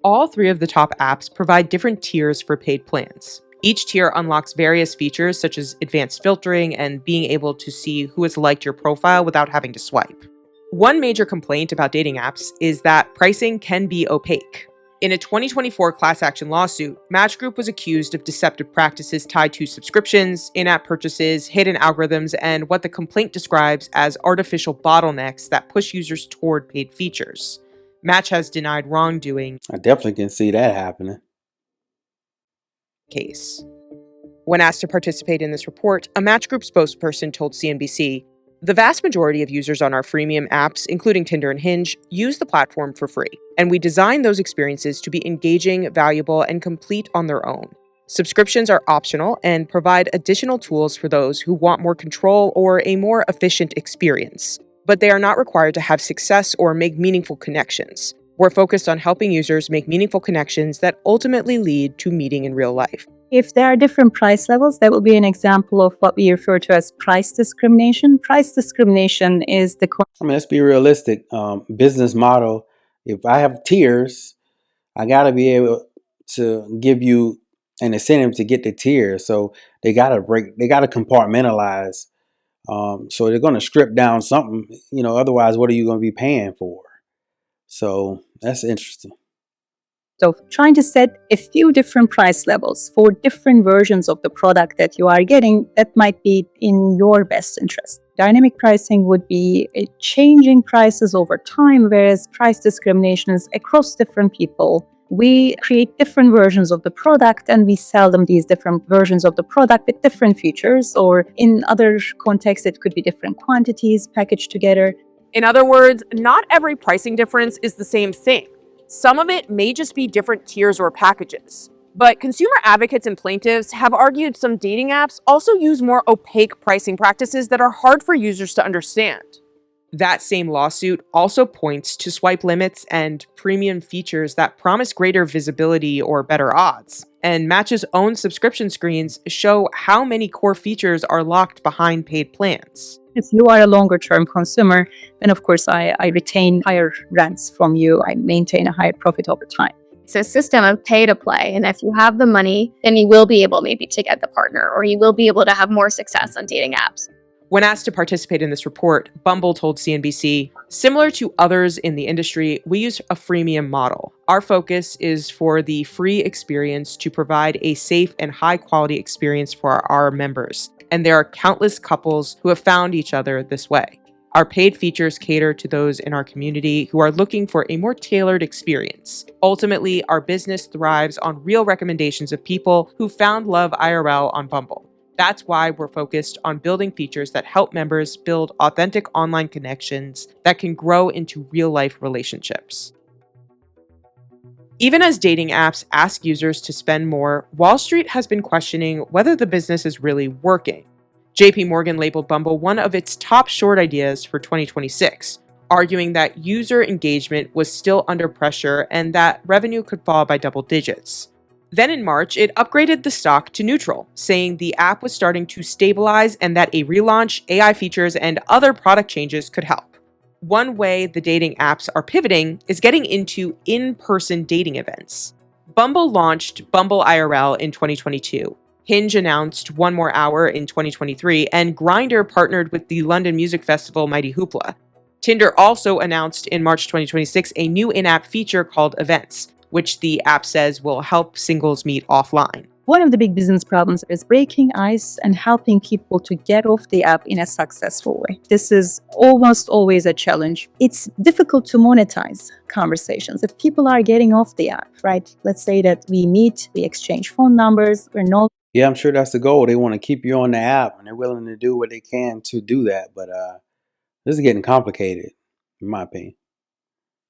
All three of the top apps provide different tiers for paid plans. Each tier unlocks various features such as advanced filtering and being able to see who has liked your profile without having to swipe. One major complaint about dating apps is that pricing can be opaque. In a 2024 class action lawsuit, Match Group was accused of deceptive practices tied to subscriptions, in-app purchases, hidden algorithms, and what the complaint describes as artificial bottlenecks that push users toward paid features. Match has denied wrongdoing. I definitely can see that happening. Case. When asked to participate in this report, a Match Group spokesperson told CNBC, "The vast majority of users on our freemium apps, including Tinder and Hinge, use the platform for free, and we design those experiences to be engaging, valuable, and complete on their own. Subscriptions are optional and provide additional tools for those who want more control or a more efficient experience, but they are not required to have success or make meaningful connections. We're focused on helping users make meaningful connections that ultimately lead to meeting in real life." If there are different price levels, that will be an example of what we refer to as price discrimination. Price discrimination is the let's be realistic. Business model. If I have tiers, I got to be able to give you an incentive to get the tiers. So they got to compartmentalize. So they're going to strip down something, otherwise what are you going to be paying for? So that's interesting. So trying to set a few different price levels for different versions of the product that you are getting, that might be in your best interest. Dynamic pricing would be changing prices over time, whereas price discrimination is across different people. We create different versions of the product and we sell them these different versions of the product with different features, or in other contexts, it could be different quantities packaged together. In other words, not every pricing difference is the same thing. Some of it may just be different tiers or packages. But consumer advocates and plaintiffs have argued some dating apps also use more opaque pricing practices that are hard for users to understand. That same lawsuit also points to swipe limits and premium features that promise greater visibility or better odds. And Match's own subscription screens show how many core features are locked behind paid plans. If you are a longer-term consumer, then of course I retain higher rents from you. I maintain a higher profit over time. It's a system of pay to play. And if you have the money, then you will be able maybe to get the partner, or you will be able to have more success on dating apps. When asked to participate in this report, Bumble told CNBC, "Similar to others in the industry, we use a freemium model. Our focus is for the free experience to provide a safe and high-quality experience for our members. And there are countless couples who have found each other this way. Our paid features cater to those in our community who are looking for a more tailored experience. Ultimately, our business thrives on real recommendations of people who found love IRL on Bumble. That's why we're focused on building features that help members build authentic online connections that can grow into real-life relationships." Even as dating apps ask users to spend more, Wall Street has been questioning whether the business is really working. JP Morgan labeled Bumble one of its top short ideas for 2026, arguing that user engagement was still under pressure and that revenue could fall by double digits. Then in March, it upgraded the stock to neutral, saying the app was starting to stabilize and that a relaunch, AI features, and other product changes could help. One way the dating apps are pivoting is getting into in-person dating events. Bumble launched Bumble IRL in 2022. Hinge announced One More Hour in 2023, and Grindr partnered with the London music festival Mighty Hoopla. Tinder also announced in March 2026 a new in-app feature called Events, which the app says will help singles meet offline. One of the big business problems is breaking ice and helping people to get off the app in a successful way. This is almost always a challenge. It's difficult to monetize conversations. If people are getting off the app, right? Let's say that we meet, we exchange phone numbers, we're no Yeah, I'm sure that's the goal. They want to keep you on the app and they're willing to do what they can to do that. But this is getting complicated, in my opinion.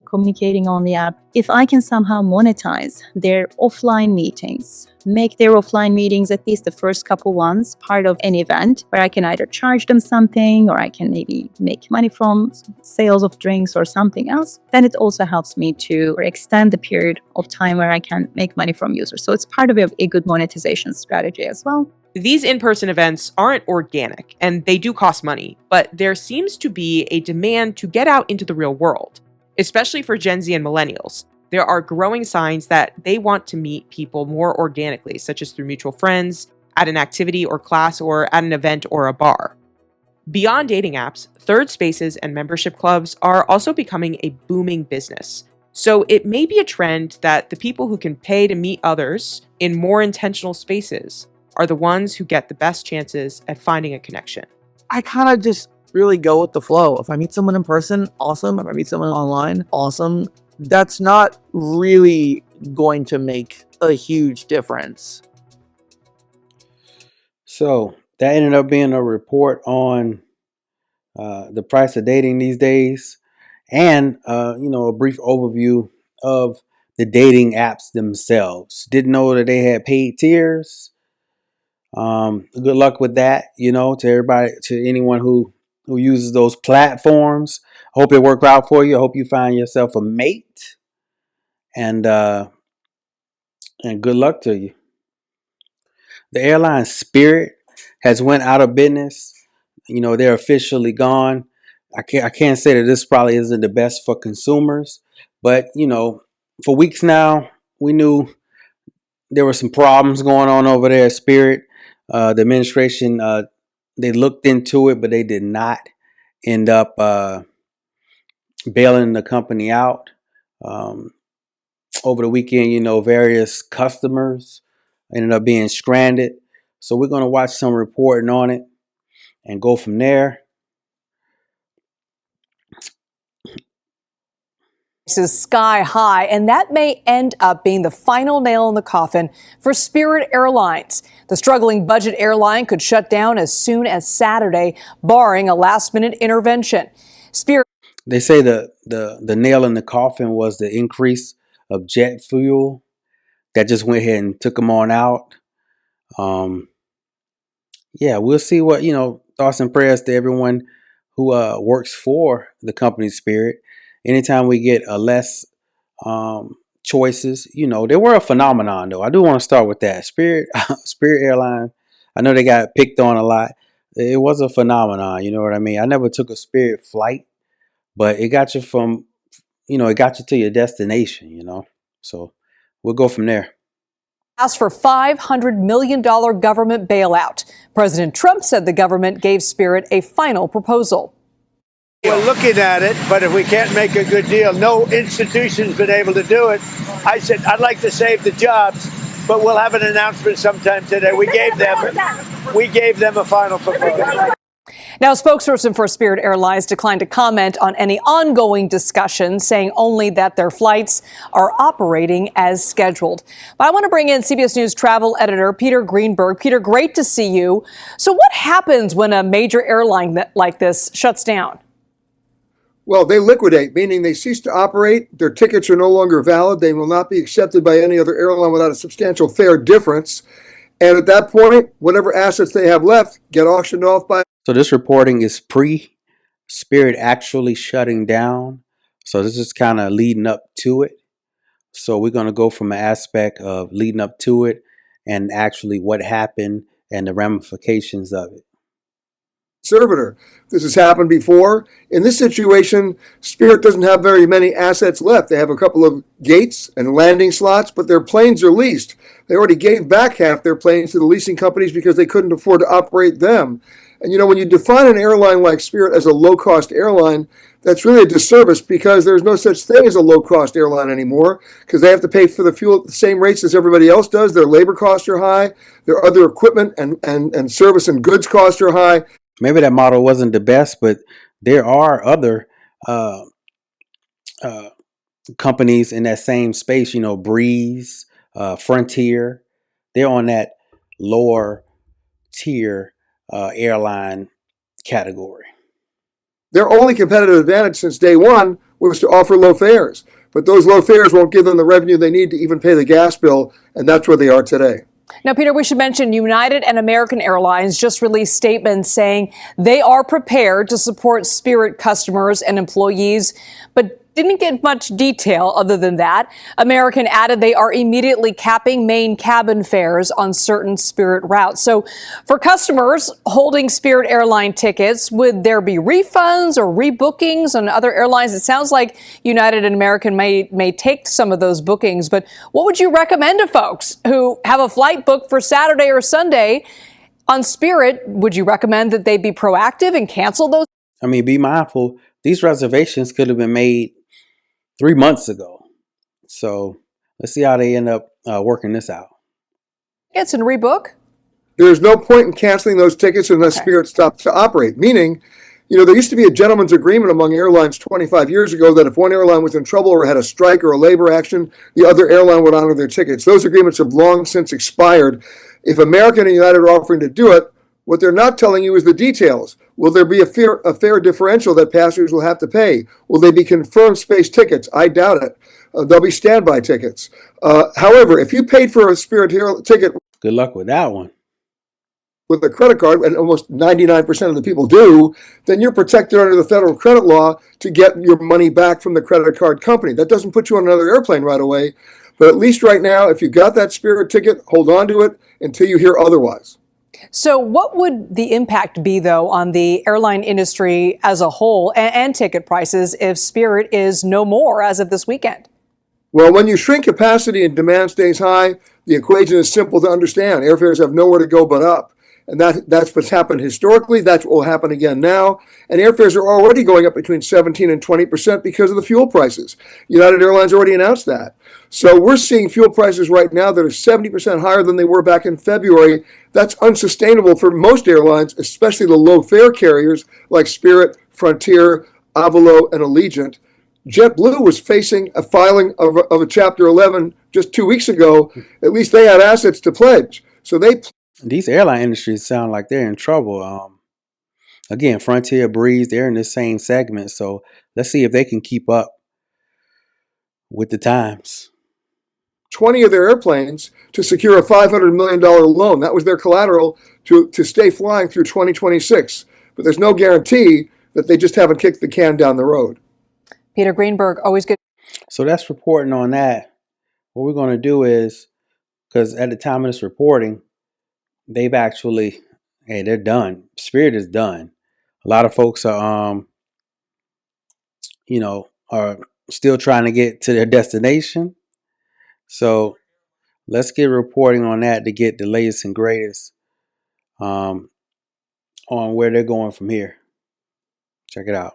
communicating on the app. If I can somehow monetize their offline meetings, make their offline meetings, at least the first couple ones, part of an event where I can either charge them something or I can maybe make money from sales of drinks or something else, then it also helps me to extend the period of time where I can make money from users. So it's part of a good monetization strategy as well. These in-person events aren't organic and they do cost money, but there seems to be a demand to get out into the real world. Especially for Gen Z and millennials, there are growing signs that they want to meet people more organically, such as through mutual friends, at an activity or class, or at an event or a bar. Beyond dating apps, third spaces and membership clubs are also becoming a booming business. So it may be a trend that the people who can pay to meet others in more intentional spaces are the ones who get the best chances at finding a connection. I kind of just really go with the flow. If I meet someone in person, awesome. If I meet someone online, awesome. That's not really going to make a huge difference. So that ended up being a report on the price of dating these days, and a brief overview of the dating apps themselves. Didn't know that they had paid tiers. Good luck with that, to everybody, to anyone who uses those platforms. Hope it worked out for you. I hope you find yourself a mate, and good luck to you. The airline Spirit has went out of business. They're officially gone. I can't say that this probably isn't the best for consumers, but for weeks now we knew there were some problems going on over there at Spirit. The administration they looked into it, but they did not end up bailing the company out. Over the weekend, various customers ended up being stranded. So we're going to watch some reporting on it and go from there. Is sky high, and that may end up being the final nail in the coffin for Spirit Airlines. The struggling budget airline could shut down as soon as Saturday, barring a last-minute intervention. They say the nail in the coffin was the increase of jet fuel that just went ahead and took them on out. Yeah, we'll see what, thoughts and prayers to everyone who works for the company Spirit. Anytime we get a less choices, they were a phenomenon though. I do want to start with that. Spirit Airline, I know they got picked on a lot. It was a phenomenon, you know what I mean? I never took a Spirit flight, but it got you it got you to your destination, So we'll go from there. Asked for $500 million government bailout. President Trump said the government gave Spirit a final proposal. We're looking at it, but if we can't make a good deal, no institution's been able to do it. I said, I'd like to save the jobs, but we'll have an announcement sometime today. We gave them a final proposal. Now, a spokesperson for Spirit Airlines declined to comment on any ongoing discussions, saying only that their flights are operating as scheduled. But I want to bring in CBS News travel editor Peter Greenberg. Peter, great to see you. So what happens when a major airline like this shuts down? Well, they liquidate, meaning they cease to operate. Their tickets are no longer valid. They will not be accepted by any other airline without a substantial fare difference. And at that point, whatever assets they have left get auctioned off by. So this reporting is pre-Spirit actually shutting down. So this is kind of leading up to it. So we're going to go from an aspect of leading up to it and actually what happened and the ramifications of it. Conservator. This has happened before. In this situation, Spirit doesn't have very many assets left. They have a couple of gates and landing slots, but their planes are leased. They already gave back half their planes to the leasing companies because they couldn't afford to operate them. And when you define an airline like Spirit as a low-cost airline, that's really a disservice because there's no such thing as a low-cost airline anymore because they have to pay for the fuel at the same rates as everybody else does. Their labor costs are high. Their other equipment and service and goods costs are high. Maybe that model wasn't the best, but there are other companies in that same space, Breeze, Frontier. They're on that lower tier airline category. Their only competitive advantage since day one was to offer low fares. But those low fares won't give them the revenue they need to even pay the gas bill, and that's where they are today. Now, Peter, we should mention United and American Airlines just released statements saying they are prepared to support Spirit customers and employees, but didn't get much detail other than that. American added they are immediately capping main cabin fares on certain Spirit routes. So for customers holding Spirit airline tickets, would there be refunds or rebookings on other airlines? It sounds like United and American may take some of those bookings, but what would you recommend to folks who have a flight booked for Saturday or Sunday on Spirit? Would you recommend that they be proactive and cancel those? I mean, be mindful. These reservations could have been made 3 months ago. So let's see how they end up working this out. It's in rebook. There's no point in canceling those tickets unless Spirit stops to operate. Meaning, there used to be a gentleman's agreement among airlines 25 years ago that if one airline was in trouble or had a strike or a labor action, the other airline would honor their tickets. Those agreements have long since expired. If American and United are offering to do it, what they're not telling you is the details. Will there be a fair differential that passengers will have to pay? Will they be confirmed space tickets? I doubt it. There'll be standby tickets. However, if you paid for a Spirit ticket, good luck with that one, with a credit card, and almost 99% of the people do, then you're protected under the federal credit law to get your money back from the credit card company. That doesn't put you on another airplane right away, but at least right now, if you got that Spirit ticket, hold on to it until you hear otherwise. So what would the impact be, though, on the airline industry as a whole and ticket prices if Spirit is no more as of this weekend? Well, when you shrink capacity and demand stays high, the equation is simple to understand. Airfares have nowhere to go but up. And that's what's happened historically. That's what will happen again now. And airfares are already going up between 17 and 20% because of the fuel prices. United Airlines already announced that. So we're seeing fuel prices right now that are 70% higher than they were back in February. That's unsustainable for most airlines, especially the low-fare carriers like Spirit, Frontier, Avalo, and Allegiant. JetBlue was facing a filing of a Chapter 11 just 2 weeks ago. At least they had assets to pledge. So these airline industries sound like they're in trouble. Again, Frontier, Breeze, they're in the same segment. So let's see if they can keep up with the times. 20 of their airplanes to secure a $500 million loan. That was their collateral to stay flying through 2026. But there's no guarantee that they just haven't kicked the can down the road. Peter Greenberg, always good. So that's reporting on that. What we're going to do is, because at the time of this reporting, they've actually, they're done. Spirit is done. A lot of folks are, are still trying to get to their destination. So let's get reporting on that to get the latest and greatest on where they're going from here. Check it out.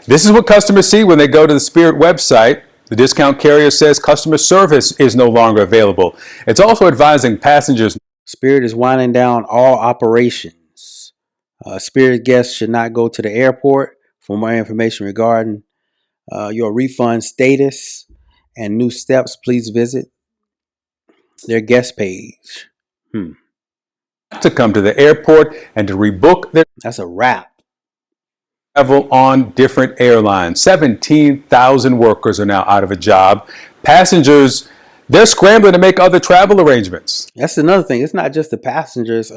This is what customers see when they go to the Spirit website. The discount carrier says customer service is no longer available. It's also advising passengers. Spirit is winding down all operations. Spirit guests should not go to the airport. For more information regarding your refund status and new steps, please visit their guest page. To come to the airport and to rebook their That's a wrap. Travel on different airlines. 17,000 workers are now out of a job. Passengers, they're scrambling to make other travel arrangements. That's another thing. It's not just the passengers,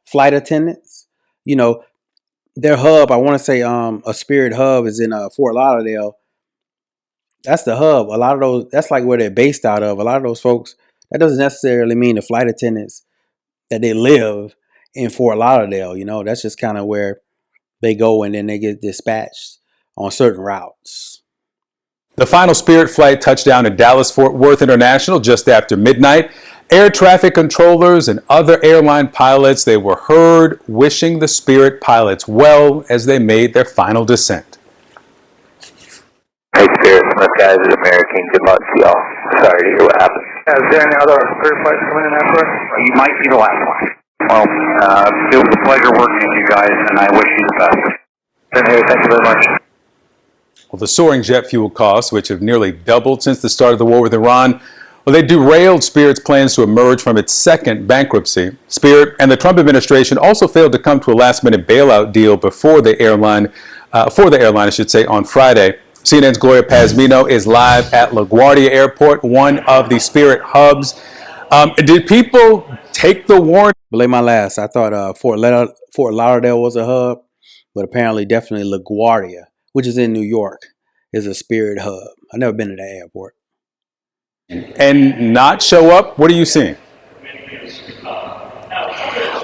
flight attendants. Their hub, I want to say a Spirit hub is in Fort Lauderdale. That's the hub. A lot of those, that's like where they're based out of. A lot of those folks, that doesn't necessarily mean the flight attendants that they live in Fort Lauderdale. That's just kind of where they go and then they get dispatched on certain routes. The final Spirit flight touched down at Dallas-Fort Worth International just after midnight. Air traffic controllers and other airline pilots, they were heard wishing the Spirit pilots well as they made their final descent. Hey Spirit, Smith guys at American, good luck to y'all. Sorry to hear what happened. Is there any other Spirit flights coming in after us? You might be the last one. Well, it was a pleasure working with you guys, and I wish you the best. Hey, thank you very much. Well, the soaring jet fuel costs, which have nearly doubled since the start of the war with Iran, they derailed Spirit's plans to emerge from its second bankruptcy. Spirit and the Trump administration also failed to come to a last-minute bailout deal for the airline, on Friday. CNN's Gloria Pazmino is live at LaGuardia Airport, one of the Spirit hubs. Did people take the warning? Belay my last. I thought Fort Lauderdale was a hub, but apparently definitely LaGuardia, which is in New York, is a Spirit hub. I've never been to that airport. And not show up? What are you seeing?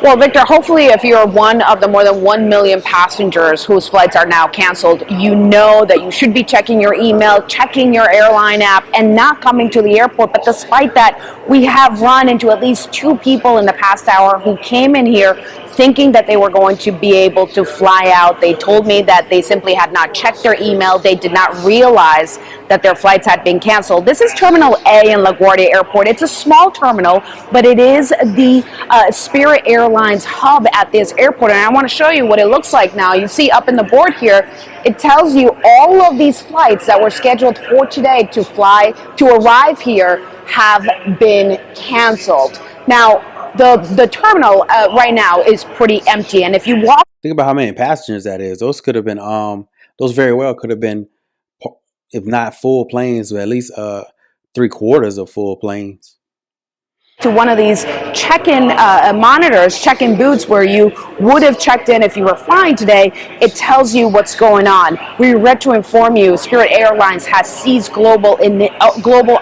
Well, Victor, hopefully if you're one of the more than 1 million passengers whose flights are now canceled, you know that you should be checking your email, checking your airline app, and not coming to the airport. But despite that, we have run into at least 2 people in the past hour who came in here thinking that they were going to be able to fly out. They told me that they simply had not checked their email. They did not realize that their flights had been canceled. This is Terminal A in LaGuardia Airport. It's a small terminal, but it is the Spirit Airlines hub at this airport. And I want to show you what it looks like now. You see up in the board here, it tells you all of these flights that were scheduled for today to arrive here have been canceled. Now, the terminal right now is pretty empty. And if you walk... Think about how many passengers that is. Those could have been, those very well could have been, if not full planes, or at least 3/4 of full planes. To one of these check-in monitors, check-in booths where you would have checked in if you were flying today, it tells you what's going on. We regret to inform you, Spirit Airlines has ceased global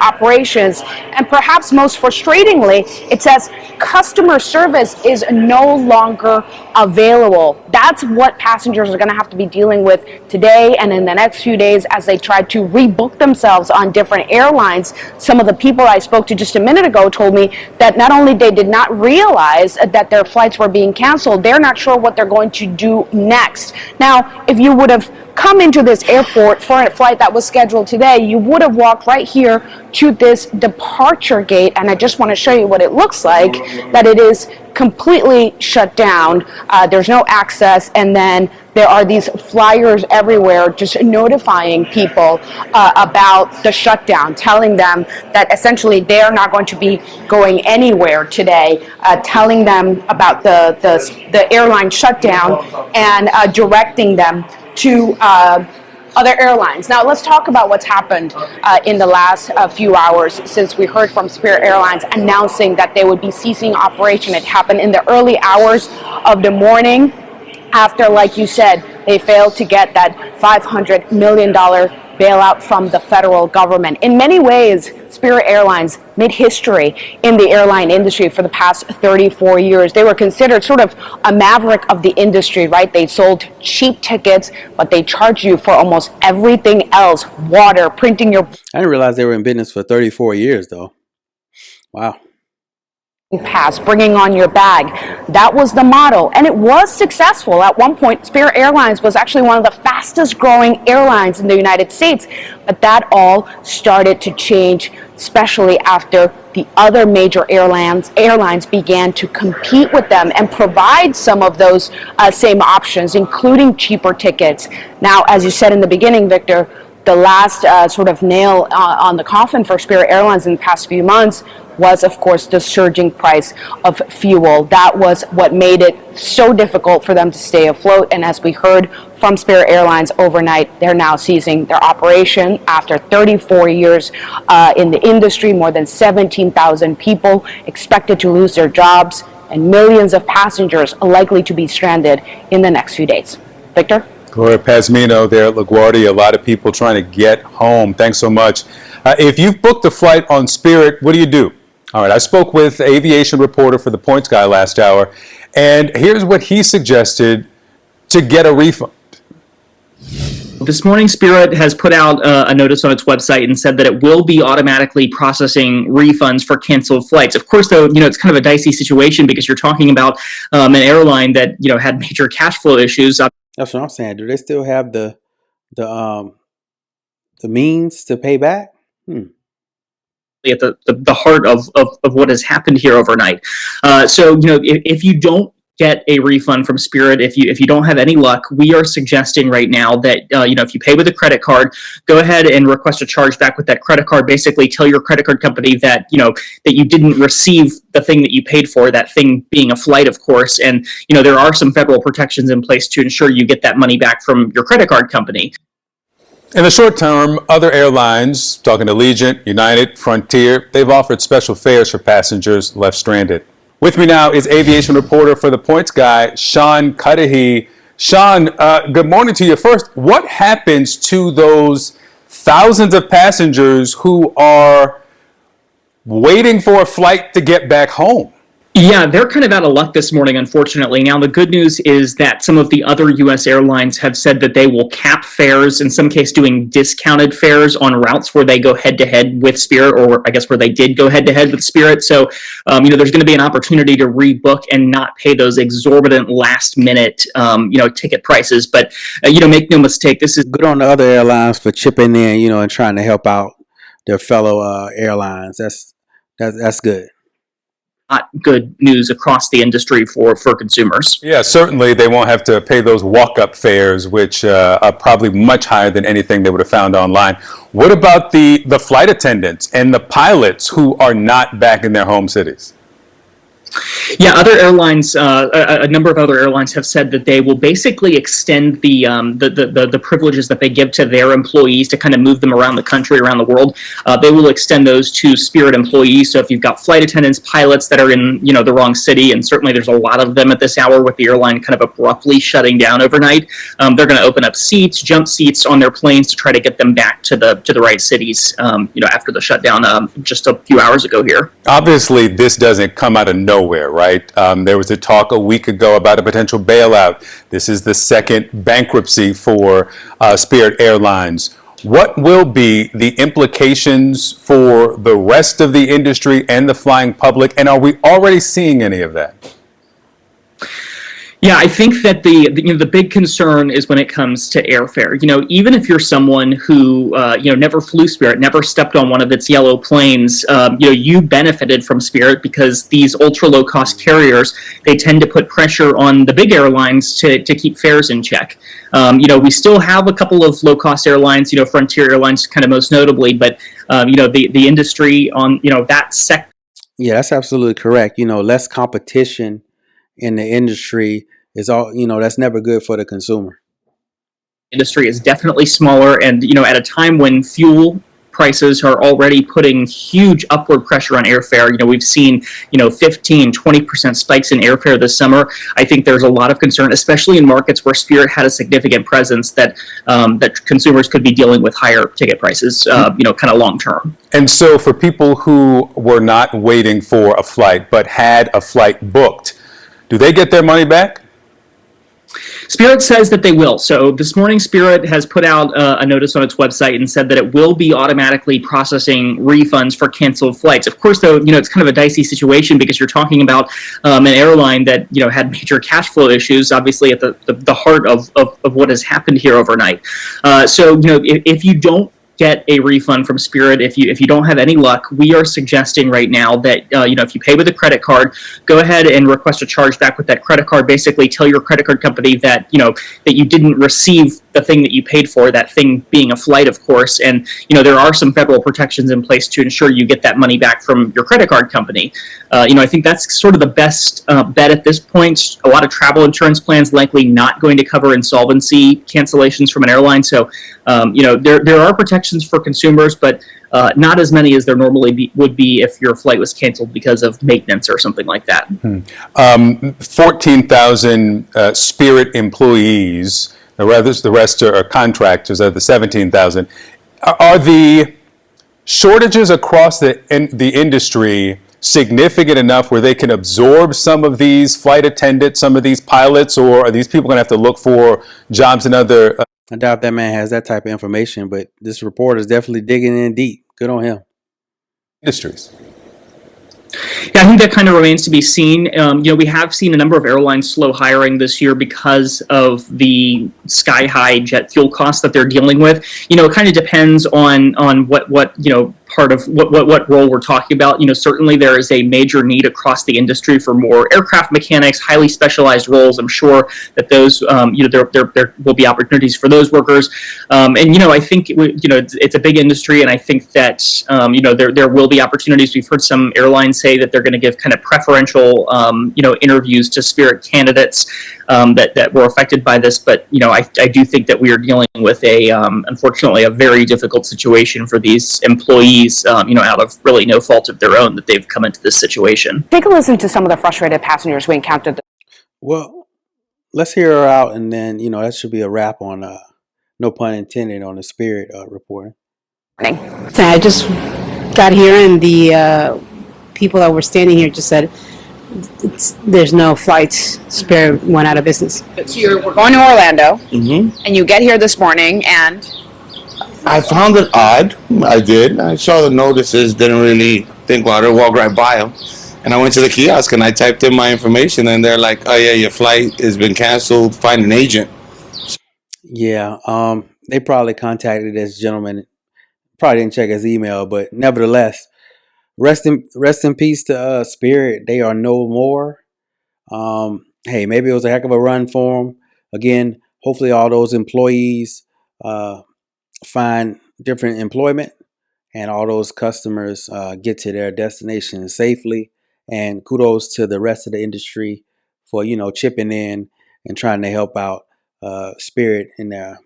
operations, and perhaps most frustratingly, it says customer service is no longer available. That's what passengers are going to have to be dealing with today and in the next few days as they try to rebook themselves on different airlines. Some of the people I spoke to just a minute ago told me that not only they did not realize that their flights were being canceled, they're not sure what they're going to do next. Now, if you would have come into this airport for a flight that was scheduled today, you would have walked right here to this departure gate, and I just want to show you what it looks like, that it is completely shut down. There's no access, and then there are these flyers everywhere just notifying people about the shutdown, telling them that essentially they're not going to be going anywhere today, telling them about the airline shutdown and directing them to other airlines. Now let's talk about what's happened in the last few hours since we heard from Spirit Airlines announcing that they would be ceasing operation. It happened in the early hours of the morning after, like you said, they failed to get that $500 million bailout from the federal government. In many ways, Spirit Airlines made history in the airline industry for the past 34 years. They were considered sort of a maverick of the industry, right? They sold cheap tickets, but they charged you for almost everything else. Water, printing your... I didn't realize they were in business for 34 years, though. Wow. Pass, bringing on your bag. That was the model, and it was successful. At one point, Spirit Airlines was actually one of the fastest growing airlines in the United States, but that all started to change, especially after the other major airlines began to compete with them and provide some of those same options, including cheaper tickets. Now, as you said in the beginning, Victor, the last sort of nail on the coffin for Spirit Airlines in the past few months was, of course, the surging price of fuel. That was what made it so difficult for them to stay afloat. And as we heard from Spirit Airlines overnight, they're now ceasing their operation after 34 years in the industry. More than 17,000 people expected to lose their jobs, and millions of passengers are likely to be stranded in the next few days. Victor? Gloria Pazmino there at LaGuardia. A lot of people trying to get home. Thanks so much. If you've booked a flight on Spirit, what do? All right, I spoke with aviation reporter for The Points Guy last hour, and here's what he suggested to get a refund. This morning, Spirit has put out a notice on its website and said that it will be automatically processing refunds for canceled flights. Of course, though, it's kind of a dicey situation because you're talking about an airline that, had major cash flow issues. That's what I'm saying. Do they still have the means to pay back? At the heart of what has happened here overnight. So, if you don't get a refund from Spirit, if you don't have any luck, we are suggesting right now that, if you pay with a credit card, go ahead and request a chargeback with that credit card. Basically tell your credit card company that, that you didn't receive the thing that you paid for, that thing being a flight, of course. And, there are some federal protections in place to ensure you get that money back from your credit card company. In the short term, other airlines, talking to Allegiant, United, Frontier, they've offered special fares for passengers left stranded. With me now is aviation reporter for The Points Guy, Sean Cudahy. Sean, good morning to you. First, what happens to those thousands of passengers who are waiting for a flight to get back home? Yeah, they're kind of out of luck this morning, unfortunately. Now, the good news is that some of the other U.S. airlines have said that they will cap fares, in some case doing discounted fares on routes where they go head-to-head with Spirit, or I guess where they did go head-to-head with Spirit. So, there's going to be an opportunity to rebook and not pay those exorbitant last-minute, ticket prices. But, make no mistake, this is good on the other airlines for chipping in, and trying to help out their fellow airlines. That's good. not good news across the industry for consumers. Yeah, certainly they won't have to pay those walk-up fares, which are probably much higher than anything they would have found online. What about the flight attendants and the pilots who are not back in their home cities? Yeah, other airlines, a number of other airlines have said that they will basically extend the privileges that they give to their employees to kind of move them around the country, around the world. They will extend those to Spirit employees. So if you've got flight attendants, pilots that are in the wrong city, and certainly there's a lot of them at this hour with the airline kind of abruptly shutting down overnight, they're going to open up seats, jump seats on their planes to try to get them back to the right cities. After the shutdown just a few hours ago here. Obviously, this doesn't come out of nowhere, right? There was a talk a week ago about a potential bailout. This is the second bankruptcy for Spirit Airlines. What will be the implications for the rest of the industry and the flying public? And are we already seeing any of that? Yeah, I think that the big concern is when it comes to airfare. Even if you're someone who never flew Spirit, never stepped on one of its yellow planes, you benefited from Spirit because these ultra low cost carriers, they tend to put pressure on the big airlines to keep fares in check. We still have a couple of low cost airlines, Frontier Airlines kind of most notably, but the industry on that sector. Yeah, that's absolutely correct. Less competition in the industry is all, that's never good for the consumer. Industry is definitely smaller, and at a time when fuel prices are already putting huge upward pressure on airfare. We've seen 15-20% spikes in airfare this summer. I think there's a lot of concern, especially in markets where Spirit had a significant presence, that consumers could be dealing with higher ticket prices kind of long term. And so for people who were not waiting for a flight but had a flight booked, do they get their money back? Spirit says that they will. So this morning, Spirit has put out a notice on its website and said that it will be automatically processing refunds for canceled flights. Of course, though, it's kind of a dicey situation because you're talking about an airline that had major cash flow issues, obviously at the heart of what has happened here overnight. So if you don't get a refund from Spirit, if you don't have any luck, we are suggesting right now that if you pay with a credit card, go ahead and request a chargeback with that credit card. Basically, tell your credit card company that that you didn't receive the thing that you paid for, that thing being a flight, of course. And there are some federal protections in place to ensure you get that money back from your credit card company. I think that's sort of the best bet at this point. A lot of travel insurance plans likely not going to cover insolvency cancellations from an airline. So there are protections for consumers, but not as many as there normally would be if your flight was canceled because of maintenance or something like that. 14,000 Spirit employees. The rest are contractors of the 17,000. Are the shortages across the industry significant enough where they can absorb some of these flight attendants, some of these pilots, or are these people going to have to look for jobs in other? I doubt that man has that type of information, but this report is definitely digging in deep. Good on him. Industries. Yeah, I think that kind of remains to be seen. We have seen a number of airlines slow hiring this year because of the sky-high jet fuel costs that they're dealing with. It kind of depends on what part of what role we're talking about. Certainly there is a major need across the industry for more aircraft mechanics, highly specialized roles. I'm sure that those, there will be opportunities for those workers. I think, it's a big industry, and I think that, there will be opportunities. We've heard some airlines say that they're going to give kind of preferential, interviews to Spirit candidates that were affected by this. But, I do think that we are dealing with unfortunately, a very difficult situation for these employees, out of really no fault of their own, that they've come into this situation. Take a listen to some of the frustrated passengers we encountered. Well, let's hear her out, and then, that should be a wrap on, no pun intended, on the Spirit reporting. I just got here, and the people that were standing here just said, there's no flights. Spirit went out of business. So we're going to Orlando, Mm-hmm. and you get here this morning, and I found it odd. I did. I saw the notices, didn't really think about it, walked right by them. And I went to the kiosk and I typed in my information, and they're like, oh, yeah, your flight has been canceled. Find an agent. Yeah, they probably contacted this gentleman. Probably didn't check his email, but nevertheless, rest in peace to Spirit. They are no more. Hey, maybe it was a heck of a run for them. Again, hopefully all those employees find different employment, and all those customers get to their destination safely. And kudos to the rest of the industry for chipping in and trying to help out Spirit in the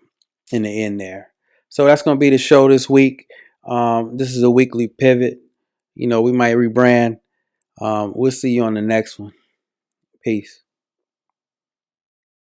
end there. So that's going to be the show this week. This is a weekly pivot. We might rebrand. We'll see you on the next one. Peace.